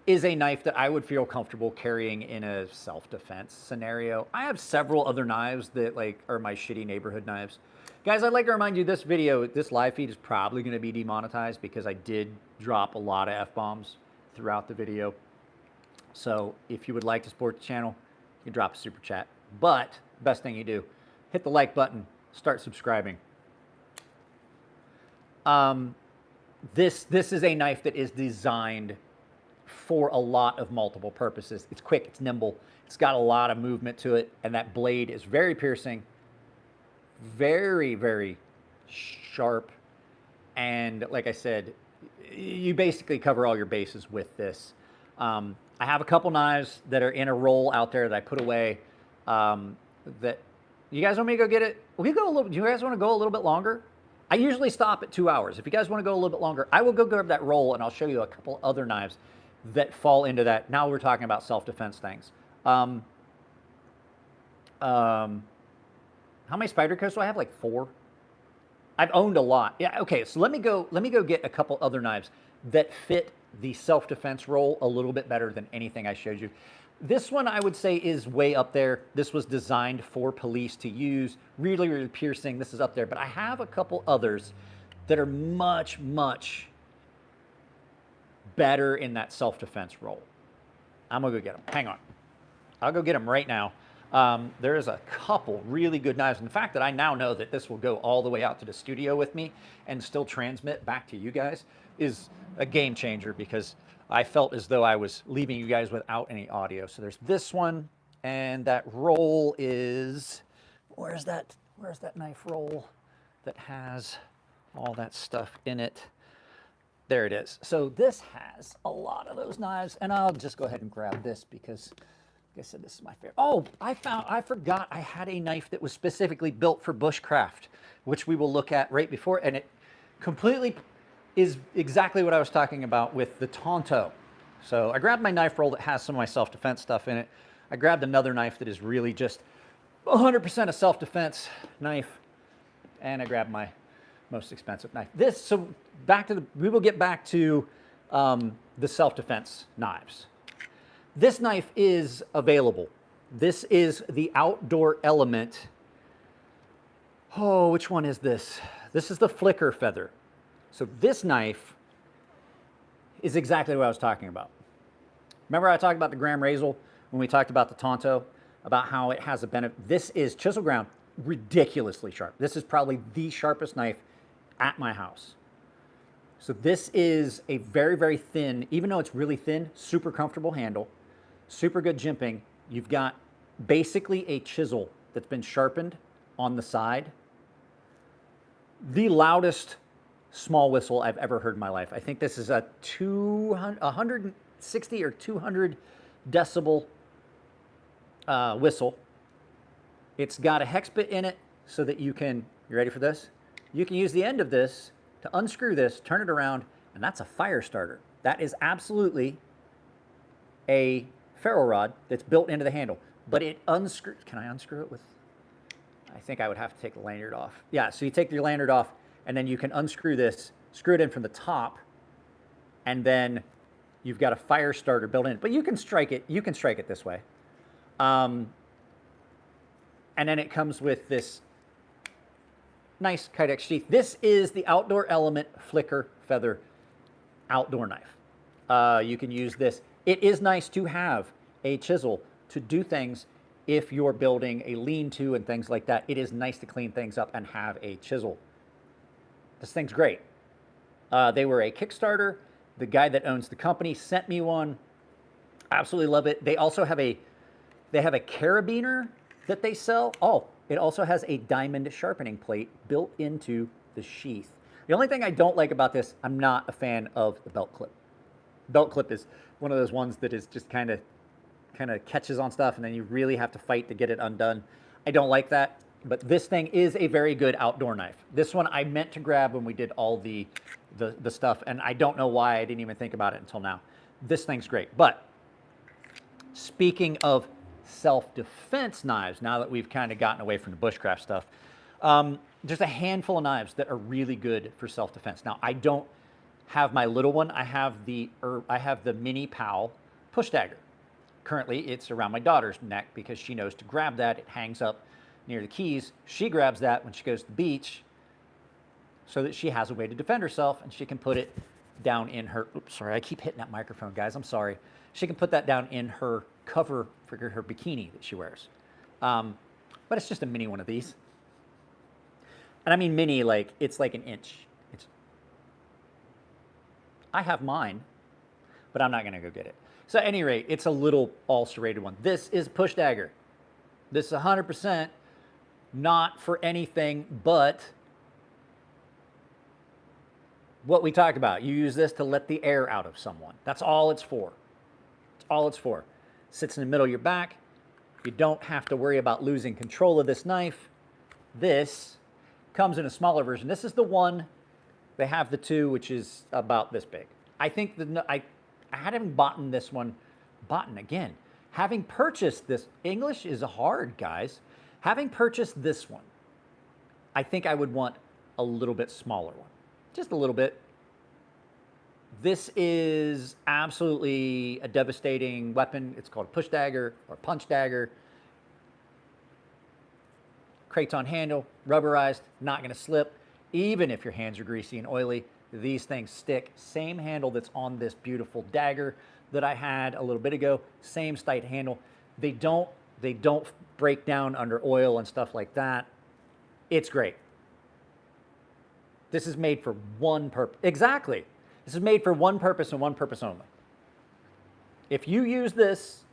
S1: is a knife that I would feel comfortable carrying in a self-defense scenario. I have several other knives that like are my shitty neighborhood knives. Guys, I'd like to remind you this video, this live feed is probably going to be demonetized because I did drop a lot of F-bombs throughout the video. So if you would like to support the channel, you can drop a super chat. But best thing you do, hit the like button, start subscribing. This is a knife that is designed for a lot of multiple purposes. It's quick, it's nimble, it's got a lot of movement to it, and that blade is very piercing, very, very sharp, and like I said, you basically cover all your bases with this. I have a couple knives that are in a roll out there that I put away. That you guys want me to go get it? We go a little. Do you guys want to go a little bit longer? I usually stop at 2 hours. If you guys want to go a little bit longer, I will go grab that roll and I'll show you a couple other knives that fall into that. Now we're talking about self-defense things. How many Spydercos do I have? Like 4. I've owned a lot. Yeah. Okay. So let me go get a couple other knives that fit the self-defense role a little bit better than anything I showed you. This one I would say is way up there. This was designed for police to use. Really, really piercing. This is up there. But I have a couple others that are much, much better in that self-defense role. I'm going to go get them. Hang on. I'll go get them right now. There is a couple really good knives. And the fact that I now know that this will go all the way out to the studio with me and still transmit back to you guys is a game changer, because I felt as though I was leaving you guys without any audio. So there's this one, and that roll is, where's that knife roll that has all that stuff in it? There it is. So this has a lot of those knives, and I'll just go ahead and grab this because, like I said, this is my favorite. Oh, I forgot I had a knife that was specifically built for Bushcraft, which we will look at right before, and it completely is exactly what I was talking about with the Tonto. So I grabbed my knife roll that has some of my self-defense stuff in it. I grabbed another knife that is really just 100% a self-defense knife, and I grabbed my most expensive knife. So we will get back to the self-defense knives. This knife is available. This is the Outdoor Element. Oh, which one is this? This is the Flicker Feather. So this knife is exactly what I was talking about. Remember I talked about the Graham Razel when we talked about the Tonto, about how it has a benefit. This is chisel ground, ridiculously sharp. This is probably the sharpest knife at my house. So this is a very, very thin, even though it's really thin, super comfortable handle, super good jimping. You've got basically a chisel that's been sharpened on the side. The loudest small whistle I've ever heard in my life. I think this is a 160 or 200 decibel whistle. It's got a hex bit in it so that you can, you ready for this? You can use the end of this to unscrew this, turn it around, and that's a fire starter. That is absolutely a ferro rod that's built into the handle, but it unscrews. Can I unscrew it with, I think I would have to take the lanyard off. Yeah, so you take your lanyard off, and then you can unscrew this, screw it in from the top, and then you've got a fire starter built in. But you can strike it this way. And then it comes with this nice Kydex sheath. This is the Outdoor Element Flicker Feather outdoor knife. You can use this. It is nice to have a chisel to do things if you're building a lean-to and things like that. It is nice to clean things up and have a chisel. This thing's great. They were a Kickstarter. The guy that owns the company sent me one. Absolutely love it. They also have a They have a carabiner that they sell. Oh, it also has a diamond sharpening plate built into the sheath. The only thing I don't like about this, I'm not a fan of the belt clip. Belt clip is one of those ones that is just kind of catches on stuff, and then you really have to fight to get it undone. I don't like that, but this thing is a very good outdoor knife. This one I meant to grab when we did all the stuff, and I don't know why I didn't even think about it until now. This thing's great. But speaking of self-defense knives, now that we've kind of gotten away from the bushcraft stuff, there's a handful of knives that are really good for self-defense. Now, I don't have my little one. I have the Mini Pal push dagger. Currently, it's around my daughter's neck because she knows to grab that. It hangs up near the keys. She grabs that when she goes to the beach so that she has a way to defend herself, and she can put it down in her, oops, sorry, I keep hitting that microphone, guys, I'm sorry. She can put that down in her cover for her bikini that she wears. But it's just a mini one of these. And I mean mini, like, it's like an inch. I have mine, but I'm not gonna go get it. So at any rate, it's a little all serrated one. This is push dagger. This is 100% not for anything but what we talked about. You use this to let the air out of someone. That's all it's for. That's all it's for. Sits in the middle of your back. You don't have to worry about losing control of this knife. This comes in a smaller version. This is the one. They have the two, which is about this big. I think I hadn't bought this one. Having purchased this, English is hard, guys. Having purchased this one, I think I would want a little bit smaller one. Just a little bit. This is absolutely a devastating weapon. It's called a push dagger or punch dagger. Kraton handle, rubberized, not gonna slip. Even if your hands are greasy and oily, these things stick. Same handle that's on this beautiful dagger that I had a little bit ago. Same stight handle. They don't break down under oil and stuff like that. It's great. This is made for one purpose. Exactly. This is made for one purpose and one purpose only. If you use this,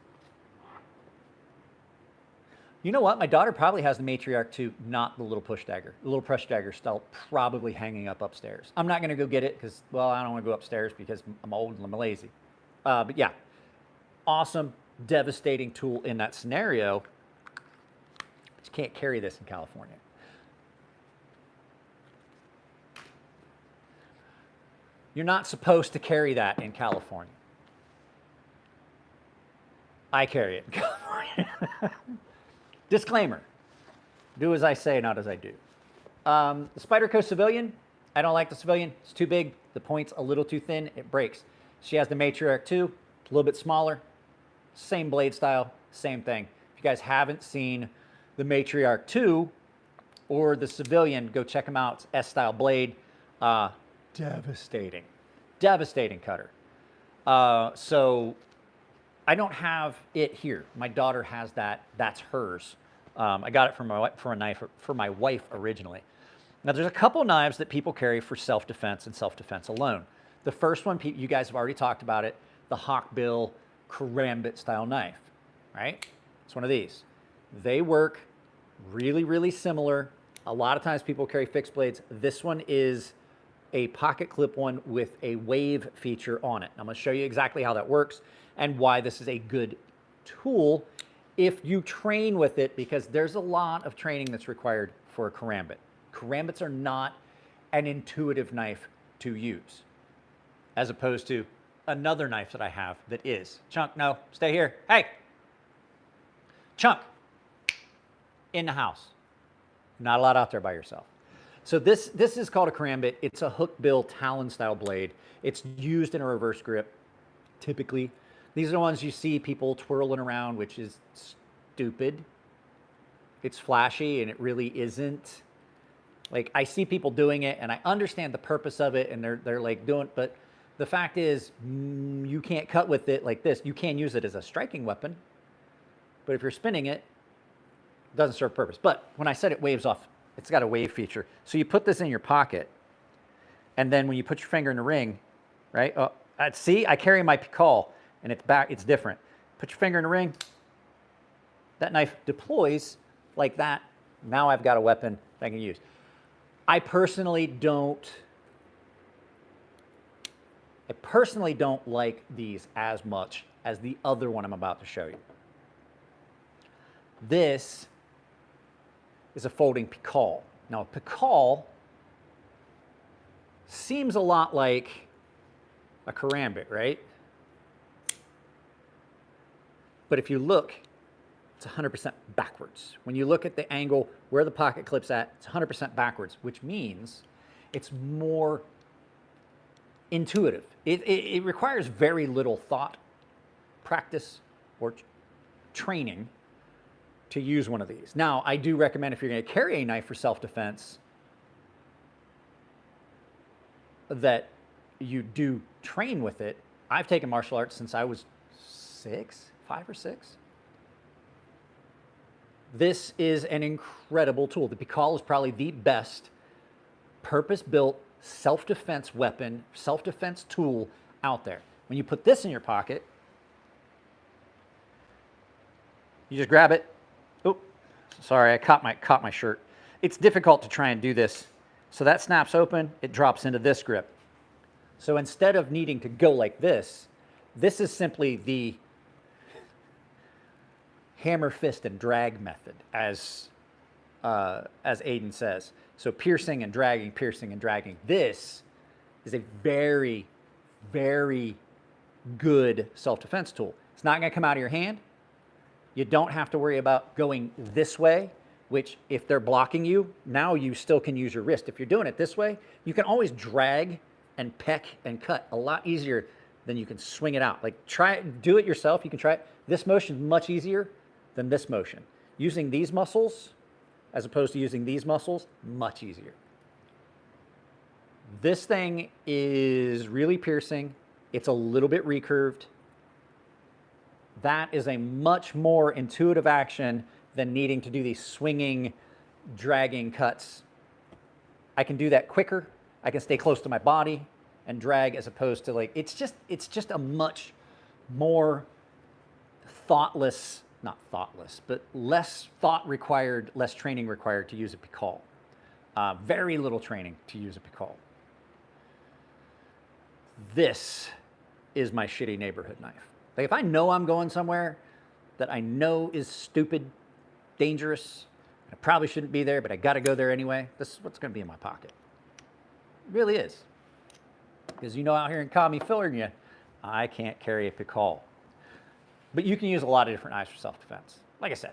S1: you know what? My daughter probably has the Matriarch 2, not the little push dagger. The little push dagger still probably hanging up upstairs. I'm not going to go get it because, well, I don't want to go upstairs because I'm old and I'm lazy. But yeah, awesome, devastating tool in that scenario. But you can't carry this in California. You're not supposed to carry that in California. I carry it in California. Disclaimer, do as I say, not as I do. The Spyderco Civilian, I don't like the Civilian. It's too big. The point's a little too thin. It breaks. She has the Matriarch 2, a little bit smaller. Same blade style, same thing. If you guys haven't seen the Matriarch 2 or the Civilian, go check them out. It's S-style blade. Devastating. Devastating cutter. So I don't have it here. My daughter has that. That's hers. I got it for my wife originally. Now, there's a couple knives that people carry for self-defense and self-defense alone. The first one, you guys have already talked about it, the Hawkbill karambit style knife, right? It's one of these. They work really, really similar. A lot of times people carry fixed blades. This one is a pocket clip one with a wave feature on it. I'm going to show you exactly how that works and why this is a good tool if you train with it, because there's a lot of training that's required for a karambit. Karambits are not an intuitive knife to use, as opposed to another knife that I have that is. Chunk, no, stay here. Hey! Chunk, in the house. Not a lot out there by yourself. So this is called a karambit. It's a hook bill talon style blade. It's used in a reverse grip, typically. These are the ones you see people twirling around, which is stupid. It's flashy and it really isn't. Like, I see people doing it and I understand the purpose of it and they're like doing, but the fact is you can't cut with it like this. You can use it as a striking weapon, but if you're spinning it, it doesn't serve a purpose. But when I said it waves off, it's got a wave feature. So you put this in your pocket, and then when you put your finger in the ring, right? See, I carry my call, and it's back. It's different. Put your finger in the ring. That knife deploys like that. Now I've got a weapon that I can use. I personally don't like these as much as the other one I'm about to show you. This is a folding picol. Now, a picol seems a lot like a karambit, right? But if you look, it's 100% backwards. When you look at the angle where the pocket clip's at, it's 100% backwards, which means it's more intuitive. It requires very little thought, practice, or training to use one of these. Now, I do recommend if you're going to carry a knife for self-defense that you do train with it. I've taken martial arts since I was 5 or 6. This is an incredible tool. The picol is probably the best purpose-built self-defense weapon, self-defense tool out there. When you put this in your pocket, you just grab it. Oh, sorry, I caught my shirt. It's difficult to try and do this. So that snaps open, it drops into this grip. So instead of needing to go like this is simply the hammer, fist, and drag method, as Aiden says. So piercing and dragging, piercing and dragging. This is a very, very good self-defense tool. It's not going to come out of your hand. You don't have to worry about going this way, which if they're blocking you, now you still can use your wrist. If you're doing it this way, you can always drag and peck and cut a lot easier than you can swing it out. Like try it, do it yourself. You can try it. This motion is much easier than this motion. Using these muscles as opposed to using these muscles, much easier. This thing is really piercing. It's a little bit recurved. That is a much more intuitive action than needing to do these swinging, dragging cuts. I can do that quicker. I can stay close to my body and drag as opposed to like, it's just a much more thoughtless, not thoughtless, but less thought required, less training required to use a picol. Very little training to use a picol. This is my shitty neighborhood knife. Like if I know I'm going somewhere that I know is stupid, dangerous, I probably shouldn't be there, but I got to go there anyway, this is what's going to be in my pocket. It really is. Because you know out here in California, I can't carry a picol. But you can use a lot of different knives for self-defense. Like I said,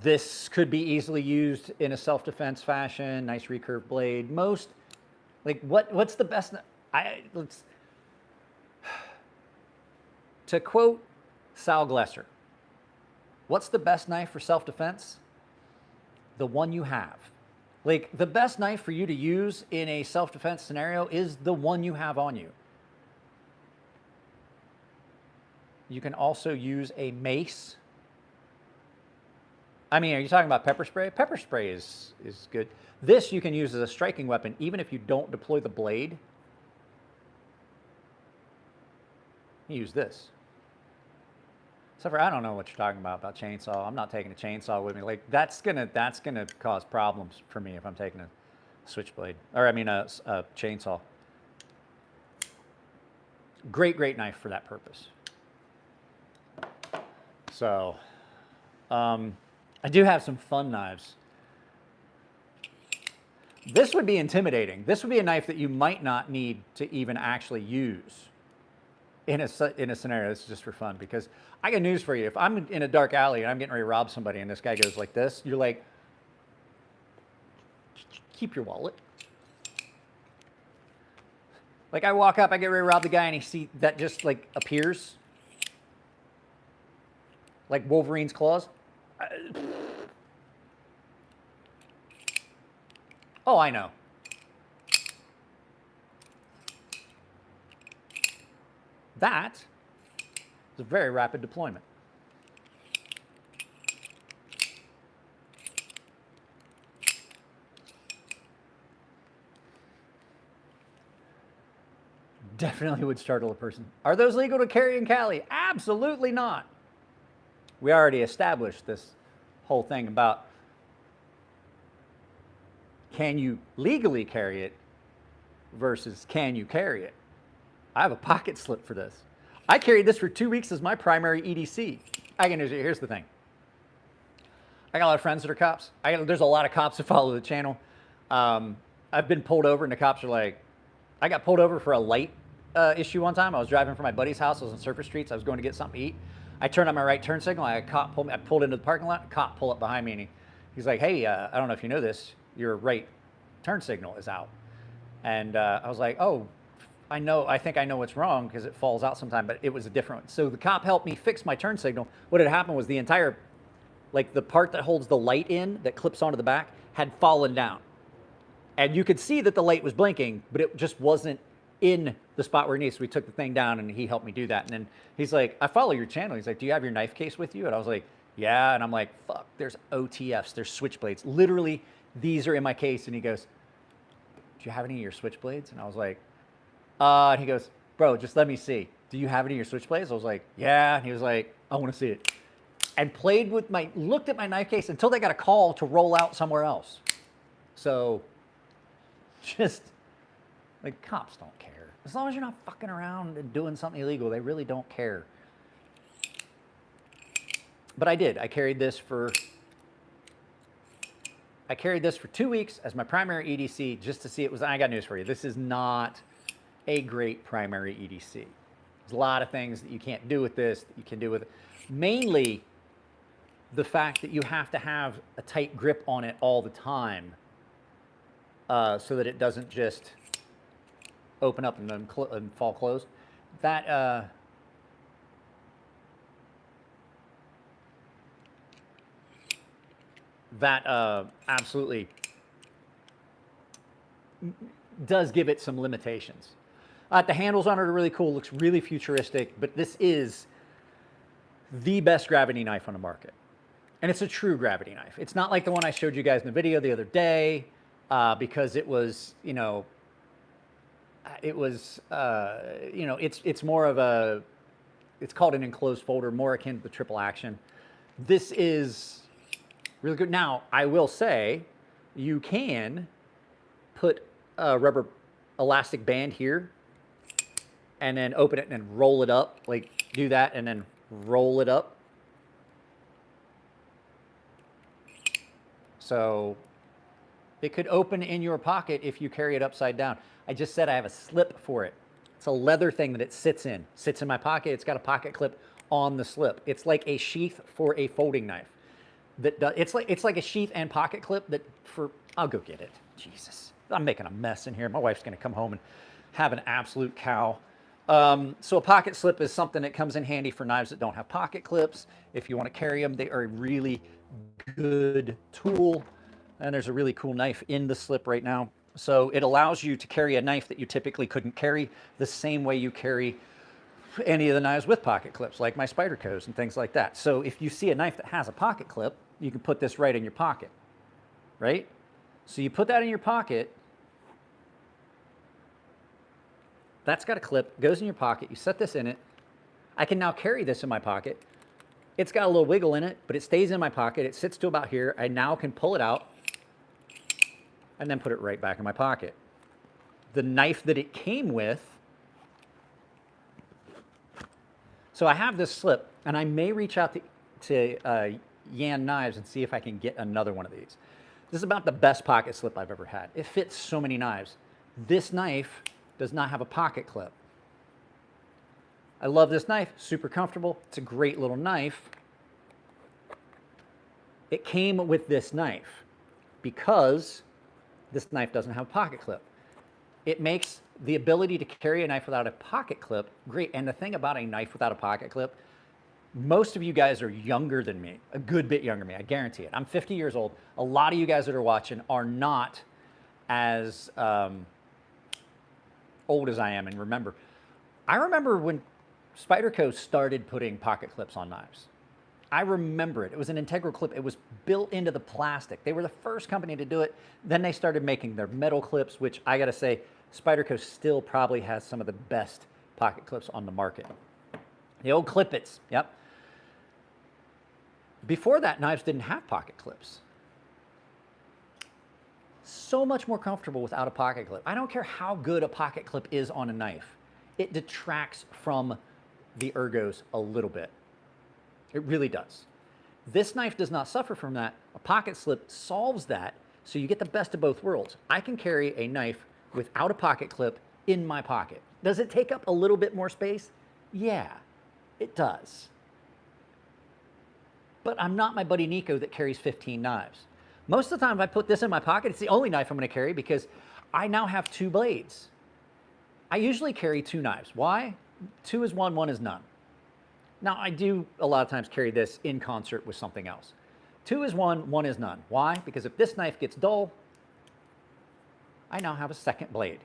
S1: this could be easily used in a self-defense fashion, nice recurved blade. Most, like what's the best, to quote Sal Glesser, what's the best knife for self-defense? The one you have. Like the best knife for you to use in a self-defense scenario is the one you have on you. You can also use a mace. I mean, are you talking about pepper spray? Pepper spray is good. This you can use as a striking weapon even if you don't deploy the blade. Use this. Except for I don't know what you're talking about chainsaw. I'm not taking a chainsaw with me. Like that's gonna cause problems for me if I'm taking a switchblade, or I mean a chainsaw. Great knife for that purpose. So, I do have some fun knives. This would be intimidating. This would be a knife that you might not need to even actually use in a scenario. This is just for fun, because I got news for you. If I'm in a dark alley and I'm getting ready to rob somebody and this guy goes like this, you're like, keep your wallet. Like I walk up, I get ready to rob the guy and he see that just like appears. Like Wolverine's claws. Oh, I know. That is a very rapid deployment. Definitely would startle a person. Are those legal to carry in Cali? Absolutely not. we already established this whole thing about can you legally carry it versus can you carry it. I have a pocket slip for this. I carried this for 2 weeks as my primary EDC. Here's the thing. I got a lot of friends that are cops. There's a lot of cops that follow the channel. I've been pulled over and the cops are like, I got pulled over for a light issue one time. I was driving from my buddy's house. I was on Surface Streets. I was going to get something to eat. I turned on my right turn signal. I pulled into the parking lot. A cop pulled up behind me and he's like, hey, I don't know if you know this. Your right turn signal is out. And I was like, oh, I think I know what's wrong because it falls out sometime, but it was a different one. So the cop helped me fix my turn signal. What had happened was the entire, like the part that holds the light in that clips onto the back had fallen down. And you could see that the light was blinking, but it just wasn't in the spot where it needs. So we took the thing down and he helped me do that. And then he's like, I follow your channel. He's like, do you have your knife case with you? And I was like, yeah. And I'm like, fuck, there's OTFs, there's switchblades. Literally, these are in my case. And he goes, do you have any of your switchblades? And I was like, and he goes, bro, just let me see. Do you have any of your switchblades? I was like, yeah. And he was like, I want to see it. And looked at my knife case until they got a call to roll out somewhere else. So just like cops don't care. As long as you're not fucking around and doing something illegal, they really don't care. But I did. I carried this for 2 weeks as my primary EDC just to see it was. I got news for you. This is not a great primary EDC. There's a lot of things that you can't do with this that you can do with it. Mainly the fact that you have to have a tight grip on it all the time so that it doesn't just open up and then and fall closed. That absolutely does give it some limitations. The handles on it are really cool, looks really futuristic, but this is the best gravity knife on the market. And it's a true gravity knife. It's not like the one I showed you guys in the video the other day because it was, it's more of a, it's called an enclosed folder, more akin to the triple action. This is really good. Now, I will say you can put a rubber elastic band here and then open it and roll it up, like do that and then roll it up. So it could open in your pocket if you carry it upside down. I just said I have a slip for it. It's a leather thing that it sits in my pocket. It's got a pocket clip on the slip. It's like a sheath for a folding knife. It's like a sheath and pocket clip that I'll go get it. Jesus, I'm making a mess in here. My wife's gonna come home and have an absolute cow. So a pocket slip is something that comes in handy for knives that don't have pocket clips. If you want to carry them, they are a really good tool. And there's a really cool knife in the slip right now. So it allows you to carry a knife that you typically couldn't carry the same way you carry any of the knives with pocket clips, like my Spydercos and things like that. So if you see a knife that has a pocket clip, you can put this right in your pocket, right? So you put that in your pocket. That's got a clip, goes in your pocket. You set this in it. I can now carry this in my pocket. It's got a little wiggle in it, but it stays in my pocket. It sits to about here. I now can pull it out and then put it right back in my pocket. The knife that it came with, so I have this slip, and I may reach out to Yan Knives and see if I can get another one of these. This is about the best pocket slip I've ever had. It fits so many knives. This knife does not have a pocket clip. I love this knife, super comfortable. It's a great little knife. It came with this knife because this knife doesn't have a pocket clip. It makes the ability to carry a knife without a pocket clip great. And the thing about a knife without a pocket clip, most of you guys are younger than me, a good bit younger than me, I guarantee it. I'm 50 years old. A lot of you guys that are watching are not as old as I am. And remember, I remember when Spyderco started putting pocket clips on knives. I remember it. It was an integral clip. It was built into the plastic. They were the first company to do it. Then they started making their metal clips, which I gotta say, Spyderco still probably has some of the best pocket clips on the market. The old Clip-Its, yep. Before that, knives didn't have pocket clips. So much more comfortable without a pocket clip. I don't care how good a pocket clip is on a knife. It detracts from the ergos a little bit. It really does. This knife does not suffer from that. A pocket slip solves that, so you get the best of both worlds. I can carry a knife without a pocket clip in my pocket. Does it take up a little bit more space? Yeah, it does. But I'm not my buddy Nico that carries 15 knives. Most of the time, if I put this in my pocket, it's the only knife I'm going to carry because I now have 2 blades. I usually carry 2 knives. Why? 2 is one, 1 is none. Now, I do a lot of times carry this in concert with something else. 2 is 1, 1 is none. Why? Because if this knife gets dull, I now have a second blade.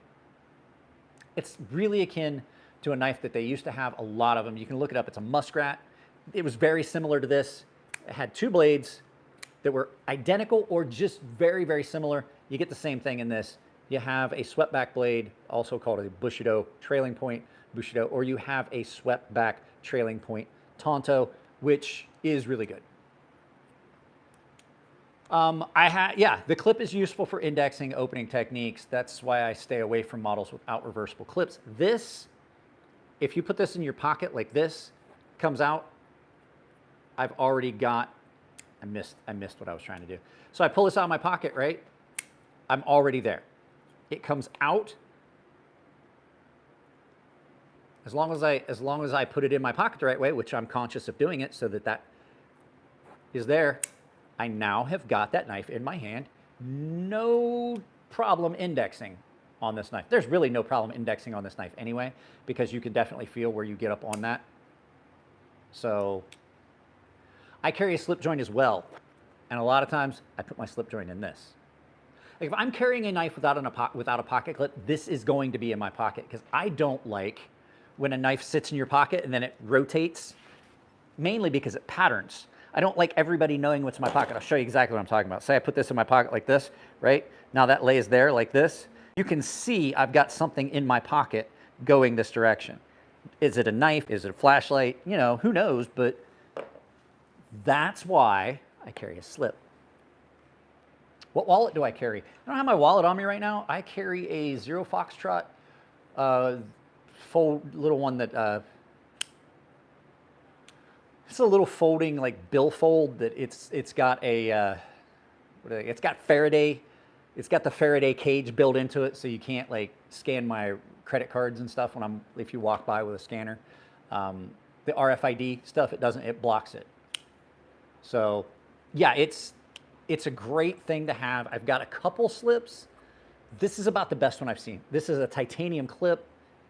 S1: It's really akin to a knife that they used to have a lot of them. You can look it up. It's a Muskrat. It was very similar to this. It had 2 blades that were identical or just very, very similar. You get the same thing in this. You have a swept back blade, also called a Bushido trailing point, Bushido, or you have a swept back trailing point Tonto, which is really good. Yeah, the clip is useful for indexing, opening techniques. That's why I stay away from models without reversible clips. This, if you put this in your pocket like this, comes out, I've already got, I missed what I was trying to do. So I pull this out of my pocket, right? I'm already there. It comes out. As long as I put it in my pocket the right way, which I'm conscious of doing it so that that is there, I now have got that knife in my hand. No problem indexing on this knife. There's really no problem indexing on this knife anyway, because you can definitely feel where you get up on that. So I carry a slip joint as well. And a lot of times I put my slip joint in this. Like if I'm carrying a knife without a pocket clip, this is going to be in my pocket because I don't like when a knife sits in your pocket and then it rotates, mainly because it patterns. I don't like everybody knowing what's in my pocket. I'll show you exactly what I'm talking about. Say I put this in my pocket like this, right? Now that lays there like this. You can see I've got something in my pocket going this direction. Is it a knife? Is it a flashlight? You know, who knows, but that's why I carry a slip. What wallet do I carry? I don't have my wallet on me right now. I carry a Zero Foxtrot little one that it's a little folding like billfold that it's got a it's got Faraday. It's got the Faraday cage built into it, so you can't like scan my credit cards and stuff if you walk by with a scanner. The RFID stuff, it blocks it. So yeah, it's a great thing to have. I've got a couple slips. This is about the best one I've seen. This is a titanium clip.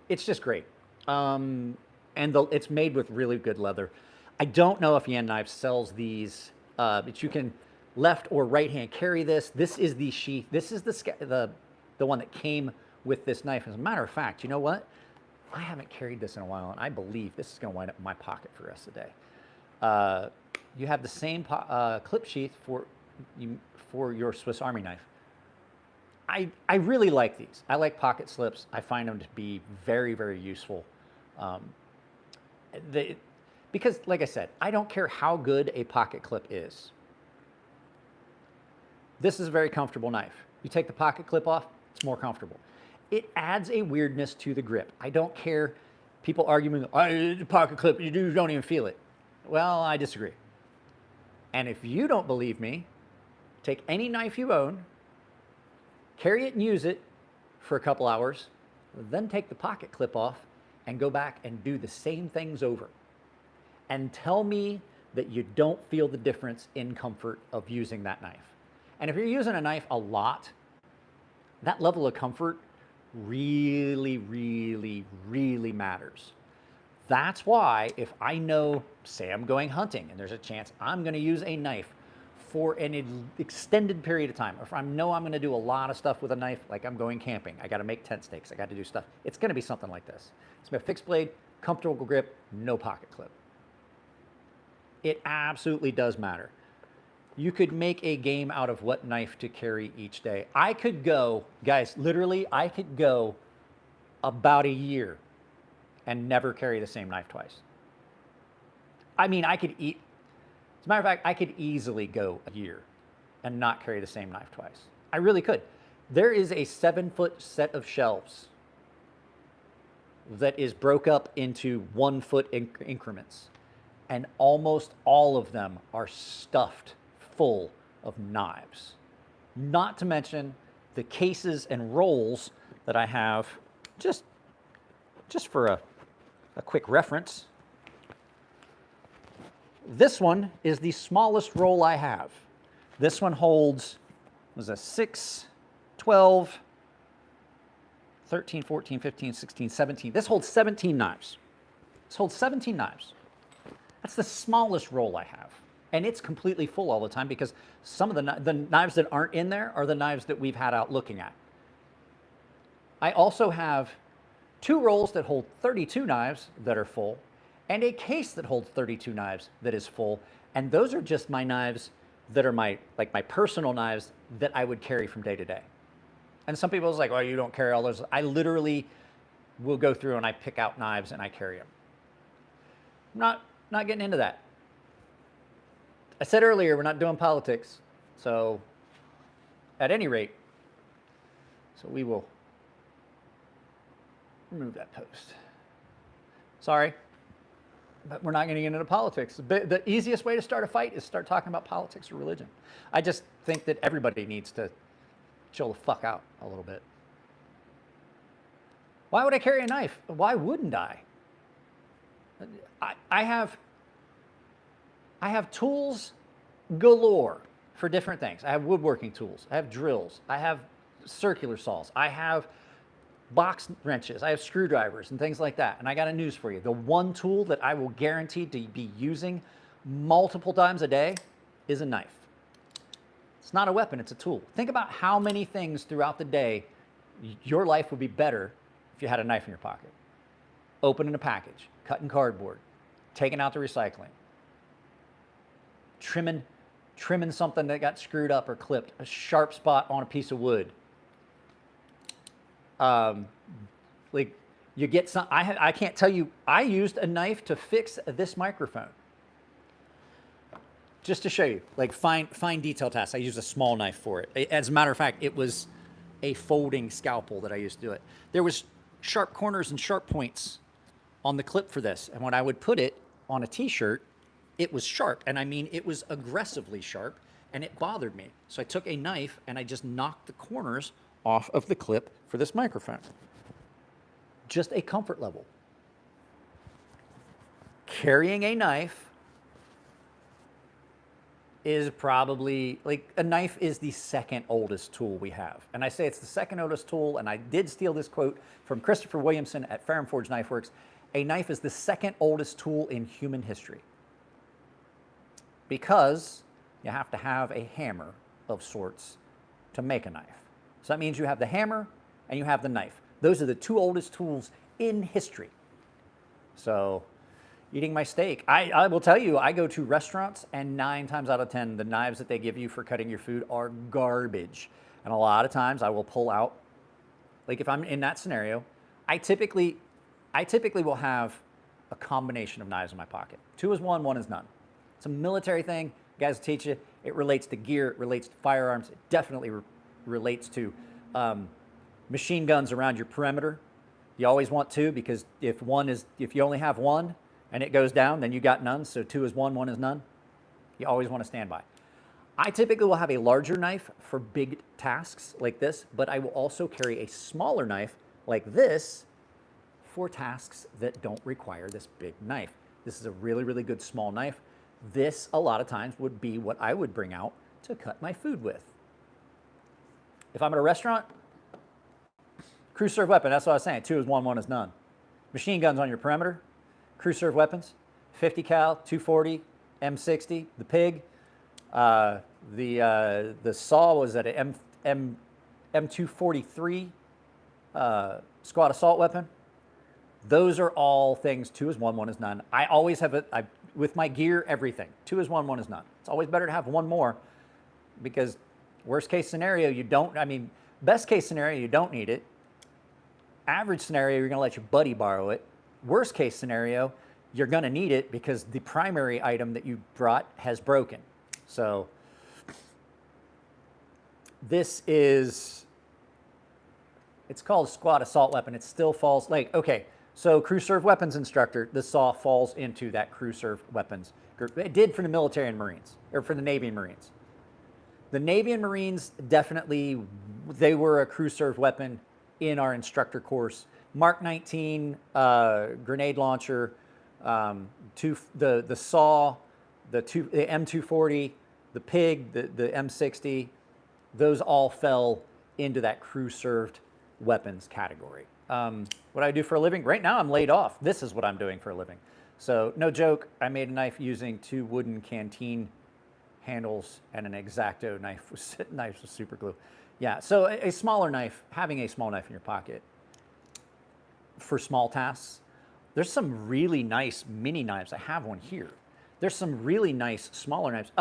S1: It's just great. And it's made with really good leather. I don't know if Yan Knives sells these, but you can left or right hand carry this. This is the sheath. This is the one that came with this knife. As a matter of fact, you know what? I haven't carried this in a while, and I believe this is going to wind up in my pocket for the rest of the day. You have the same clip sheath for your Swiss Army knife. I really like these. I like pocket slips. I find them to be very, very useful. Because, like I said, I don't care how good a pocket clip is. This is a very comfortable knife. You take the pocket clip off, it's more comfortable. It adds a weirdness to the grip. I don't care. People arguing, oh, pocket clip, you don't even feel it. Well, I disagree. And if you don't believe me, take any knife you own, carry it and use it for a couple hours, then take the pocket clip off and go back and do the same things over. And tell me that you don't feel the difference in comfort of using that knife. And if you're using a knife a lot, that level of comfort really, really, really matters. That's why if I know, say I'm going hunting and there's a chance I'm going to use a knife for an extended period of time, or if I know I'm going to do a lot of stuff with a knife, like I'm going camping, I got to make tent stakes, I got to do stuff, it's going to be something like this. It's a fixed blade, comfortable grip, no pocket clip. It absolutely does matter. You could make a game out of what knife to carry each day. I could go, guys, literally, I could go about a year and never carry the same knife twice. I mean, I could eat As a matter of fact, I could easily go a year and not carry the same knife twice. I really could. There is a 7-foot set of shelves that is broke up into 1-foot increments. And almost all of them are stuffed full of knives. Not to mention the cases and rolls that I have, just for a quick reference. This one is the smallest roll I have. This one holds, was a 6, 12, 13, 14, 15, 16, 17. This holds 17 knives. This holds 17 knives. That's the smallest roll I have. And it's completely full all the time because some of the knives that aren't in there are the knives that we've had out looking at. I also have 2 rolls that hold 32 knives that are full, and a case that holds 32 knives that is full. And those are just my knives that are my personal knives that I would carry from day to day. And some people are like, well, you don't carry all those. I literally will go through and I pick out knives and I carry them. I'm not getting into that. I said earlier, we're not doing politics. So at any rate, so we will remove that post. Sorry, but we're not getting into politics. The easiest way to start a fight is start talking about politics or religion. I just think that everybody needs to chill the fuck out a little bit. Why would I carry a knife? Why wouldn't I? I have tools galore for different things. I have woodworking tools. I have drills. I have circular saws. I have box wrenches. I have screwdrivers and things like that. And I got a news for you. The one tool that I will guarantee to be using multiple times a day is a knife. It's not a weapon, it's a tool. Think about how many things throughout the day your life would be better if you had a knife in your pocket. Opening a package, cutting cardboard, taking out the recycling, trimming something that got screwed up or clipped, a sharp spot on a piece of wood. Like you get some, I can't tell you, I used a knife to fix this microphone. Just to show you, like fine detail tasks. I used a small knife for it. As a matter of fact, it was a folding scalpel that I used to do it. There was sharp corners and sharp points on the clip for this. And when I would put it on a t-shirt, it was sharp. And I mean, it was aggressively sharp and it bothered me. So I took a knife and I just knocked the corners off of the clip for this microphone. Just a comfort level. Carrying a knife is probably, like, a knife is the second oldest tool we have. And I say it's the second oldest tool, and I did steal this quote from Christopher Williamson at Fair and Forge Knife Works. A knife is the second oldest tool in human history because you have to have a hammer of sorts to make a knife. So that means you have the hammer and you have the knife. Those are the 2 oldest tools in history. So eating my steak, I will tell you, I go to restaurants and 9 times out of 10, the knives that they give you for cutting your food are garbage. And a lot of times I will pull out, like if I'm in that scenario, I typically will have a combination of knives in my pocket. 2 is one, 1 is none. It's a military thing. Guys teach you. It relates to gear. It relates to firearms. It definitely relates to machine guns around your perimeter. You always want 2 because if you only have 1 and it goes down, then you got none. So 2 is 1, 1 is none. You always want to stand by. I typically will have a larger knife for big tasks like this, but I will also carry a smaller knife like this for tasks that don't require this big knife. This is a really, really good small knife. This, a lot of times, would be what I would bring out to cut my food with. If I'm at a restaurant, crew serve weapon, that's what I was saying. 2 is 1, 1 is none. Machine guns on your perimeter, crew serve weapons, 50 cal, 240, M60, the pig. The saw was at an M243 squad assault weapon. Those are all things 2 is 1, 1 is none. I always have with my gear, everything. 2 is 1, 1 is none. It's always better to have 1 more because worst case scenario, best case scenario, you don't need it. Average scenario, you're gonna let your buddy borrow it. Worst case scenario, you're going to need it because the primary item that you brought has broken. So this is, it's called a squad assault weapon. It still falls, like, okay, so crew serve weapons instructor, the saw falls into that crew serve weapons group. It did for the military and Marines, or for the Navy and Marines. The Navy and Marines, definitely, they were a crew serve weapon in our instructor course. Mark 19 grenade launcher, the saw, the M240, the pig, the M60, those all fell into that crew served weapons category. What I do for a living, right now I'm laid off. This is what I'm doing for a living. So no joke, I made a knife using 2 wooden canteen handles and an X-Acto knife with super glue. Yeah, so a smaller knife, having a small knife in your pocket for small tasks. There's some really nice mini knives. I have one here. There's some really nice smaller knives.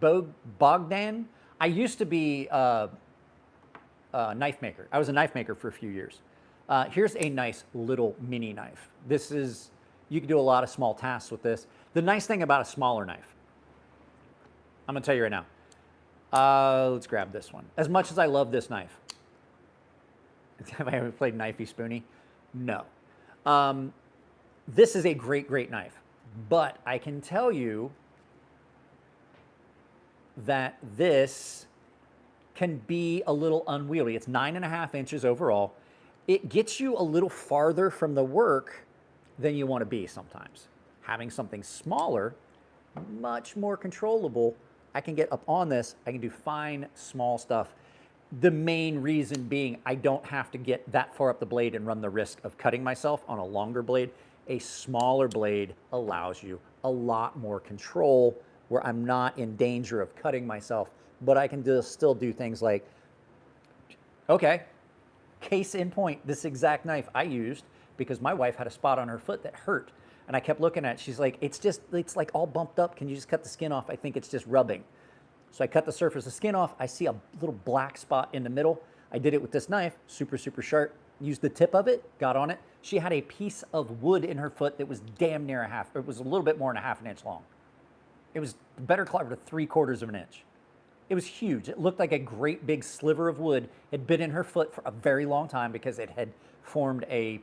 S1: Bogdan, I used to be a knife maker. I was a knife maker for a few years. Here's a nice little mini knife. This is, you can do a lot of small tasks with this. The nice thing about a smaller knife, I'm gonna tell you right now. Let's grab this one. As much as I love this knife, have I ever played Knifey Spoony? No. This is a great, great knife, but I can tell you that this can be a little unwieldy. It's 9.5 inches overall. It gets you a little farther from the work than you want to be sometimes. Having something smaller, much more controllable, I can get up on this, I can do fine, small stuff. The main reason being I don't have to get that far up the blade and run the risk of cutting myself on a longer blade. A smaller blade allows you a lot more control where I'm not in danger of cutting myself, but I can still do things like, okay, case in point, this exact knife I used because my wife had a spot on her foot that hurt. And I kept looking at it. She's like, it's like all bumped up. Can you just cut the skin off? I think it's just rubbing. So I cut the surface of skin off. I see a little black spot in the middle. I did it with this knife, super, super sharp. Used the tip of it, got on it. She had a piece of wood in her foot that was damn near it was a little bit more than 1/2 inch long. It was better caliber to 3/4 of an inch. It was huge. It looked like a great big sliver of wood. It had been in her foot for a very long time because it had formed a,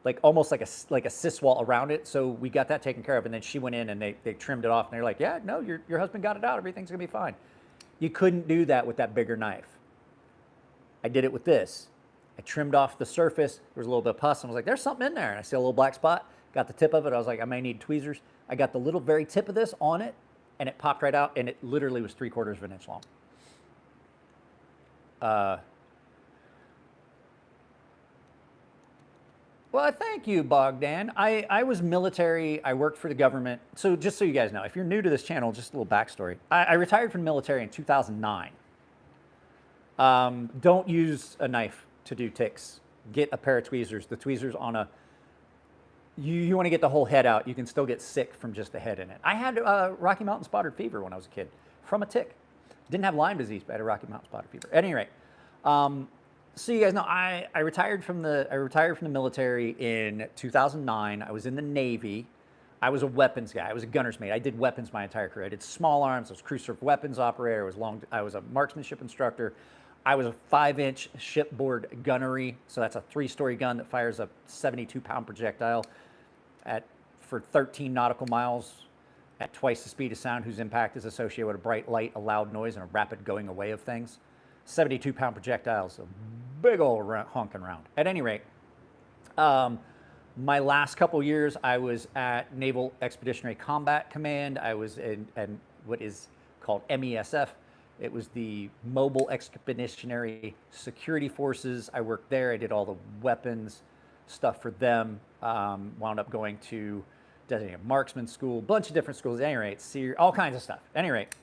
S1: like almost like a cyst wall around it. So we got that taken care of. And then she went in and they trimmed it off. And they're like, yeah, no, your husband got it out. Everything's gonna be fine. You couldn't do that with that bigger knife. I did it with this. I trimmed off the surface. There was a little bit of pus. And I was like, there's something in there. And I see a little black spot. Got the tip of it. I was like, I may need tweezers. I got the little very tip of this on it. And it popped right out. And it literally was 3/4 of an inch long. Well, thank you, Bogdan. I was military. I worked for the government. So just so you guys know, if you're new to this channel, just a little backstory. I retired from the military in 2009. Don't use a knife to do ticks. Get a pair of tweezers. The tweezers on a, you want to get the whole head out. You can still get sick from just the head in it. I had Rocky Mountain spotted fever when I was a kid from a tick. Didn't have Lyme disease, but I had a Rocky Mountain spotted fever. At any rate, so you guys know, I retired from the military in 2009. I was in the Navy. I was a weapons guy. I was a gunner's mate. I did weapons my entire career. I did small arms. I was crew serve weapons operator. I was a marksmanship instructor. I was a 5-inch shipboard gunnery. So that's a 3-story gun that fires a 72-pound projectile for 13 nautical miles at twice the speed of sound, whose impact is associated with a bright light, a loud noise, and a rapid going away of things. 72-pound projectiles, a big old honking round. At any rate, my last couple years, I was at Naval Expeditionary Combat Command. I was in what is called MESF. It was the Mobile Expeditionary Security Forces. I worked there. I did all the weapons stuff for them. Wound up going to designated marksman school, bunch of different schools. At any rate, all kinds of stuff. At any rate.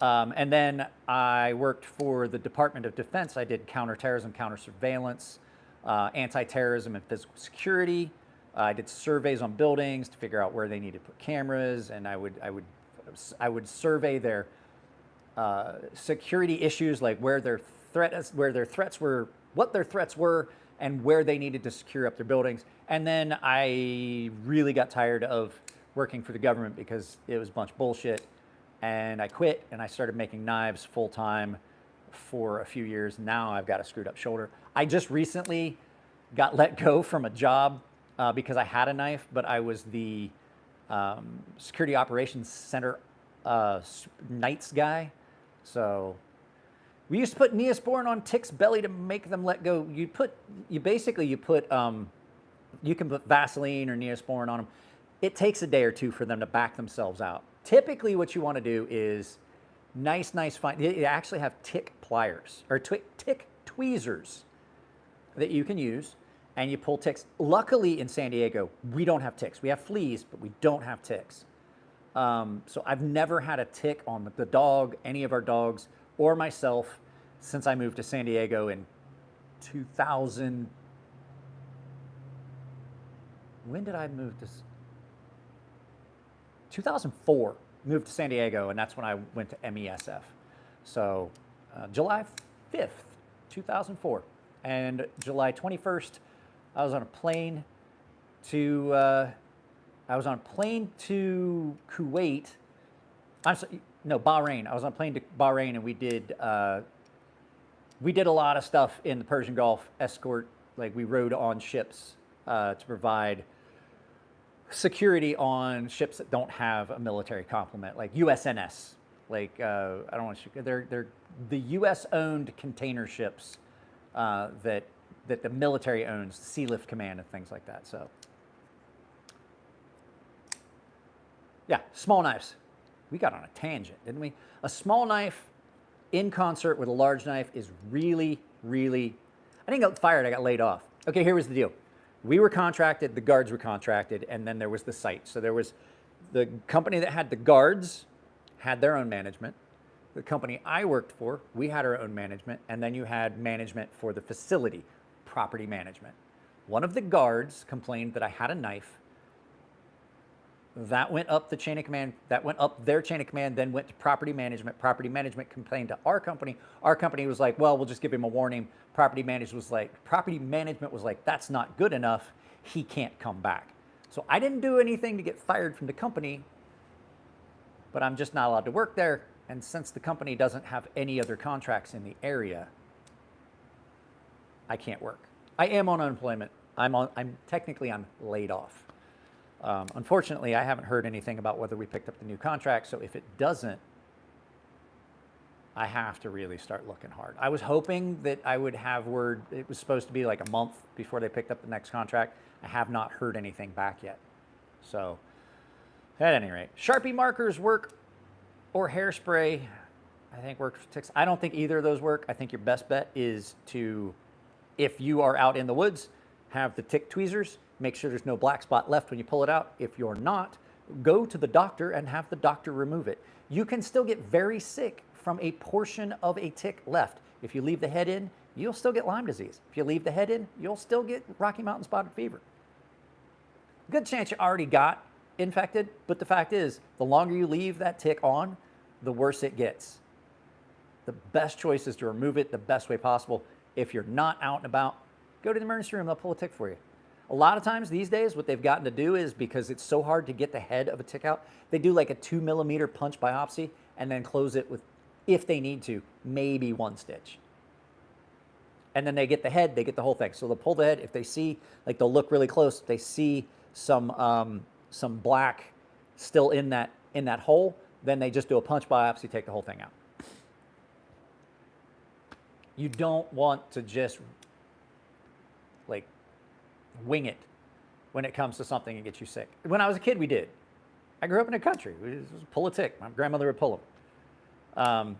S1: And then I worked for the Department of Defense. I did counterterrorism, counter-surveillance, anti-terrorism, and physical security. I did surveys on buildings to figure out where they needed to put cameras, and I would survey their security issues, like where their threats were, what their threats were, and where they needed to secure up their buildings. And then I really got tired of working for the government because it was a bunch of bullshit. And I quit and I started making knives full time for a few years. Now I've got a screwed up shoulder. I just recently got let go from a job because I had a knife, but I was the security operations center nights guy. So we used to put Neosporin on ticks' belly to make them let go. You can put Vaseline or Neosporin on them. It takes a day or two for them to back themselves out. Typically what you want to do is nice fine. You actually have tick pliers or tick tweezers that you can use, and you pull ticks. Luckily in San Diego, we don't have ticks. We have fleas, but we don't have ticks. So I've never had a tick on the dog, any of our dogs, or myself since I moved to San Diego in 2000. When did I move to? 2004, moved to San Diego, and that's when I went to MESF. So July 5th, 2004. And July 21st, I was on a plane to Kuwait. Bahrain. I was on a plane to Bahrain, and we did a lot of stuff in the Persian Gulf, escort, like we rode on ships to provide security on ships that don't have a military complement, like USNS. Like I don't want to. They're the U.S.-owned container ships that the military owns, Sea Lift Command and things like that. So yeah, small knives. We got on a tangent, didn't we? A small knife in concert with a large knife is really. I didn't get fired. I got laid off. Okay, here was the deal. We were contracted, the guards were contracted, and then there was the site. So there was the company that had the guards had their own management. The company I worked for, we had our own management, and then you had management for the facility, property management. One of the guards complained that I had a knife. That went up the chain of command, that went up their chain of command, then went to property management. Property management complained to our company. Our company was like, well, we'll just give him a warning. Property management was like, that's not good enough. He can't come back. So I didn't do anything to get fired from the company, but I'm just not allowed to work there. And since the company doesn't have any other contracts in the area, I can't work. I am on unemployment. I'm technically laid off. Unfortunately, I haven't heard anything about whether we picked up the new contract. So if it doesn't, I have to really start looking hard. I was hoping that I would have word. It was supposed to be like a month before they picked up the next contract. I have not heard anything back yet. So at any rate, Sharpie markers work, or hairspray, I think works for ticks. I don't think either of those work. I think your best bet is to, if you are out in the woods, have the tick tweezers. Make sure there's no black spot left when you pull it out. If you're not, go to the doctor and have the doctor remove it. You can still get very sick from a portion of a tick left. If you leave the head in, you'll still get Lyme disease. If you leave the head in, you'll still get Rocky Mountain spotted fever. Good chance you already got infected, but the fact is, the longer you leave that tick on, the worse it gets. The best choice is to remove it the best way possible. If you're not out and about, go to the emergency room, they'll pull a tick for you. A lot of times these days, what they've gotten to do is, because it's so hard to get the head of a tick out, they do like a 2 millimeter punch biopsy and then close it with, if they need to, maybe 1 stitch. And then they get the head, they get the whole thing. So they'll pull the head. If they see, like they'll look really close, if they see some black still in that hole, then they just do a punch biopsy, take the whole thing out. You don't want to just like wing it when it comes to something and get you sick. When I was a kid, we did. I grew up in the country. We just pull a tick. My grandmother would pull them.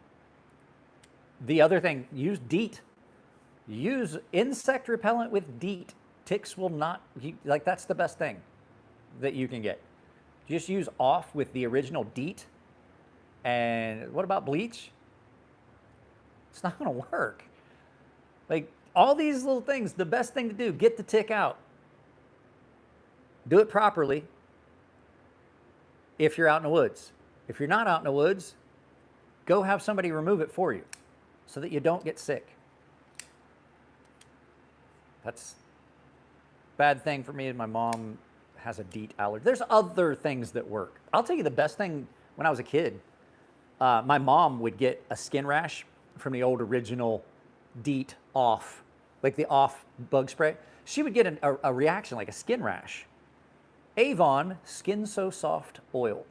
S1: The other thing, use DEET. Use insect repellent with DEET. Ticks will not, like that's the best thing that you can get. Just use off with the original DEET. And what about bleach? It's not gonna work. Like all these little things, the best thing to do, get the tick out. Do it properly if you're out in the woods. If you're not out in the woods, go have somebody remove it for you so that you don't get sick. That's bad thing for me is my mom has a DEET allergy. There's other things that work. I'll tell you the best thing when I was a kid, my mom would get a skin rash from the old original DEET off, like the off bug spray. She would get a reaction like a skin rash. Avon Skin So Soft oil.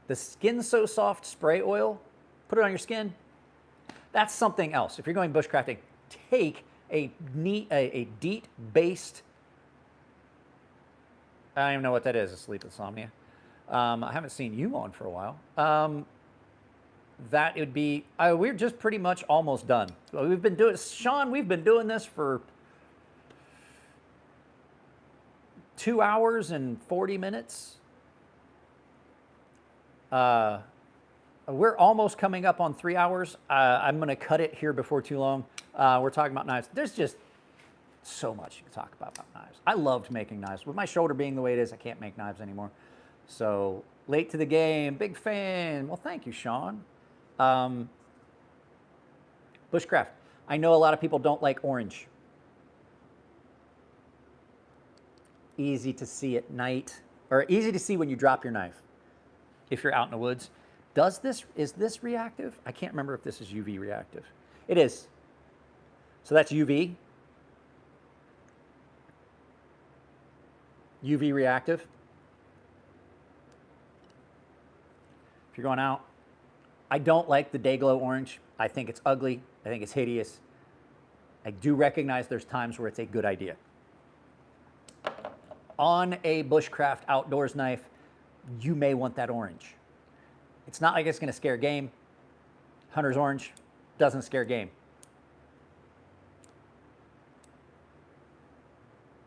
S1: The Skin So Soft spray oil, put it on your skin. That's something else. If you're going bushcrafting, take a DEET-based, I don't even know what that is, a sleep insomnia. I haven't seen you on for a while. That would be, we're just pretty much almost done. We've been doing, Sean, we've been doing this for 2 hours and 40 minutes. We're almost coming up on 3 hours. I'm going to cut it here before too long. We're talking about knives. There's just so much you can talk about knives. I loved making knives. With my shoulder being the way it is, I can't make knives anymore. So, late to the game, big fan. Well, thank you, Sean. Bushcraft. I know a lot of people don't like orange. Easy to see at night, or easy to see when you drop your knife if you're out in the woods. Is this reactive? I can't remember if this is UV reactive. It is. So that's UV. UV reactive. If you're going out, I don't like the day glow orange. I think it's ugly. I think it's hideous. I do recognize there's times where it's a good idea. On a bushcraft outdoors knife, you may want that orange. It's not like it's going to scare game. Hunter's orange doesn't scare game.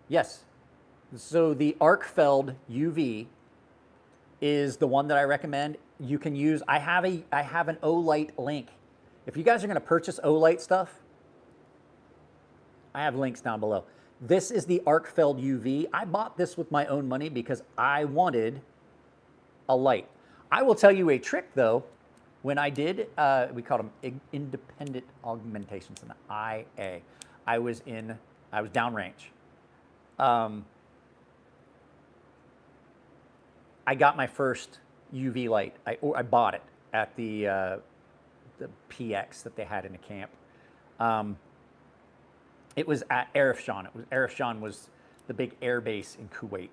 S1: Yes. So the Arkfeld UV is the one that I recommend. You can use, I have an Olight link. If you guys are going to purchase Olight stuff, I have links down below. This is the Arkfeld UV. I bought this with my own money because I wanted a light. I will tell you a trick though. When I did, we called them independent augmentations in the IA. I was downrange. I got my first UV light. I bought it at the PX that they had in the camp. It was at Arifjan. Arifjan was the big air base in Kuwait.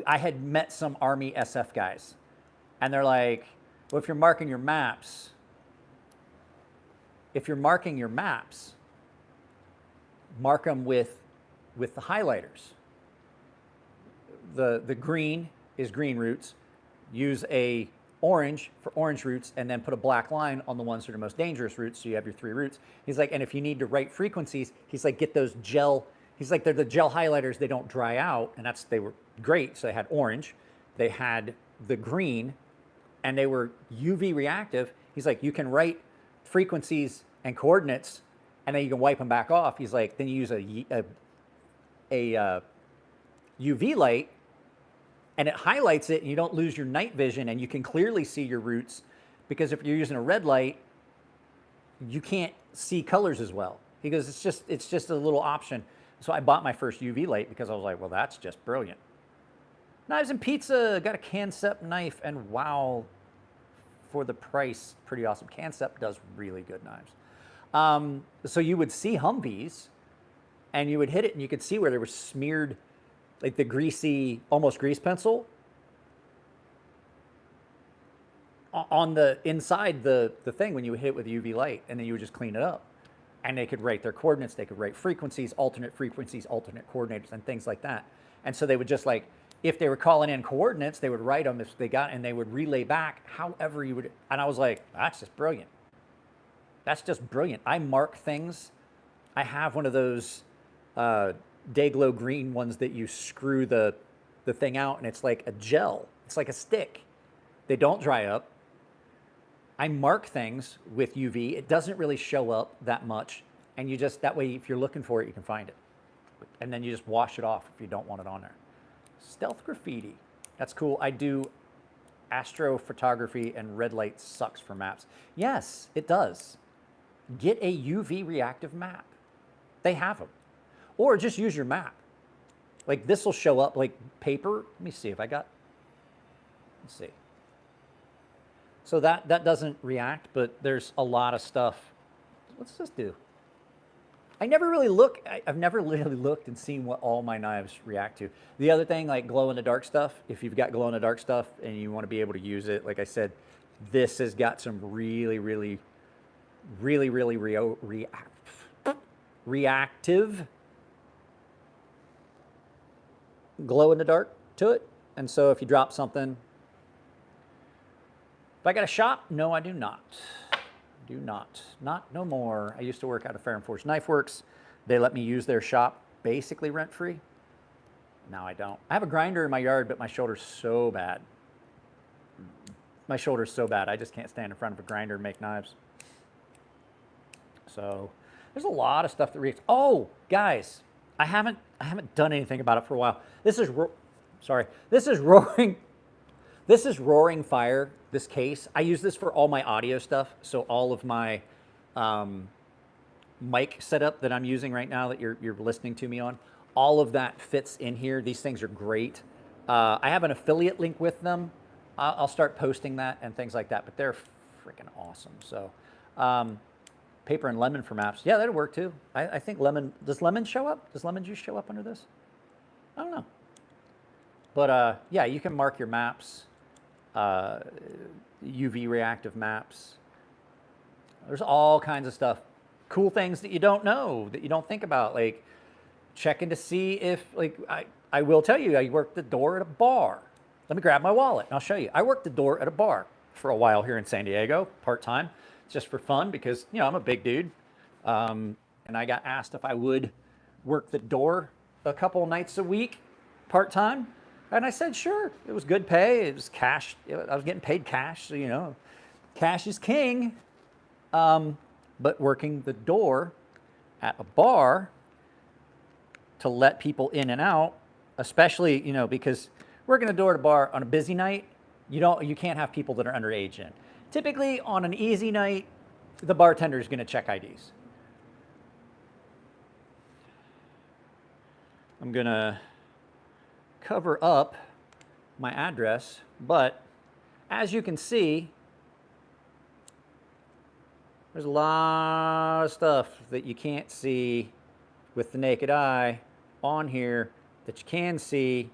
S1: I had met some Army SF guys, and they're like, well, if you're marking your maps, mark them with the highlighters. The green is green roots. Use a orange for orange roots, and then put a black line on the ones that are most dangerous roots, so you have your 3 roots. He's like, and if you need to write frequencies, he's like, get those gel, he's like, they're the gel highlighters, they don't dry out, and they were great. So they had orange, they had the green, and they were UV reactive. He's like, you can write frequencies and coordinates, and then you can wipe them back off. He's like, then you use a UV light, and it highlights it, and you don't lose your night vision, and you can clearly see your roots, because if you're using a red light, you can't see colors as well. He goes, it's just a little option. So I bought my first UV light because I was like, well, that's just brilliant. Knives and Pizza, got a Kansept knife, and wow, for the price, pretty awesome. Kansept does really good knives. So you would see Humvees, and you would hit it, and you could see where they were smeared, like the greasy, almost grease pencil on the inside the thing when you hit it with UV light, and then you would just clean it up. And they could write their coordinates, they could write frequencies, alternate coordinators, and things like that. And so they would just like, if they were calling in coordinates, they would write them if they got, and they would relay back however you would. And I was like, that's just brilliant. That's just brilliant. I mark things. I have one of those Dayglow green ones that you screw the thing out, and it's like a gel. It's like a stick. They don't dry up. I mark things with UV. It doesn't really show up that much, and you just, that way, if you're looking for it, you can find it. And then you just wash it off if you don't want it on there. Stealth graffiti. That's cool. I do astrophotography, and red light sucks for maps. Yes, it does. Get a UV reactive map. They have them. Or just use your map. Like this will show up like paper. Let me see if I got, let's see. So that doesn't react, but there's a lot of stuff. What's this do? I never really look, I've never really looked and seen what all my knives react to. The other thing, like glow in the dark stuff, if you've got glow in the dark stuff and you want to be able to use it, like I said, this has got some really reactive glow in the dark to it. And so if you drop something, if I got a shop, no, I do not. Do not. Not no more. I used to work out of Fair and Forged Knife Works. They let me use their shop basically rent-free. Now I don't. I have a grinder in my yard, but my shoulder's so bad. My shoulder's so bad, I just can't stand in front of a grinder and make knives. So there's a lot of stuff that reacts. Oh, guys, I haven't done anything about it for a while. This is roaring. This is Roaring Fire, this case. I use this for all my audio stuff. So all of my mic setup that I'm using right now that you're listening to me on, all of that fits in here. These things are great. I have an affiliate link with them. I'll start posting that and things like that, but they're freaking awesome. So paper and lemon for maps. Yeah, that'd work too. I think lemon, does lemon show up? Does lemon juice show up under this? I don't know. But yeah, you can mark your maps. UV reactive maps. There's all kinds of stuff. Cool things that you don't know, that you don't think about, like checking to see if, like, I will tell you, I worked the door at a bar. Let me grab my wallet and I'll show you. I worked the door at a bar for a while here in San Diego, part-time, just for fun because, you know, I'm a big dude. And I got asked if I would work the door a couple nights a week, part-time. And I said, sure. It was good pay. It was cash. I was getting paid cash. So, you know, cash is king. But working the door at a bar to let people in and out, especially, you know, because working the door at a bar on a busy night, you can't have people that are underage in. Typically on an easy night, the bartender is going to check IDs. I'm going to cover up my address, but as you can see, there's a lot of stuff that you can't see with the naked eye on here that you can see,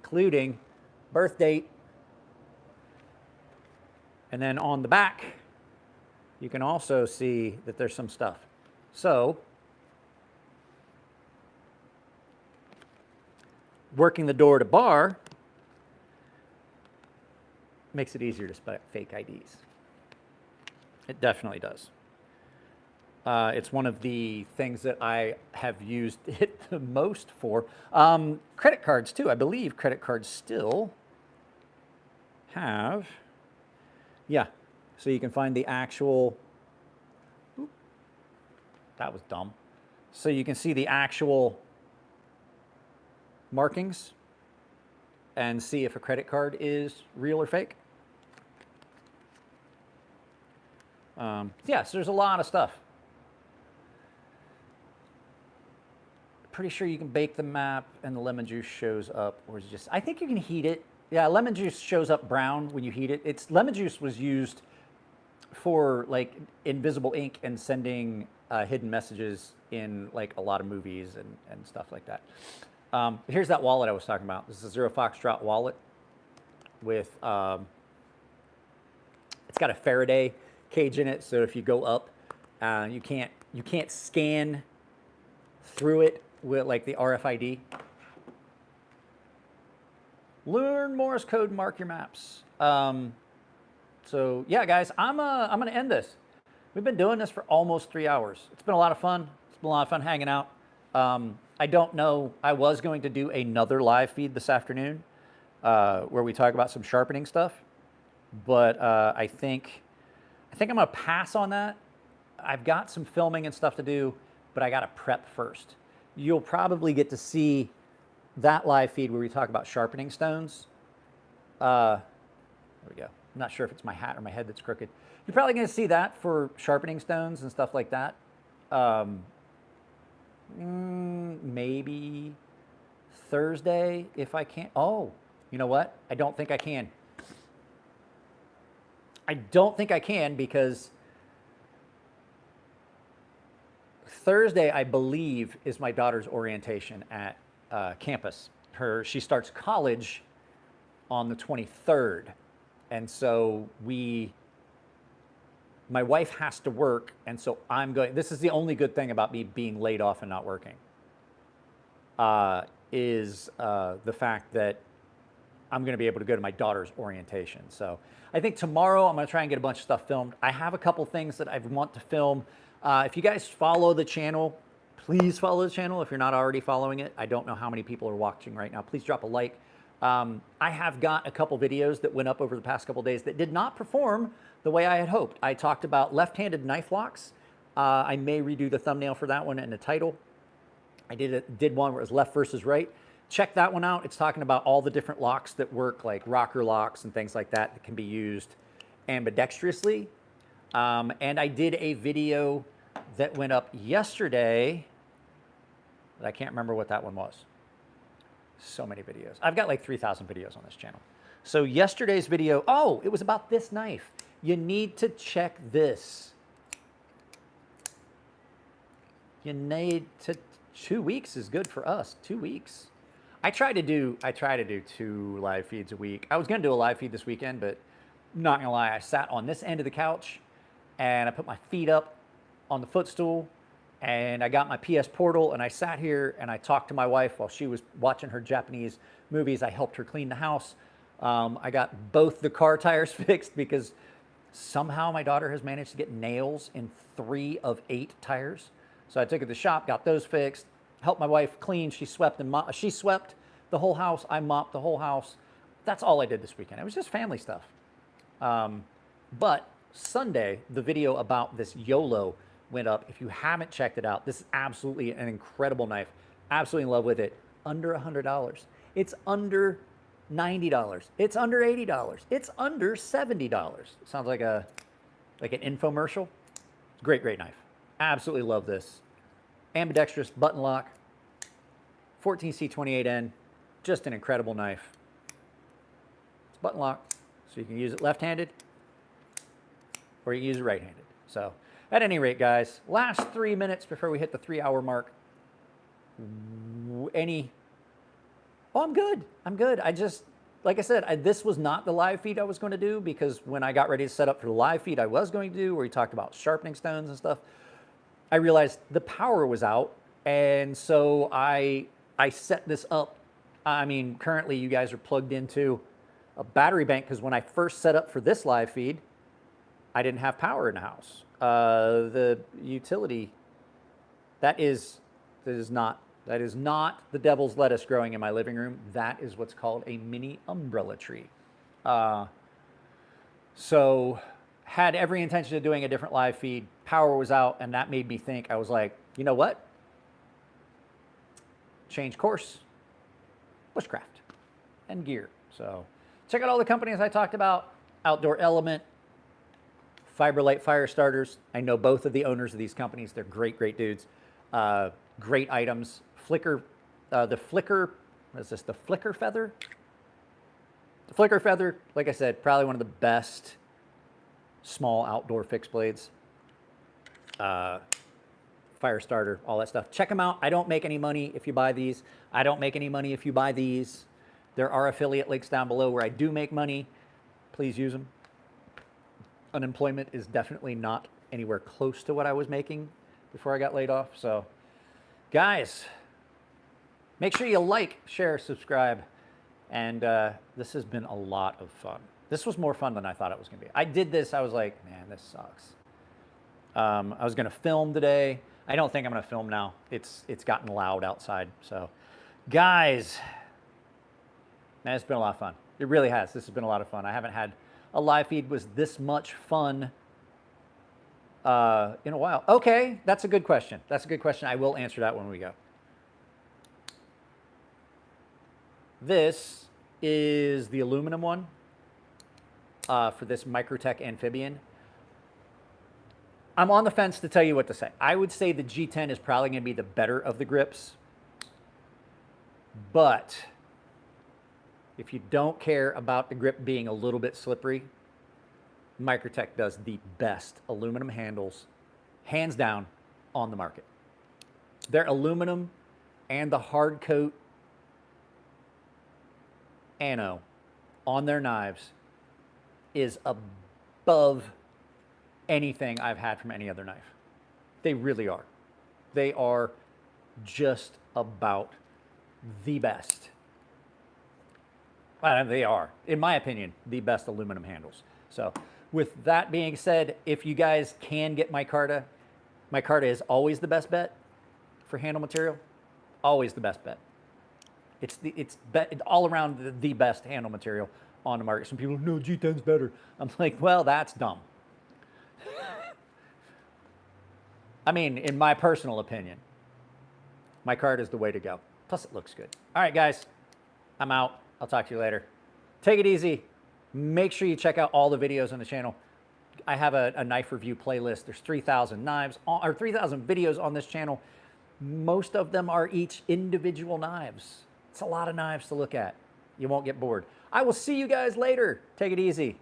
S1: including birth date. And then on the back, you can also see that there's some stuff. So working the door to bar makes it easier to spot fake IDs. It definitely does. It's one of the things that I have used it the most for. Credit cards too. I believe credit cards still have, yeah. So you can find the actual, that was dumb. So you can see the actual markings and see if a credit card is real or fake. Yeah, so there's a lot of stuff. Pretty sure you can bake the map and the lemon juice shows up, or is it just, I think you can heat it. Yeah, lemon juice shows up brown when you heat it. Lemon juice was used for like invisible ink and sending hidden messages in like a lot of movies and stuff like that. Here's that wallet I was talking about. This is a Zero Foxtrot wallet with, it's got a Faraday cage in it, so if you go up, you can't scan through it with like the RFID. Learn Morse code, mark your maps. So yeah, guys, I'm gonna end this. We've been doing this for almost 3 hours. It's been a lot of fun. It's been a lot of fun hanging out. I don't know, I was going to do another live feed this afternoon where we talk about some sharpening stuff, but I think I'm gonna pass on that. I've got some filming and stuff to do, but I gotta prep first. You'll probably get to see that live feed where we talk about sharpening stones. There we go. I'm not sure if it's my hat or my head that's crooked. You're probably gonna see that for sharpening stones and stuff like that. Maybe Thursday if I can. Oh, you know what? I don't think I can. I don't think I can because Thursday, I believe, is my daughter's orientation at campus. She starts college on the 23rd. And so my wife has to work, and so I'm going, this is the only good thing about me being laid off and not working, is the fact that I'm going to be able to go to my daughter's orientation. So I think tomorrow I'm going to try and get a bunch of stuff filmed. I have a couple things that I want to film. If you guys follow the channel, please follow the channel if you're not already following it. I don't know how many people are watching right now. Please drop a like. I have got a couple videos that went up over the past couple days that did not perform the way I had hoped. I talked about left-handed knife locks. I may redo the thumbnail for that one and the title. I did one where it was left versus right. Check that one out. It's talking about all the different locks that work, like rocker locks and things like that that can be used ambidextrously. And I did a video that went up yesterday, but I can't remember what that one was. So many videos. I've got like 3,000 videos on this channel. So yesterday's video, oh, it was about this knife. You need to check this. You need to, 2 weeks is good for us, 2 weeks. I try to do 2 live feeds a week. I was gonna do a live feed this weekend, but not gonna lie, I sat on this end of the couch and I put my feet up on the footstool and I got my PS Portal and I sat here and I talked to my wife while she was watching her Japanese movies. I helped her clean the house. I got both the car tires fixed because somehow my daughter has managed to get nails in 3 of 8 tires. So I took it to the shop, got those fixed, helped my wife clean. She swept she swept the whole house. I mopped the whole house. That's all I did this weekend. It was just family stuff. But Sunday, the video about this YOLO went up. If you haven't checked it out, this is absolutely an incredible knife. Absolutely in love with it. Under $100. It's under $90. It's under $80. It's under $70. Sounds like an infomercial. Great, great knife. Absolutely love this. Ambidextrous button lock. 14C28N. Just an incredible knife. It's button lock, so you can use it left-handed or you can use it right-handed. So at any rate, guys, last 3 minutes before we hit the 3-hour mark. Oh, I'm good. I'm good. I just, like I said, this was not the live feed I was going to do because when I got ready to set up for the live feed I was going to do, where we talked about sharpening stones and stuff, I realized the power was out. And so I set this up. I mean, currently you guys are plugged into a battery bank because when I first set up for this live feed, I didn't have power in the house. The utility, that is not the devil's lettuce growing in my living room. That is what's called a mini umbrella tree. So had every intention of doing a different live feed. Power was out, and that made me think. I was like, you know what? Change course. Bushcraft and gear. So check out all the companies I talked about. Outdoor Element, Fiberlight Fire Starters. I know both of the owners of these companies. They're great, great dudes. Great items. Flicker, the Flicker, what is this? The Flicker Feather? The Flicker Feather, like I said, probably one of the best small outdoor fixed blades. Fire starter, all that stuff. Check them out. I don't make any money if you buy these. I don't make any money if you buy these. There are affiliate links down below where I do make money. Please use them. Unemployment is definitely not anywhere close to what I was making before I got laid off. So, guys, make sure you like, share, subscribe. And this has been a lot of fun. This was more fun than I thought it was going to be. I did this. I was like, man, this sucks. I was going to film today. I don't think I'm going to film now. It's gotten loud outside. So, guys, man, it's been a lot of fun. It really has. This has been a lot of fun. I haven't had a live feed was this much fun in a while. Okay, that's a good question. That's a good question. I will answer that when we go. This is the aluminum one for this Microtech Amphibian. I'm on the fence to tell you what to say. I would say the G10 is probably going to be the better of the grips. But if you don't care about the grip being a little bit slippery, Microtech does the best aluminum handles, hands down, on the market. Their aluminum and the hard coat ano on their knives is above anything I've had from any other knife. They really are. They are just about the best. Well, they are, in my opinion, the best aluminum handles. So with that being said, if you guys can get micarta is always the best bet for handle material. Always the best bet. It's all around the best handle material on the market. Some people, no, G10's better. I'm like, well, that's dumb. I mean, in my personal opinion, micarta is the way to go. Plus, it looks good. All right, guys, I'm out. I'll talk to you later. Take it easy. Make sure you check out all the videos on the channel. I have a knife review playlist. There's 3,000 knives, or 3,000 videos on this channel. Most of them are each individual knives. It's a lot of knives to look at. You won't get bored. I will see you guys later. Take it easy.